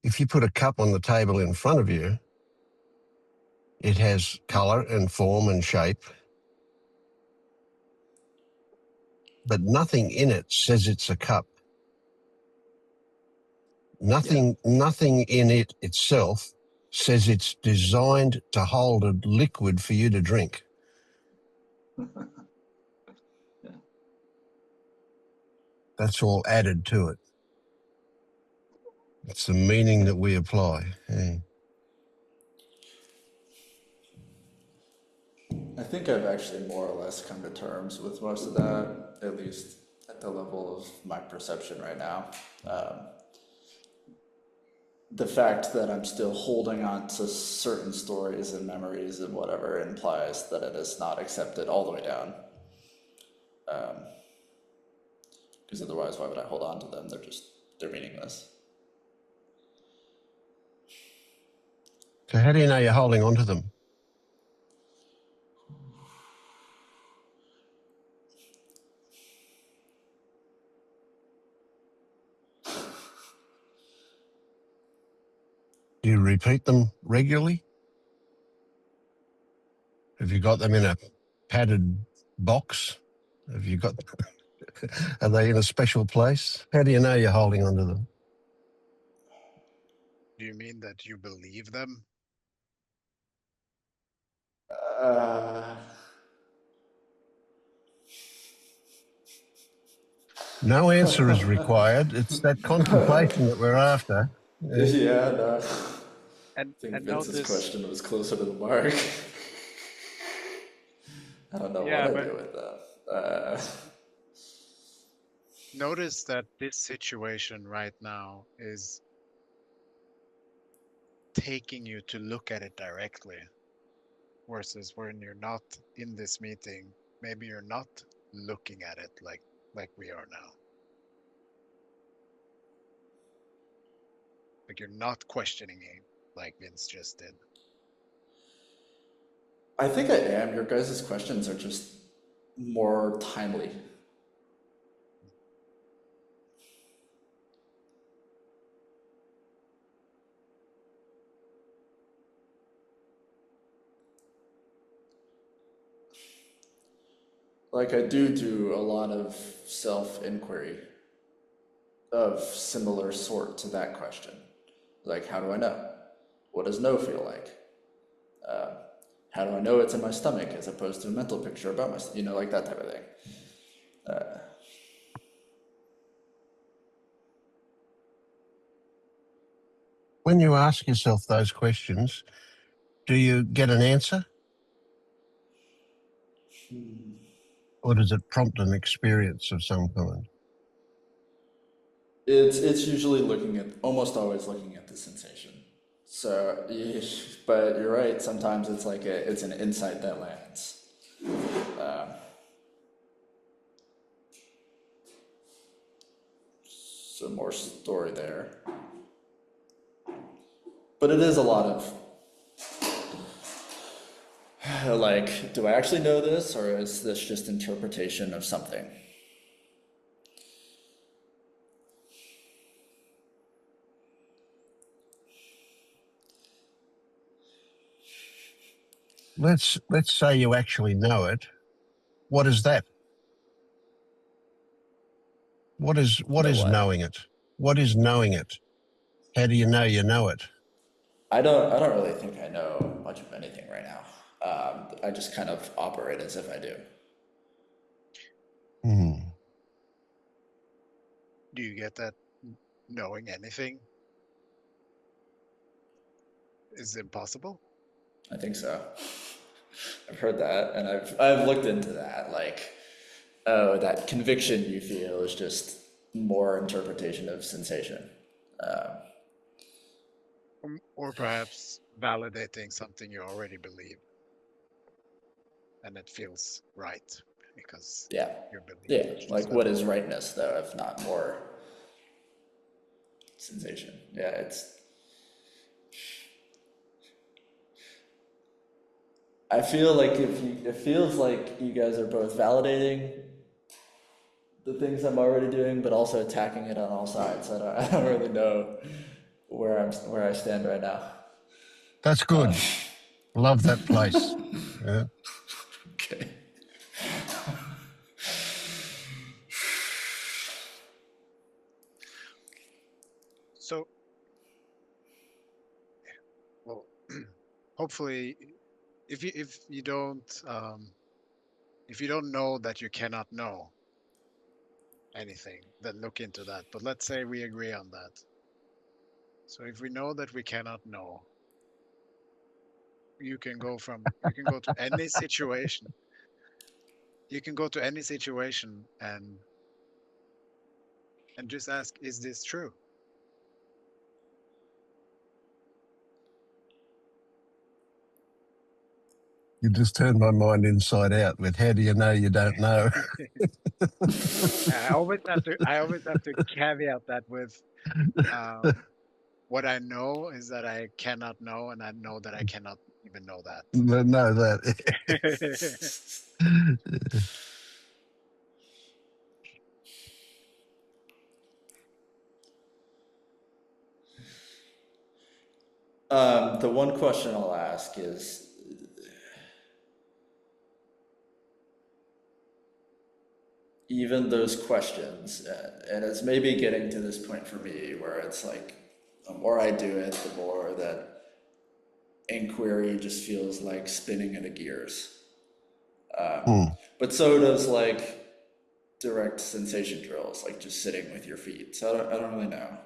A: if you put a cup on the table in front of you, it has colour and form and shape, but nothing in it says it's a cup. Nothing in it itself says it's designed to hold a liquid for you to drink.
E: Yeah.
A: That's all added to it. It's the meaning that we apply. Yeah.
D: I think I've actually more or less come to terms with most of that, at least at the level of my perception right now. The fact that I'm still holding on to certain stories and memories and whatever implies that it is not accepted all the way down. Because otherwise, why would I hold on to them? They're meaningless.
A: So how do you know you're holding on to them? Do you repeat them regularly? Have you got them in a padded box? Have you got? Are they in a special place? How do you know you're holding on to them?
C: Do you mean that you believe them?
D: Uh,
A: No answer is required. It's that contemplation that we're after. Yeah.
D: yeah, no.
C: And
D: I think Vince's
C: notice,
D: question was closer to the mark. I don't know what
C: yeah,
D: I
C: but
D: do with that.
C: notice that this situation right now is taking you to look at it directly, versus when you're not in this meeting, maybe you're not looking at it like we are now. Like you're not questioning it like Vince just did.
D: I think I am. Your guys' questions are just more timely. Like I do a lot of self-inquiry of similar sort to that question. Like, how do I know? What does no feel like? How do I know it's in my stomach as opposed to a mental picture about my, like that type of thing.
A: When you ask yourself those questions, do you get an answer? Or does it prompt an experience of some kind?
D: It's usually almost always looking at the sensation. So, but you're right. Sometimes it's like it's an insight that lands. So more story there. But it is a lot of like, do I actually know this, or is this just interpretation of something?
A: Let's say you actually know it. What is that? What is
D: The what?
A: knowing it? What is knowing it? How do you know it?
D: I don't really think I know much of anything right now. I just kind of operate as if I do.
A: Hmm.
C: Do you get that knowing anything is impossible?
D: I think so. I've heard that, and I've looked into that. Like, oh, that conviction you feel is just more interpretation of sensation.
C: Or perhaps validating something you already believe and it feels right because
D: Yeah,
C: your belief
D: yeah.
C: is just
D: Like, what
C: valid.
D: is rightness, though, if not more sensation? Yeah, it's. I feel like it feels like you guys are both validating the things I'm already doing, but also attacking it on all sides. I don't really know where I stand right now.
A: That's good. Love that place. Yeah.
D: Okay.
C: So, well, hopefully, if you don't know that you cannot know anything, then look into that. But let's say we agree on that. So if we know that we cannot know, you can go to any situation. You can go to any situation and just ask, is this true?
A: You just turned my mind inside out with how do you know you don't know?
C: I always have to caveat that with what I know is that I cannot know, and I know that I cannot even know that.
A: know that.
D: The one question I'll ask is, even those questions, and it's maybe getting to this point for me where it's like, the more I do it, the more that inquiry just feels like spinning of the gears.
A: Hmm.
D: But so does like direct sensation drills, like just sitting with your feet. So I don't really know.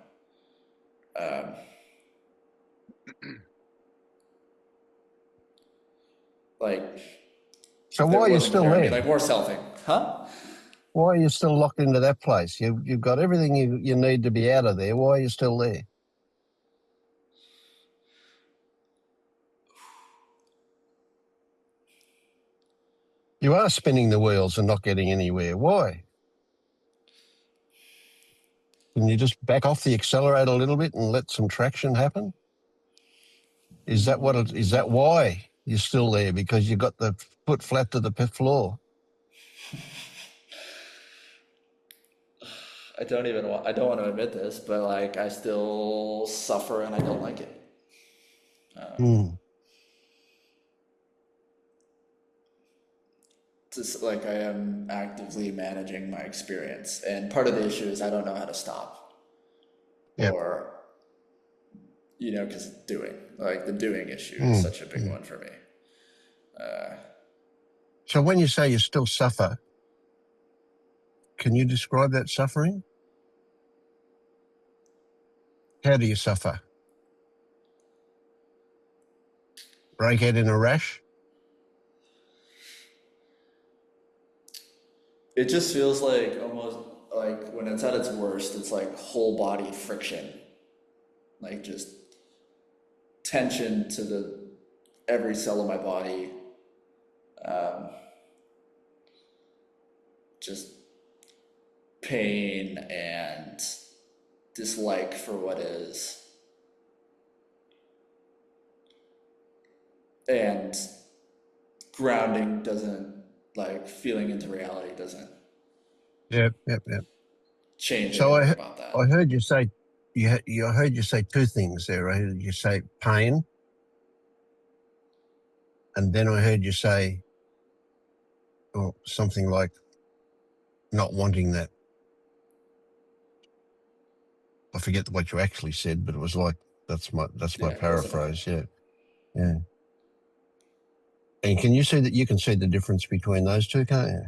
D: Like,
A: So
D: if
A: why
D: there
A: are you
D: wasn't
A: still
D: clear, I
A: there?
D: mean, like more selfing, huh?
A: Why are you still locked into that place? You've got everything you need to be out of there. Why are you still there? You are spinning the wheels and not getting anywhere. Why? Can you just back off the accelerator a little bit and let some traction happen? Is that why you're still there? Because you got the foot flat to the floor?
D: I don't want to admit this, but like I still suffer and I don't like it.
A: Hmm.
D: Just like I am actively managing my experience, and part of the issue is I don't know how to stop,
A: Yep.
D: or because the doing issue is
A: Hmm.
D: such a big one for me.
A: So when you say you still suffer, can you describe that suffering? How do you suffer? Break out in a rash?
D: It just feels like almost like when it's at its worst, it's like whole body friction, like just tension to the every cell of my body, just pain and dislike for what is, and grounding doesn't, like feeling into reality doesn't
A: Yep.
D: change
A: So
D: anything
A: I
D: about that.
A: heard you say I heard you say two things there. I heard you say pain, and then I heard you say something like not wanting that. I forget what you actually said, but it was like, that's my
D: Yeah, close enough.
A: paraphrase. Yeah. Yeah. And can you see that you can see the difference between those two, can't you?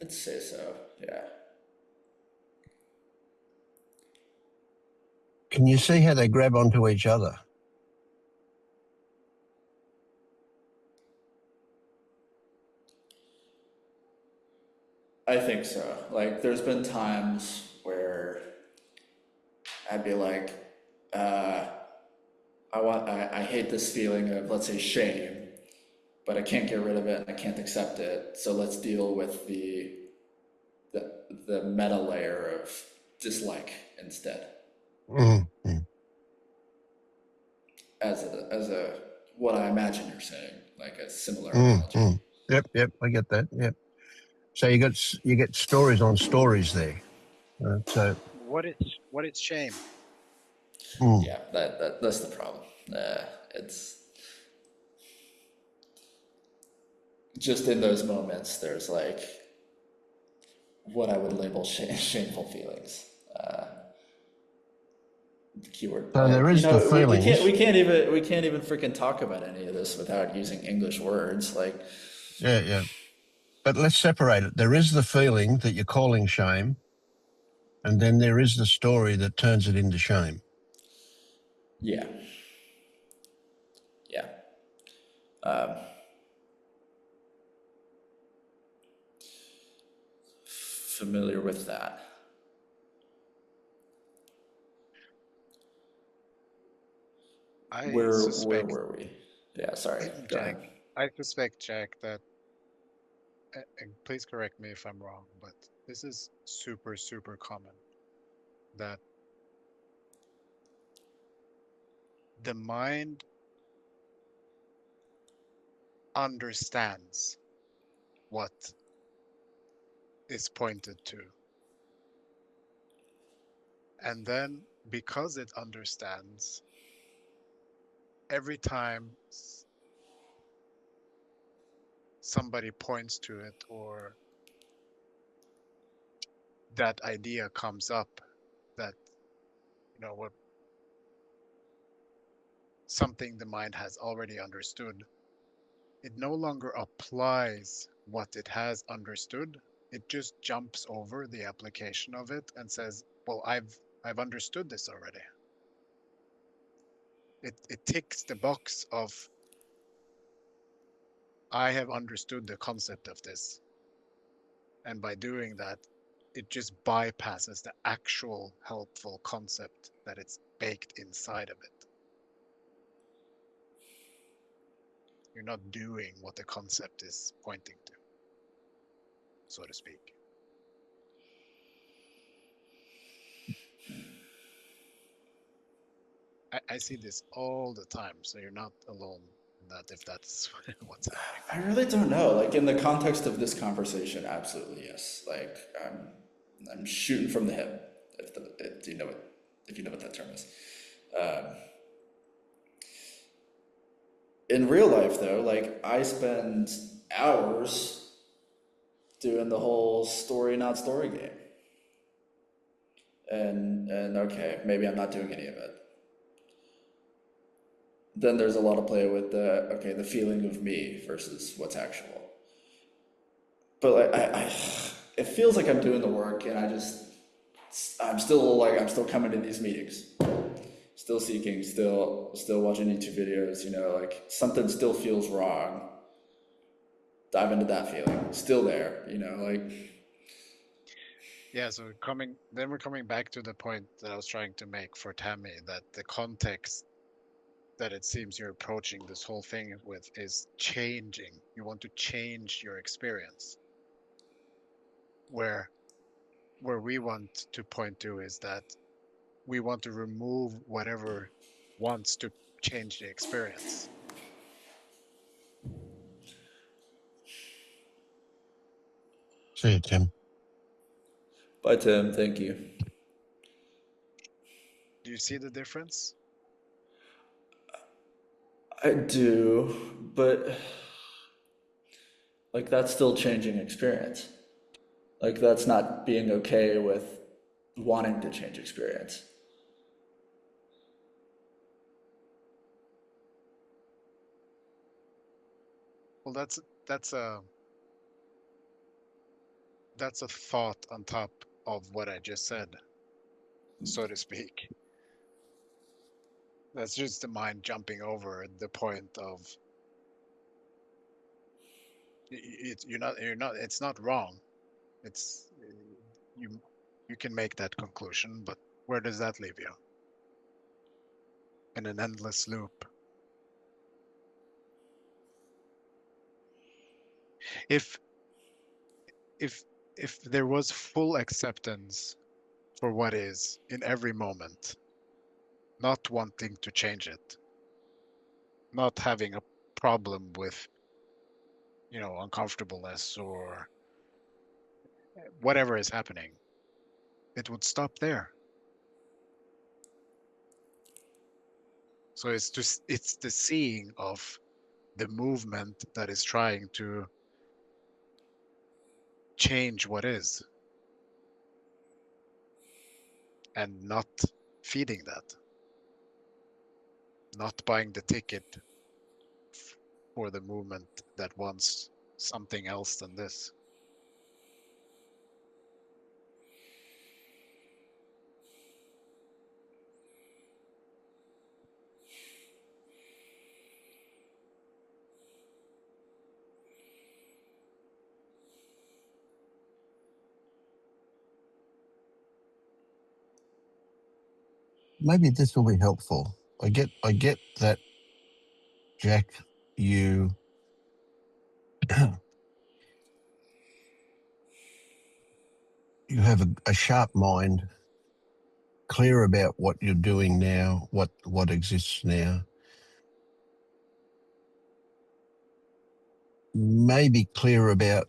D: I'd say so, yeah.
A: Can you see how they grab onto each other?
D: I think so. Like, there's been times where I'd be like, uh, I hate this feeling of, let's say, shame, but I can't get rid of it and I can't accept it. So let's deal with the meta layer of dislike instead,
A: Mm-hmm.
D: as a what I imagine you're saying, like a similar analogy.
A: Yep, I get that. Yep. So you get stories on stories there. So
C: What is shame?
D: Yeah, that's the problem. It's just in those moments, there's like what I would label shameful feelings. The keyword.
A: So there is the feelings.
D: We can't even freaking talk about any of this without using English words. Like,
A: Yeah. But let's separate it. There is the feeling that you're calling shame, and then there is the story that turns it into shame.
D: yeah. Familiar with that. Where were we? Yeah, sorry. Go
C: Jack,
D: ahead.
C: I suspect, Jack, that, and please correct me if I'm wrong, but this is super, super common, that the mind understands what is pointed to. And then because it understands, every time somebody points to it or that idea comes up, that, what something the mind has already understood, it no longer applies what it has understood. It just jumps over the application of it and says, well, I've understood this already. It ticks the box of, I have understood the concept of this. And by doing that, it just bypasses the actual helpful concept that it's baked inside of it. You're not doing what the concept is pointing to, so to speak. I see this all the time, so you're not alone in that, if that's what's happening.
D: I really don't know. Like, in the context of this conversation, absolutely yes. Like, I'm shooting from the hip. If you know what that term is. In real life, though, like, I spend hours doing the whole story not story game. And okay, maybe I'm not doing any of it. Then there's a lot of play with the feeling of me versus what's actual. But like, it feels like I'm doing the work, and I'm still coming to these meetings, still seeking, still watching YouTube videos. Like, something still feels wrong. Dive into that feeling, still there. Like.
C: Yeah, so we're coming back to the point that I was trying to make for Tammy, that the context that it seems you're approaching this whole thing with is changing. You want to change your experience. Where we want to point to is that we want to remove whatever wants to change the experience.
A: See you, Tim.
D: Bye, Tim. Thank you.
C: Do you see the difference?
D: I do, but like, that's still changing experience. Like that's not being okay with wanting to change experience.
C: Well, that's a that's a thought on top of what I just said, so to speak. That's just the mind jumping over the point of you're not it's not wrong. It's you you can make that conclusion, but where does that leave you? In an endless loop. If if if there was full acceptance for what is in every moment, not wanting to change it, not having a problem with, uncomfortableness or whatever is happening, it would stop there. So it's the seeing of the movement that is trying to change what is and not feeding that, not buying the ticket for the movement that wants something else than this.
A: Maybe this will be helpful. I get that, Jack. You you have a sharp mind, clear about what you're doing now, what exists now. Maybe clear about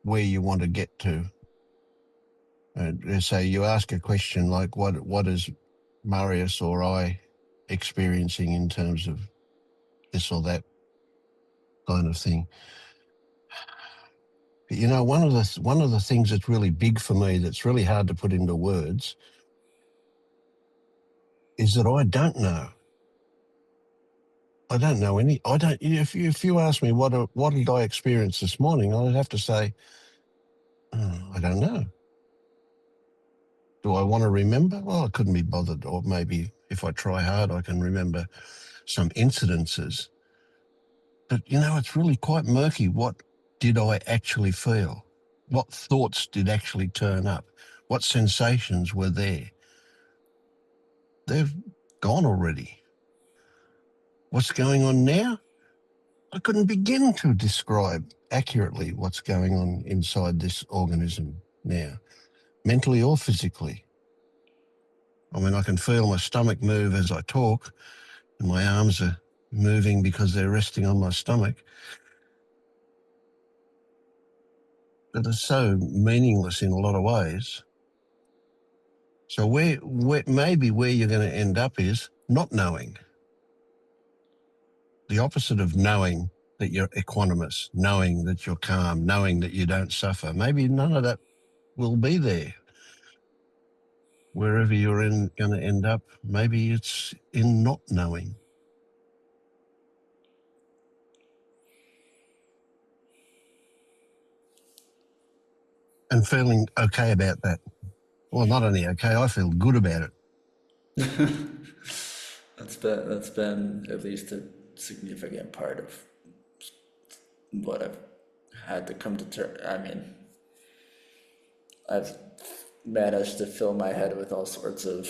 A: where you want to get to. So you ask a question like, what is Marius or I experiencing in terms of this or that kind of thing? But one of the things that's really big for me, that's really hard to put into words, is that I don't know. I don't know any. I don't. If you ask me what did I experience this morning, I'd have to say, oh, I don't know. Do I want to remember? Well, I couldn't be bothered. Or maybe if I try hard, I can remember some incidences. But it's really quite murky. What did I actually feel? What thoughts did actually turn up? What sensations were there? They've gone already. What's going on now? I couldn't begin to describe accurately what's going on inside this organism now, mentally or physically. I mean, I can feel my stomach move as I talk, and my arms are moving because they're resting on my stomach. But it's so meaningless in a lot of ways. So maybe where you're going to end up is not knowing. The opposite of knowing that you're equanimous, knowing that you're calm, knowing that you don't suffer. Maybe none of that will be there. Wherever you're going to end up, maybe it's in not knowing. And feeling okay about that. Well, not only okay, I feel good about it.
D: That's been at least a significant part of what I've had to come to terms. I mean, I've managed to fill my head with all sorts of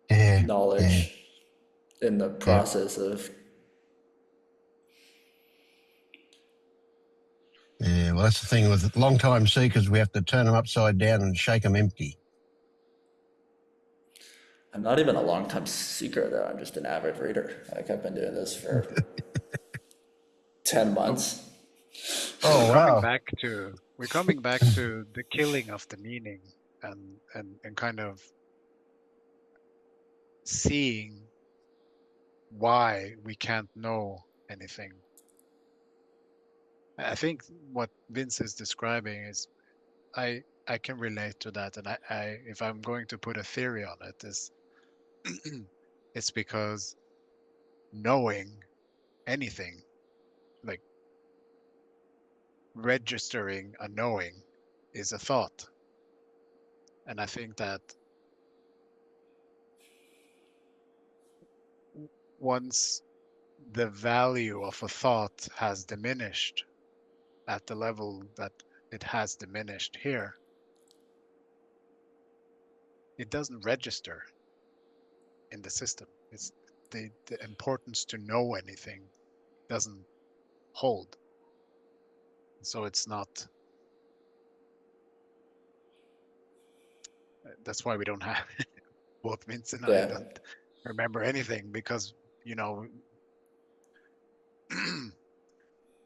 A: Yeah, yeah,
D: knowledge in the
A: yeah.
D: process of.
A: Yeah, well, that's the thing with long-time seekers. We have to turn them upside down and shake them empty.
D: I'm not even a long time seeker though. I'm just an avid reader. Like I've been doing this for 10
C: So
D: months.
C: so
A: Oh, wow.
C: we're coming back to the killing of the meaning and kind of seeing why we can't know anything. I think what Vince is describing is I can relate to that, and I if I'm going to put a theory on it, is it's because knowing anything, like registering a knowing, is a thought. And I think that once the value of a thought has diminished at the level that it has diminished here, it doesn't register in the system. It's the importance to know anything doesn't hold. So it's not, that's why we don't have, both Vince and I
D: Yeah.
C: don't remember anything because, you know,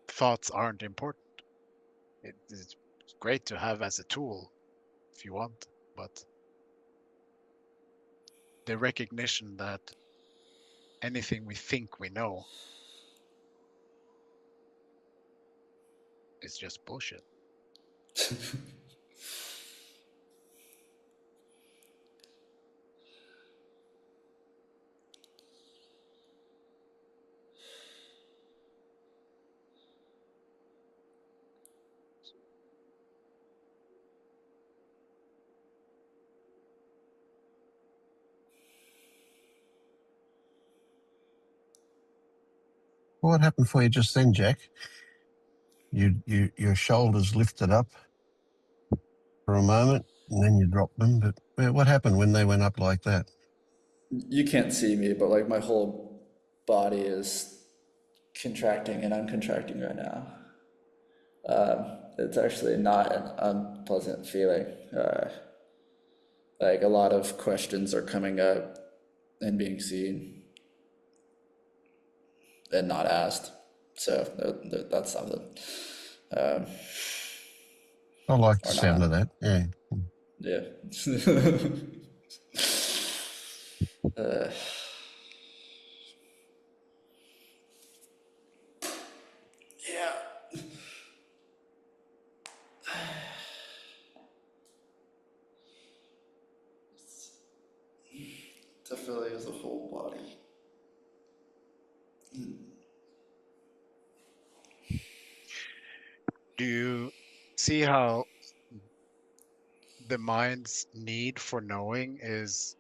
C: thoughts aren't important. It's great to have as a tool if you want, but the recognition that anything we think we know is just bullshit.
A: What happened for you just then, Jack? Your shoulders lifted up for a moment, and then you dropped them. But what happened when they went up like that?
D: You can't see me, but like my whole body is contracting and uncontracting right now. It's actually not an unpleasant feeling. Like a lot of questions are coming up and being seen and not asked. So that's something. Um,
A: I like the
D: or
A: sound of
D: not.
A: that. Yeah.
D: Yeah. uh, yeah. Definitely as a whole body.
C: Do you see how the mind's need for knowing is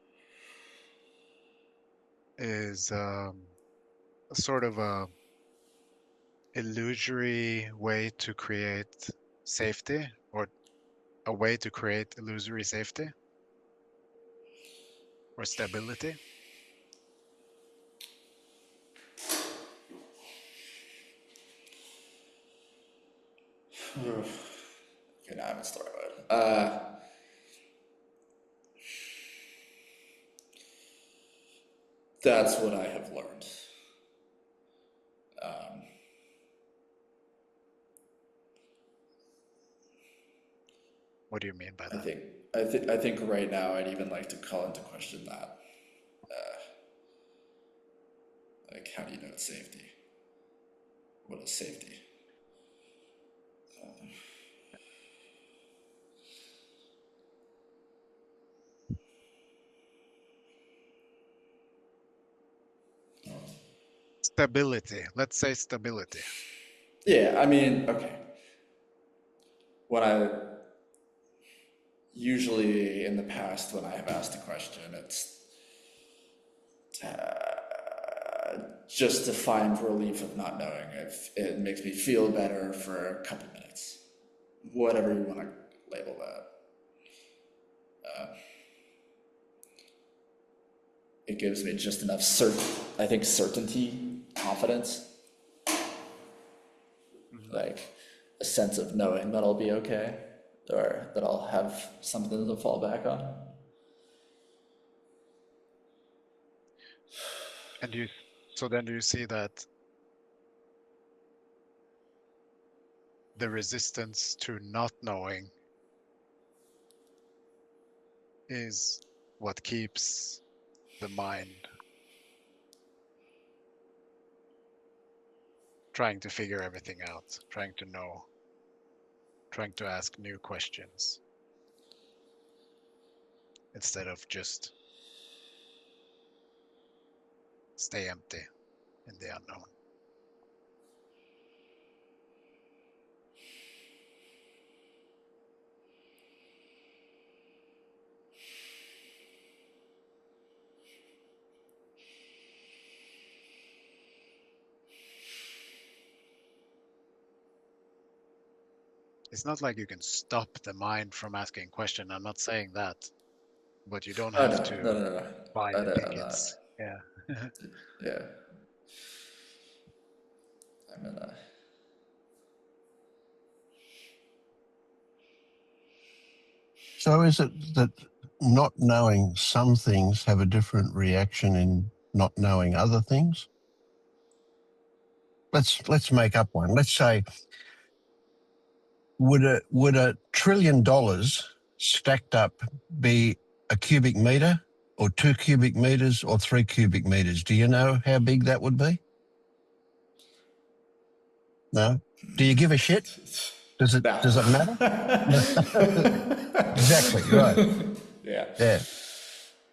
C: sort of a illusory way to create safety, or a way to create illusory safety or stability?
D: Okay, now I'm in story mode. That's what I have learned. Um,
C: What do you mean by
D: I
C: that?
D: think I think right now I'd even like to call into question that. Like, how do you know it's safety? What is safety?
C: Stability. Let's say stability.
D: Yeah, I mean, okay. When I usually in the past when I have asked a question, it's just to find relief of not knowing. If it makes me feel better for a couple minutes, whatever you want to label that. It gives me just enough I think certainty, confidence,
C: Mhm.
D: like a sense of knowing that I'll be okay, or that I'll have something to fall back on.
C: And so then do you see that the resistance to not knowing is what keeps the mind trying to figure everything out, trying to know, trying to ask new questions instead of just stay empty in the unknown. It's not like you can stop the mind from asking question. I'm not saying that, but you don't
D: Oh
C: have
D: no, no,
C: to
D: no, no, no.
C: buy
D: I
C: the
D: know, I'm not.
C: tickets. Yeah.
D: Yeah. I'm in a.
A: So is it that not knowing some things have a different reaction in not knowing other things? Let's make up one. Let's say would a $1 trillion stacked up be a cubic meter or 2 cubic meters or 3 cubic meters? Do you know how big that would be? No. Do you give a shit? Does it matter? Exactly, right.
D: Yeah.
A: Yeah.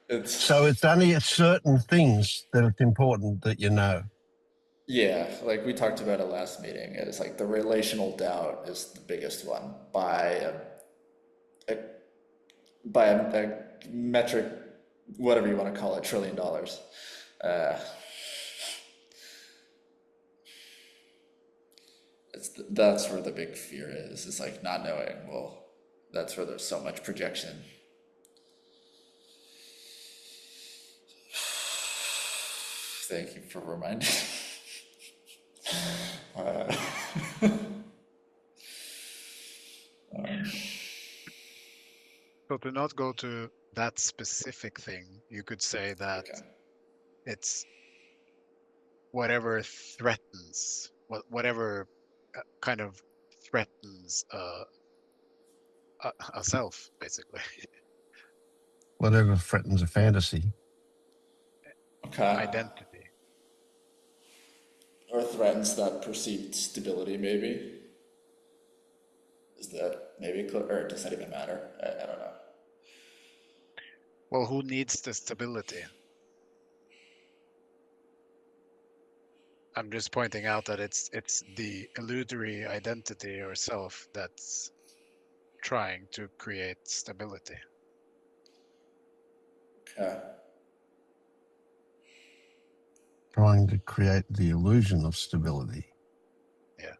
D: It's
A: So it's only certain things that it's important that you know.
D: yeah, like we talked about at last meeting. It's like the relational doubt is the biggest one a, a metric, whatever you want to call it, $1 trillion. Uh, that's where the big fear is. It's like not knowing. Well, that's where there's so much projection. Thank you for reminding. uh,
C: So to not go to that specific thing, you could say that
D: okay.
C: it's whatever threatens, whatever kind of threatens a self, basically.
A: Whatever threatens a fantasy.
D: Okay.
C: Identity.
D: Or threatens that perceived stability, maybe. Is that maybe clear? Or does that even matter? I don't know.
C: Well, who needs the stability? I'm just pointing out that it's the illusory identity or self that's trying to create stability.
D: Okay.
A: Trying to create the illusion of stability.
C: Yeah.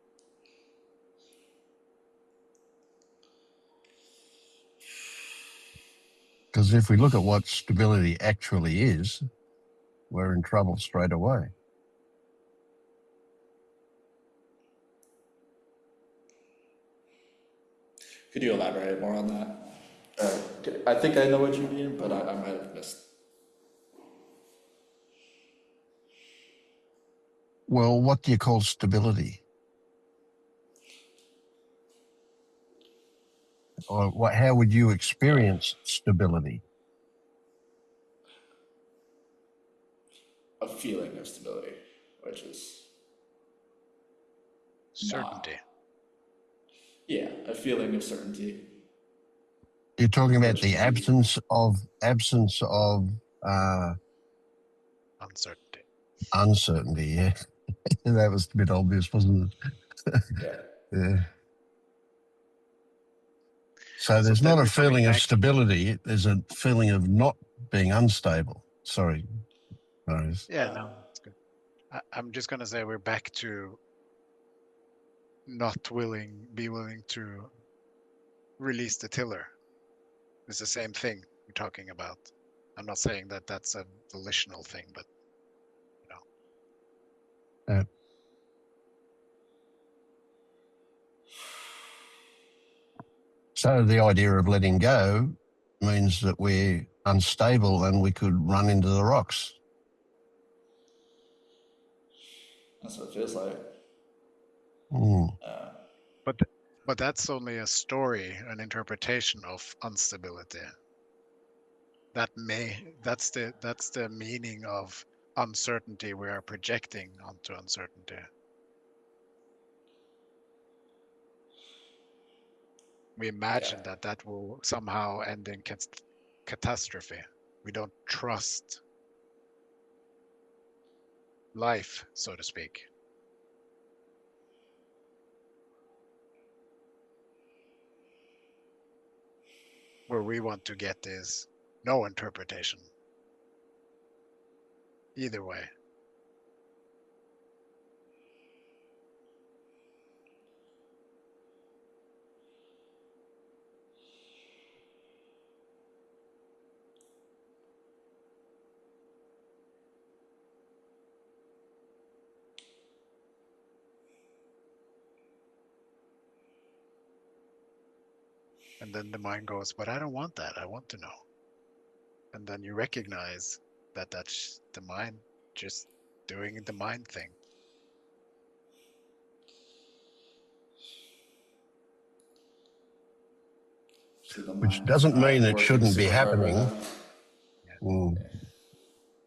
A: Because if we look at what stability actually is, we're in trouble straight away.
D: Could you elaborate more on that? I think I know what you mean, but I might have missed.
A: Well, what do you call stability? Or how would you experience stability?
D: A feeling of stability, which is not.
C: Certainty.
D: Yeah, a feeling of certainty,
A: You're talking about
D: which
A: the
D: to you,
A: absence of
C: Uncertainty.
A: uncertainty. Yeah, that was a bit obvious, wasn't it?
D: yeah.
A: Yeah. So
C: So
A: there's
C: then
A: not a
C: we're coming
A: feeling of
C: back.
A: stability. There's a feeling of not being unstable. Sorry, Marius.
C: Yeah, no, it's good. I'm just gonna say we're back to not be willing to release the tiller. It's the same thing we're talking about. I'm not saying that that's a volitional thing, but
A: Uh, so the idea of letting go means that we're unstable and we could run into the rocks.
D: That's what it feels like.
A: Mm.
C: but but that's only a story, an interpretation of instability. That's the meaning of uncertainty we are projecting onto uncertainty. We imagine that will somehow end in catastrophe. We don't trust life, so to speak. Where we want to get is no interpretation. Either way. And then the mind goes, but I don't want that. I want to know. And then you recognize that that's the mind just doing the mind thing.
D: So the
A: Which
D: mind's
A: doesn't mean
D: not
A: it
D: working
A: shouldn't be
D: super hard right
A: happening.
D: now.
A: Mm.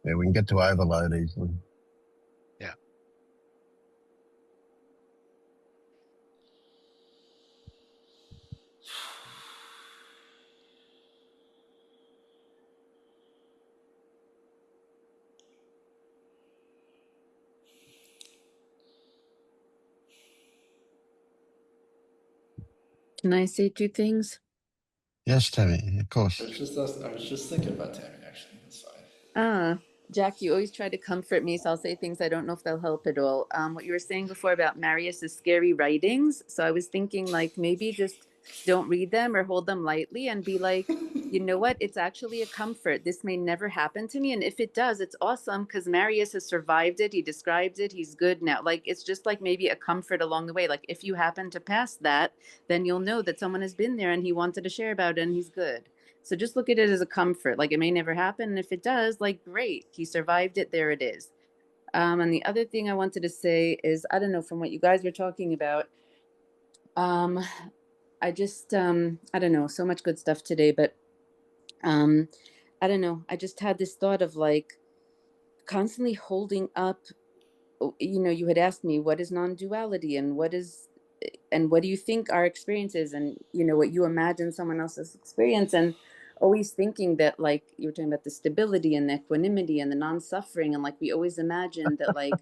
A: Yeah, we can get to overload easily.
C: Yeah.
B: Can I say two things?
A: Yes, Tammy, of course.
D: I was just thinking about Tammy, actually. That's fine.
B: Jack, you always try to comfort me, so I'll say things I don't know if they'll help at all. What you were saying before about Marius's scary writings. So I was thinking, like, maybe just don't read them or hold them lightly and be like, you know what? It's actually a comfort. This may never happen to me. And if it does, it's awesome because Marius has survived it. He describes it. He's good now. Like, it's just like maybe a comfort along the way. Like, if you happen to pass that, then you'll know that someone has been there and he wanted to share about it and he's good. So just look at it as a comfort. Like, it may never happen. And if it does, like, great, he survived it. There it is. And the other thing I wanted to say is, I don't know, from what you guys were talking about, I just, I don't know, so much good stuff today, but I don't know. I just had this thought of like constantly holding up, you know, you had asked me, what is non-duality and what do you think our experience is, and you know what you imagine someone else's experience, and always thinking that, like you were talking about the stability and the equanimity and the non-suffering, and like we always imagine that like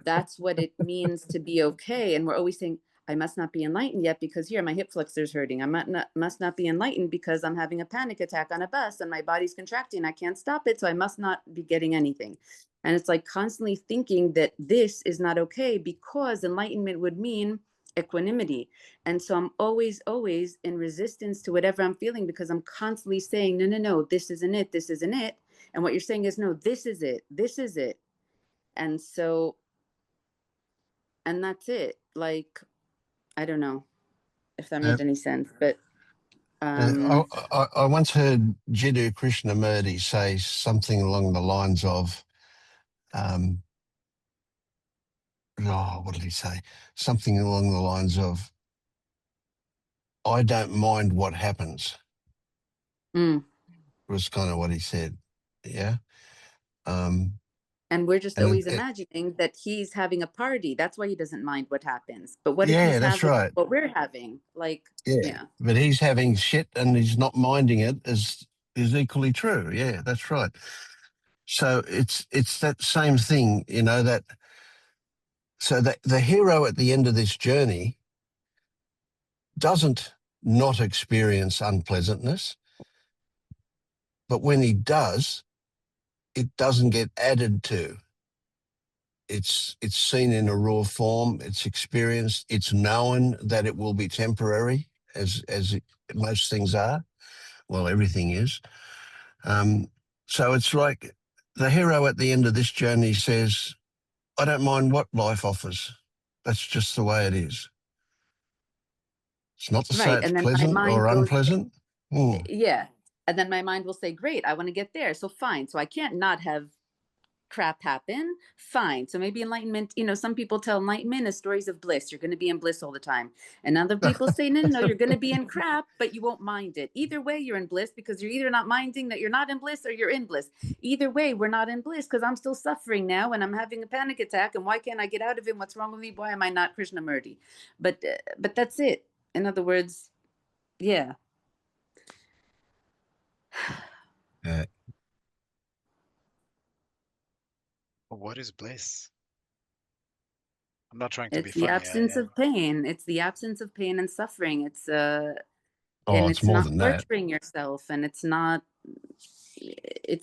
B: that's what it means to be okay, and we're always saying I must not be enlightened yet because here my hip flexor's hurting. I must not be enlightened because I'm having a panic attack on a bus and my body's contracting. I can't stop it, so I must not be getting anything. And it's like constantly thinking that this is not okay because enlightenment would mean equanimity. And so I'm always in resistance to whatever I'm feeling because I'm constantly saying, no, no, no, this isn't it. This isn't it. And what you're saying is, no, this is it. This is it. And so, and that's it. Like, I don't know if that
A: Uh,
B: made any sense, but
A: I once heard Jiddu Krishnamurti say something along the lines of, what did he say? Something along the lines of, I don't mind what happens, was kind of what he said. Yeah.
B: and we're just
A: And
B: always imagining that he's having a party. That's why he doesn't mind what happens. But what if
A: yeah,
B: he's
A: that's
B: having
A: right.
B: what we're having? Like,
A: Yeah.
B: yeah.
A: But he's having shit and he's not minding it is equally true. Yeah, that's right. So it's that same thing, you know, that so that the hero at the end of this journey doesn't not experience unpleasantness, but when he does, it doesn't get added to. It's seen in a raw form, it's experienced, it's known that it will be temporary, as most things are. Well, everything is. So it's like the hero at the end of this journey says, I don't mind what life offers. That's just the way it is. It's not to say
B: Right.
A: it's
B: And then my
A: pleasant
B: mind
A: or
B: goes,
A: unpleasant. Mm.
B: yeah. And then my mind will say, great, I want to get there. So fine. So I can't not have crap happen. Fine. So maybe enlightenment, you know, some people tell enlightenment as stories of bliss. You're going to be in bliss all the time. And other people say, no, no, no, you're going to be in crap, but you won't mind it. Either way, you're in bliss because you're either not minding that you're not in bliss or you're in bliss. Either way, we're not in bliss because I'm still suffering now and I'm having a panic attack. And why can't I get out of it? What's wrong with me? Why am I not Krishnamurti? But that's it. In other words, Yeah.
A: Yeah.
C: What is bliss? I'm not trying to be
B: It's the
C: funny.
B: absence of pain. It's the absence of pain and suffering.
A: Oh,
B: And
A: it's
B: it's
A: more
B: not
A: than that.
B: torturing yourself, and it's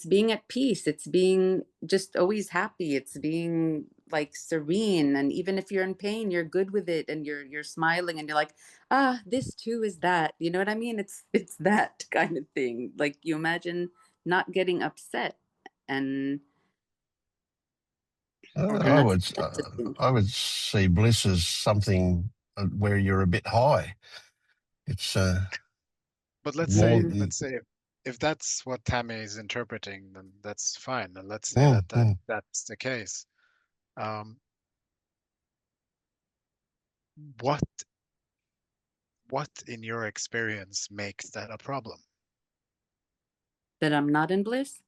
B: being at peace. It's being just always happy. It's being like serene. And even if you're in pain, you're good with it, and you're smiling, and you're like, ah, this too is that. You know what I mean? It's that kind of thing. Like, you imagine not getting upset, and
C: Okay,
A: I
B: that's
A: would
B: that's a thing.
A: I would see bliss as something where you're a bit high. It's
C: but
A: more.
B: Mhm.
C: let's say if that's what Tammy is interpreting, then that's fine. And let's say
A: Mm, mm.
C: that's the case. Um, what what in your experience makes that a problem?
B: That I'm not in bliss.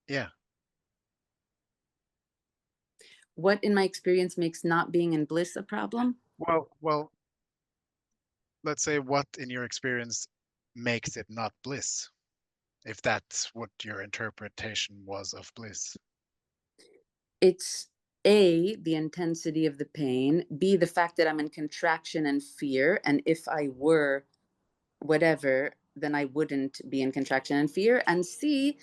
C: Yeah.
B: What in my experience makes not being in bliss a problem?
C: Well, let's say what in your experience makes it not bliss, if that's what your interpretation was of bliss.
B: It's A, the intensity of the pain, B, the fact that I'm in contraction and fear. And if I were whatever, then I wouldn't be in contraction and fear. And C,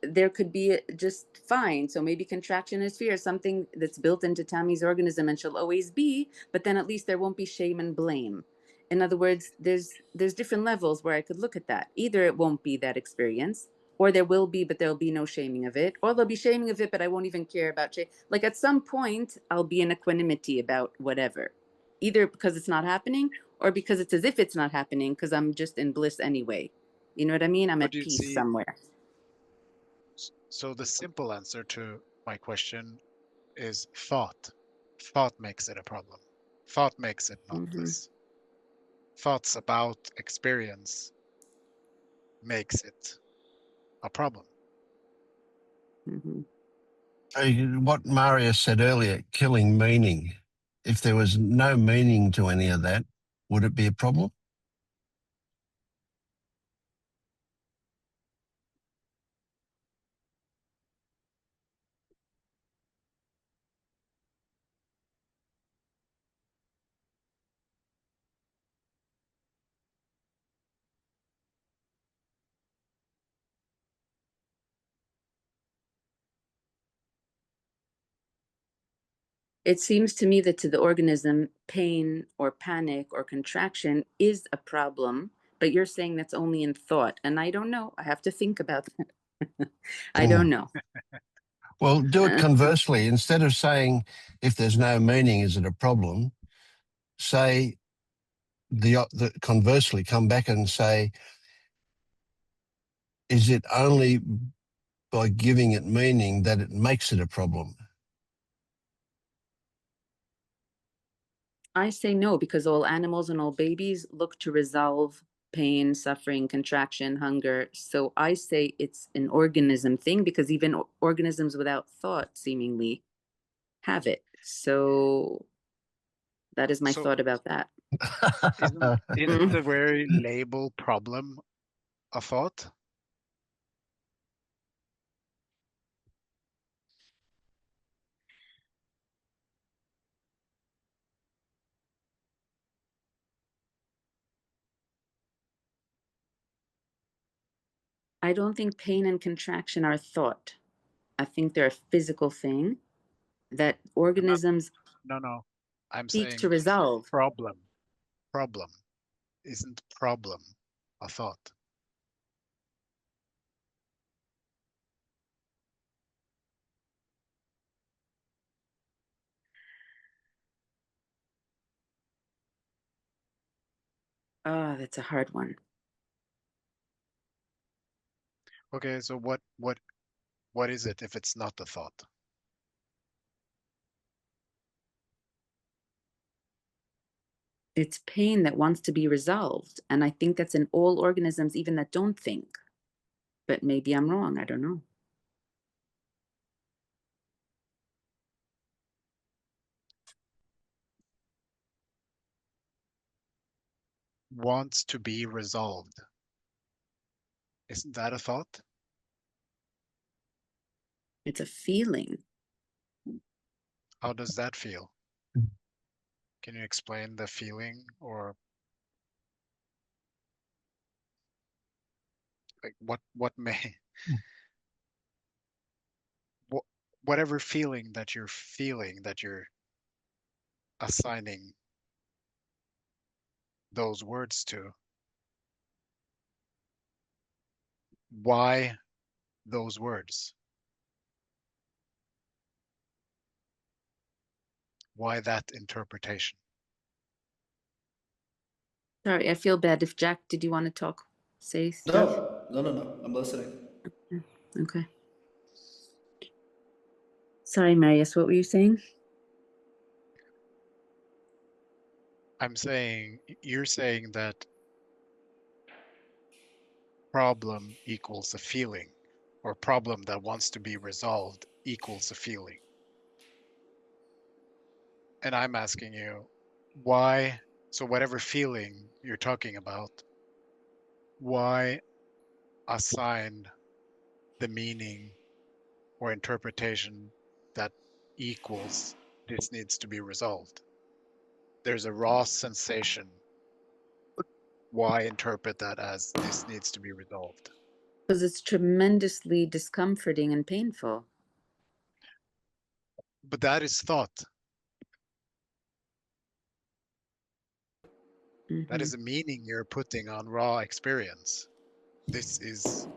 B: there could be just fine. So maybe contraction is fear, something that's built into Tammy's organism and she'll always be, but then at least there won't be shame and blame. In other words, there's different levels where I could look at that. Either it won't be that experience, or there will be, but there'll be no shaming of it, or there'll be shaming of it, but I won't even care about shame. Like, at some point, I'll be in equanimity about whatever, either because it's not happening, or because it's as if it's not happening, because I'm just in bliss anyway. You know what I mean? I'm
C: But
B: at
C: you
B: peace
C: see,
B: somewhere.
C: so the simple answer to my question is thought. Thought makes it a problem. Thought makes it not
B: Hmm.
C: bliss. Thoughts about experience makes it a problem.
B: Hmm.
A: What Maria said earlier, killing meaning. If there was no meaning to any of that, would it be a problem?
B: It seems to me that to the organism, pain or panic or contraction is a problem, but you're saying that's only in thought. And I don't know. I have to think about that. I don't
A: Mm.
B: know.
A: Well, do it
B: Uh,
A: conversely. Instead of saying, if there's no meaning, is it a problem? Say the conversely, come back and say, is it only by giving it meaning that it makes it a problem?
B: I say no, because all animals and all babies look to resolve pain, suffering, contraction, hunger. So I say it's an organism thing, because even organisms without thought seemingly have it. So that is my
C: So
B: thought about that.
C: isn't
B: Mm.
C: the very label problem a thought?
B: I don't think pain and contraction are thought. I think they're a physical thing that
C: I'm not,
B: organisms
C: no. I'm
B: seek to
C: saying
B: resolve.
C: problem. Problem. Isn't problem a thought?
B: Oh, that's a hard one.
C: Okay, so what is it if it's not a thought?
B: It's pain that wants to be resolved. And I think that's in all organisms, even that don't think. But maybe I'm wrong. I don't know.
C: wants to be resolved. Isn't that a thought?
B: It's a feeling.
C: How does that feel? Can you explain the feeling, or like what may wh- whatever feeling that you're feeling, that you're assigning those words to, why those words? Why that interpretation?
B: Sorry, I feel bad. If Jack, did you want to talk? Say stuff?
D: No. I'm listening.
B: Okay. Sorry, Marius, what were you saying?
C: I'm saying, you're saying that problem equals a feeling, or problem that wants to be resolved equals a feeling. And I'm asking you, why? So whatever feeling you're talking about, why assign the meaning or interpretation that equals this needs to be resolved? There's a raw sensation. Why interpret that as this needs to be resolved?
B: Because it's tremendously discomforting and painful.
C: But that is thought. That is a meaning you're putting on raw experience. This is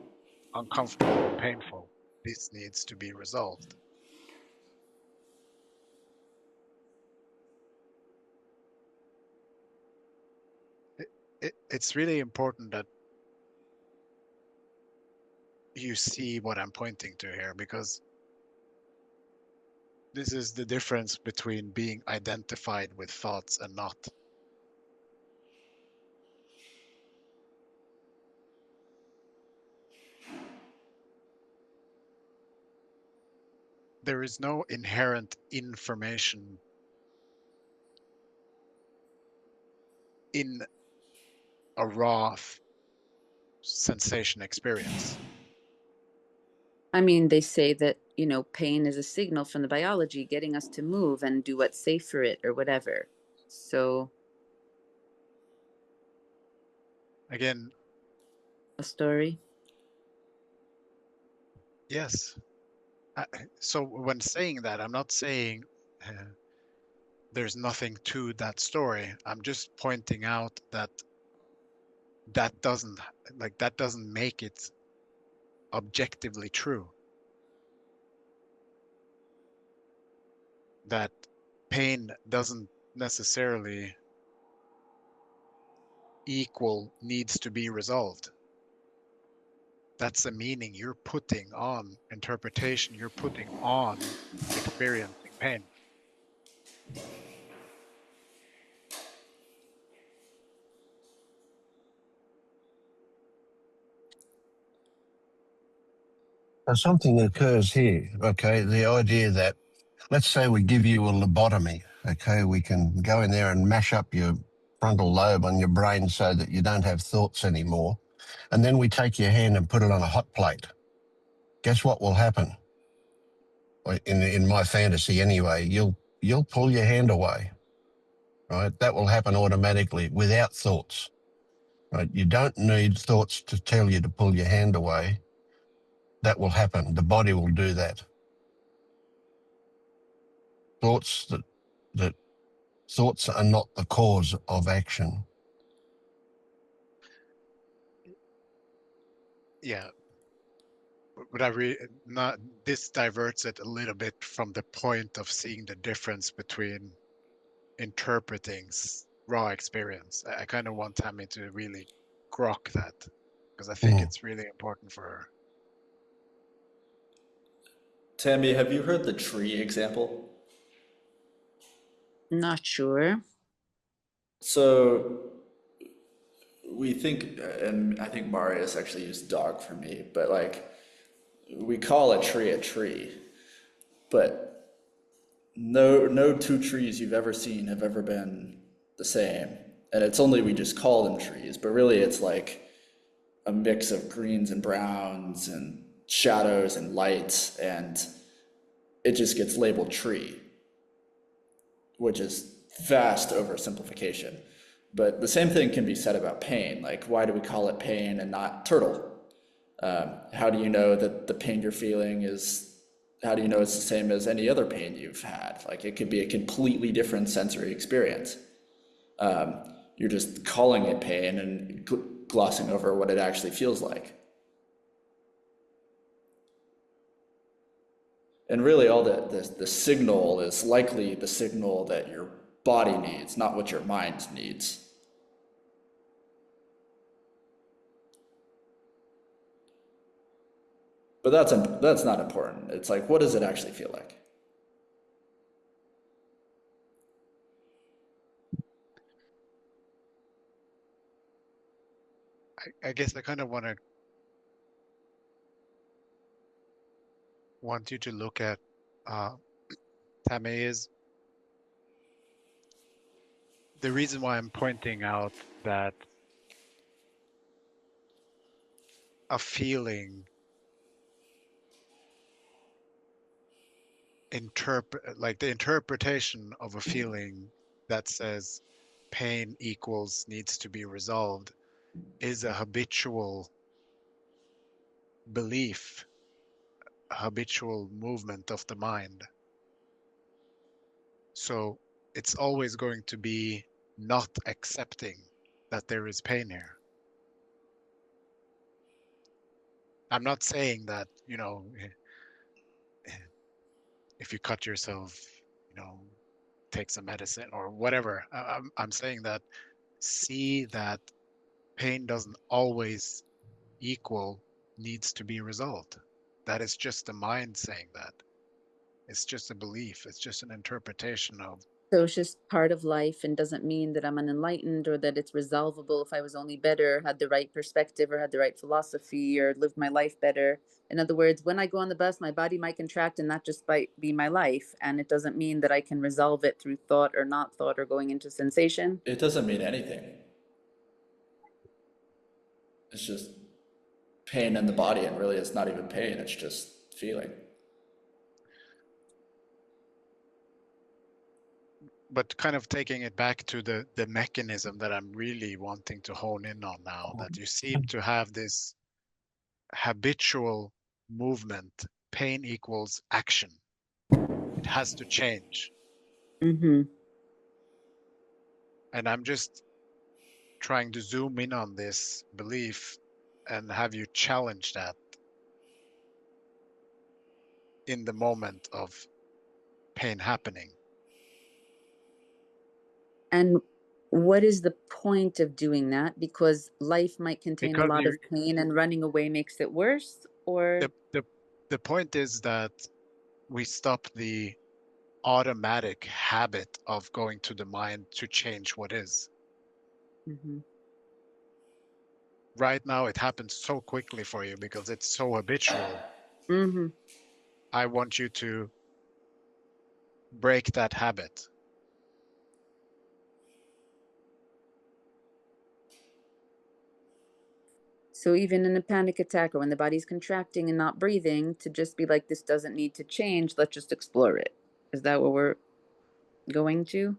C: uncomfortable or painful. This needs to be resolved. It's really important that you see what I'm pointing to here, because this is the difference between being identified with thoughts and not. There is no inherent information in a raw sensation experience.
B: I mean, they say that, pain is a signal from the biology getting us to move and do what's safe for it or whatever. So,
C: Again,
B: a story.
C: yes. So when saying that, I'm not saying there's nothing to that story. I'm just pointing out that that doesn't make it objectively true. That pain doesn't necessarily equal needs to be resolved. That's the meaning you're putting on interpretation, you're putting on experiencing pain.
A: So something occurs here, okay? The idea that, let's say we give you a lobotomy, okay? We can go in there and mash up your frontal lobe on your brain so that you don't have thoughts anymore. And then we take your hand and put it on a hot plate. Guess what will happen? In my fantasy anyway, you'll pull your hand away, right? That will happen automatically without thoughts, right? You don't need thoughts to tell you to pull your hand away. That will happen. The body will do that. Thoughts that thoughts are not the cause of action.
C: Yeah, but not, this diverts it a little bit from the point of seeing the difference between interpreting raw experience. I kind of want Tammy to really grok that, because I think it's really important for her.
D: Tammy, have you heard the tree example?
B: Not sure.
D: So we think, and I think Marius actually used dog for me, but like we call a tree, but no two trees you've ever seen have ever been the same. And it's only we just call them trees, but really it's like a mix of greens and browns and shadows and lights, and it just gets labeled tree, which is vast oversimplification. But the same thing can be said about pain. Like, why do we call it pain and not turtle? How do you know that the pain you're feeling is, how do you know it's the same as any other pain you've had? Like, it could be a completely different sensory experience. You're just calling it pain and glossing over what it actually feels like. And really, all the signal is likely the signal that your body needs, not what your mind needs. But that's not important. It's like, what does it actually feel like?
C: I guess I kind of want you to look at Tammy, is the reason why I'm pointing out that a feeling like the interpretation of a feeling that says pain equals needs to be resolved is a habitual belief, a habitual movement of the mind. So it's always going to be not accepting that there is pain here. I'm not saying that, if you cut yourself, take some medicine or whatever. I'm saying that see that pain doesn't always equal needs to be resolved. That is just the mind saying that. It's just a belief. It's just an interpretation of.
B: So it's just part of life and doesn't mean that I'm unenlightened or that it's resolvable if I was only better, had the right perspective or had the right philosophy or lived my life better. In other words, when I go on the bus, my body might contract and that just might be my life. And it doesn't mean that I can resolve it through thought or not thought or going into sensation.
D: It doesn't mean anything. It's just pain in the body, and really it's not even pain, it's just feeling.
C: But kind of taking it back to the mechanism that I'm really wanting to hone in on now, that you seem to have this habitual movement. Pain equals action. It has to change.
B: Mm-hmm.
C: And I'm just trying to zoom in on this belief and have you challenge that in the moment of pain happening.
B: And what is the point of doing that? Because life might contain a
C: Because
B: lot of pain and running away makes it worse, or?
C: the point is that we stop the automatic habit of going to the mind to change what is.
B: Mm-hmm.
C: Right now, it happens so quickly for you because it's so habitual.
B: Mm-hmm.
C: I want you to break that habit.
B: So even in a panic attack or when the body's contracting and not breathing, to just be like, this doesn't need to change, let's just explore it. Is that what we're going to?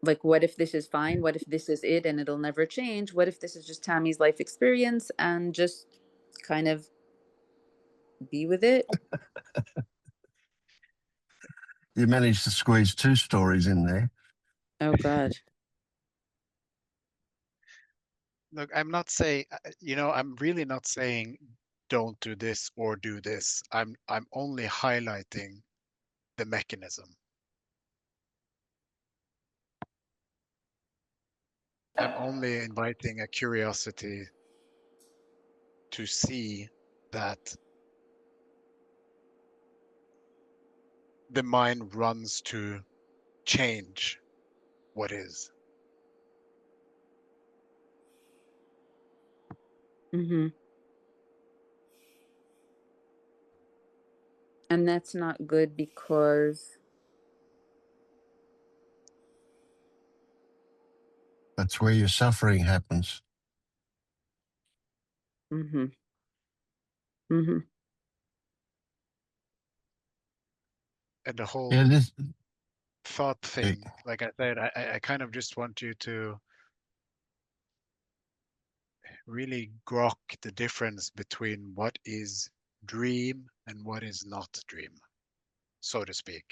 B: Like, what if this is fine? What if this is it and it'll never change? What if this is just Tammy's life experience and just kind of be with it?
A: You managed to squeeze two stories in there.
B: Oh, God.
C: Look, I'm not saying, I'm really not saying don't do this or do this. I'm only highlighting the mechanism. I'm only inviting a curiosity to see that the mind runs to change what is.
B: Mm-hmm. And that's not good because
A: That's where your suffering happens.
B: Mm-hmm. Mm-hmm.
C: And the whole
A: Yeah, this.
C: thought thing, like I said, I kind of just want you to really grok the difference between what is dream and what is not dream, so to speak.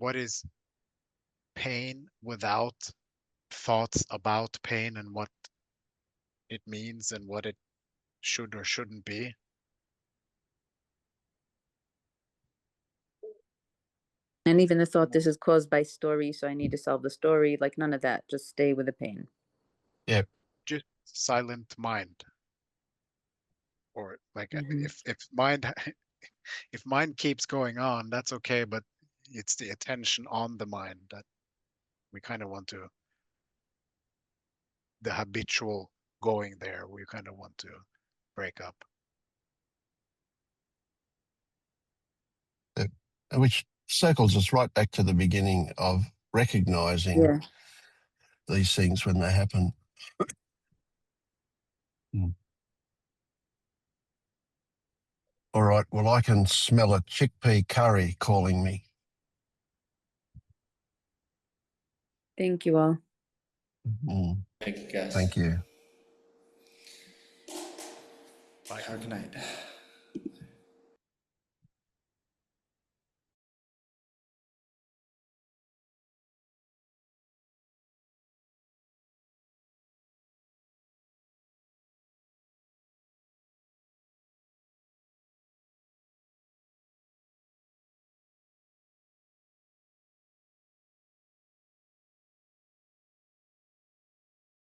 C: What is pain without thoughts about pain and what it means and what it should or shouldn't be?
B: And even the thought this is caused by story, so I need to solve the story, like none of that. Just stay with the pain.
A: Yeah.
C: Just silent mind. Or like
B: Mm-hmm.
C: if mind if mind keeps going on, that's okay, but it's the attention on the mind that we kind of want to, the habitual going there, we kind of want to break up.
A: Which circles us right back to the beginning of recognizing
B: Yeah.
A: these things when they happen. All right, well, I can smell a chickpea curry calling me.
B: Thank you all.
D: Thank you, guys.
A: Thank you.
C: Bye.
D: Have a good night.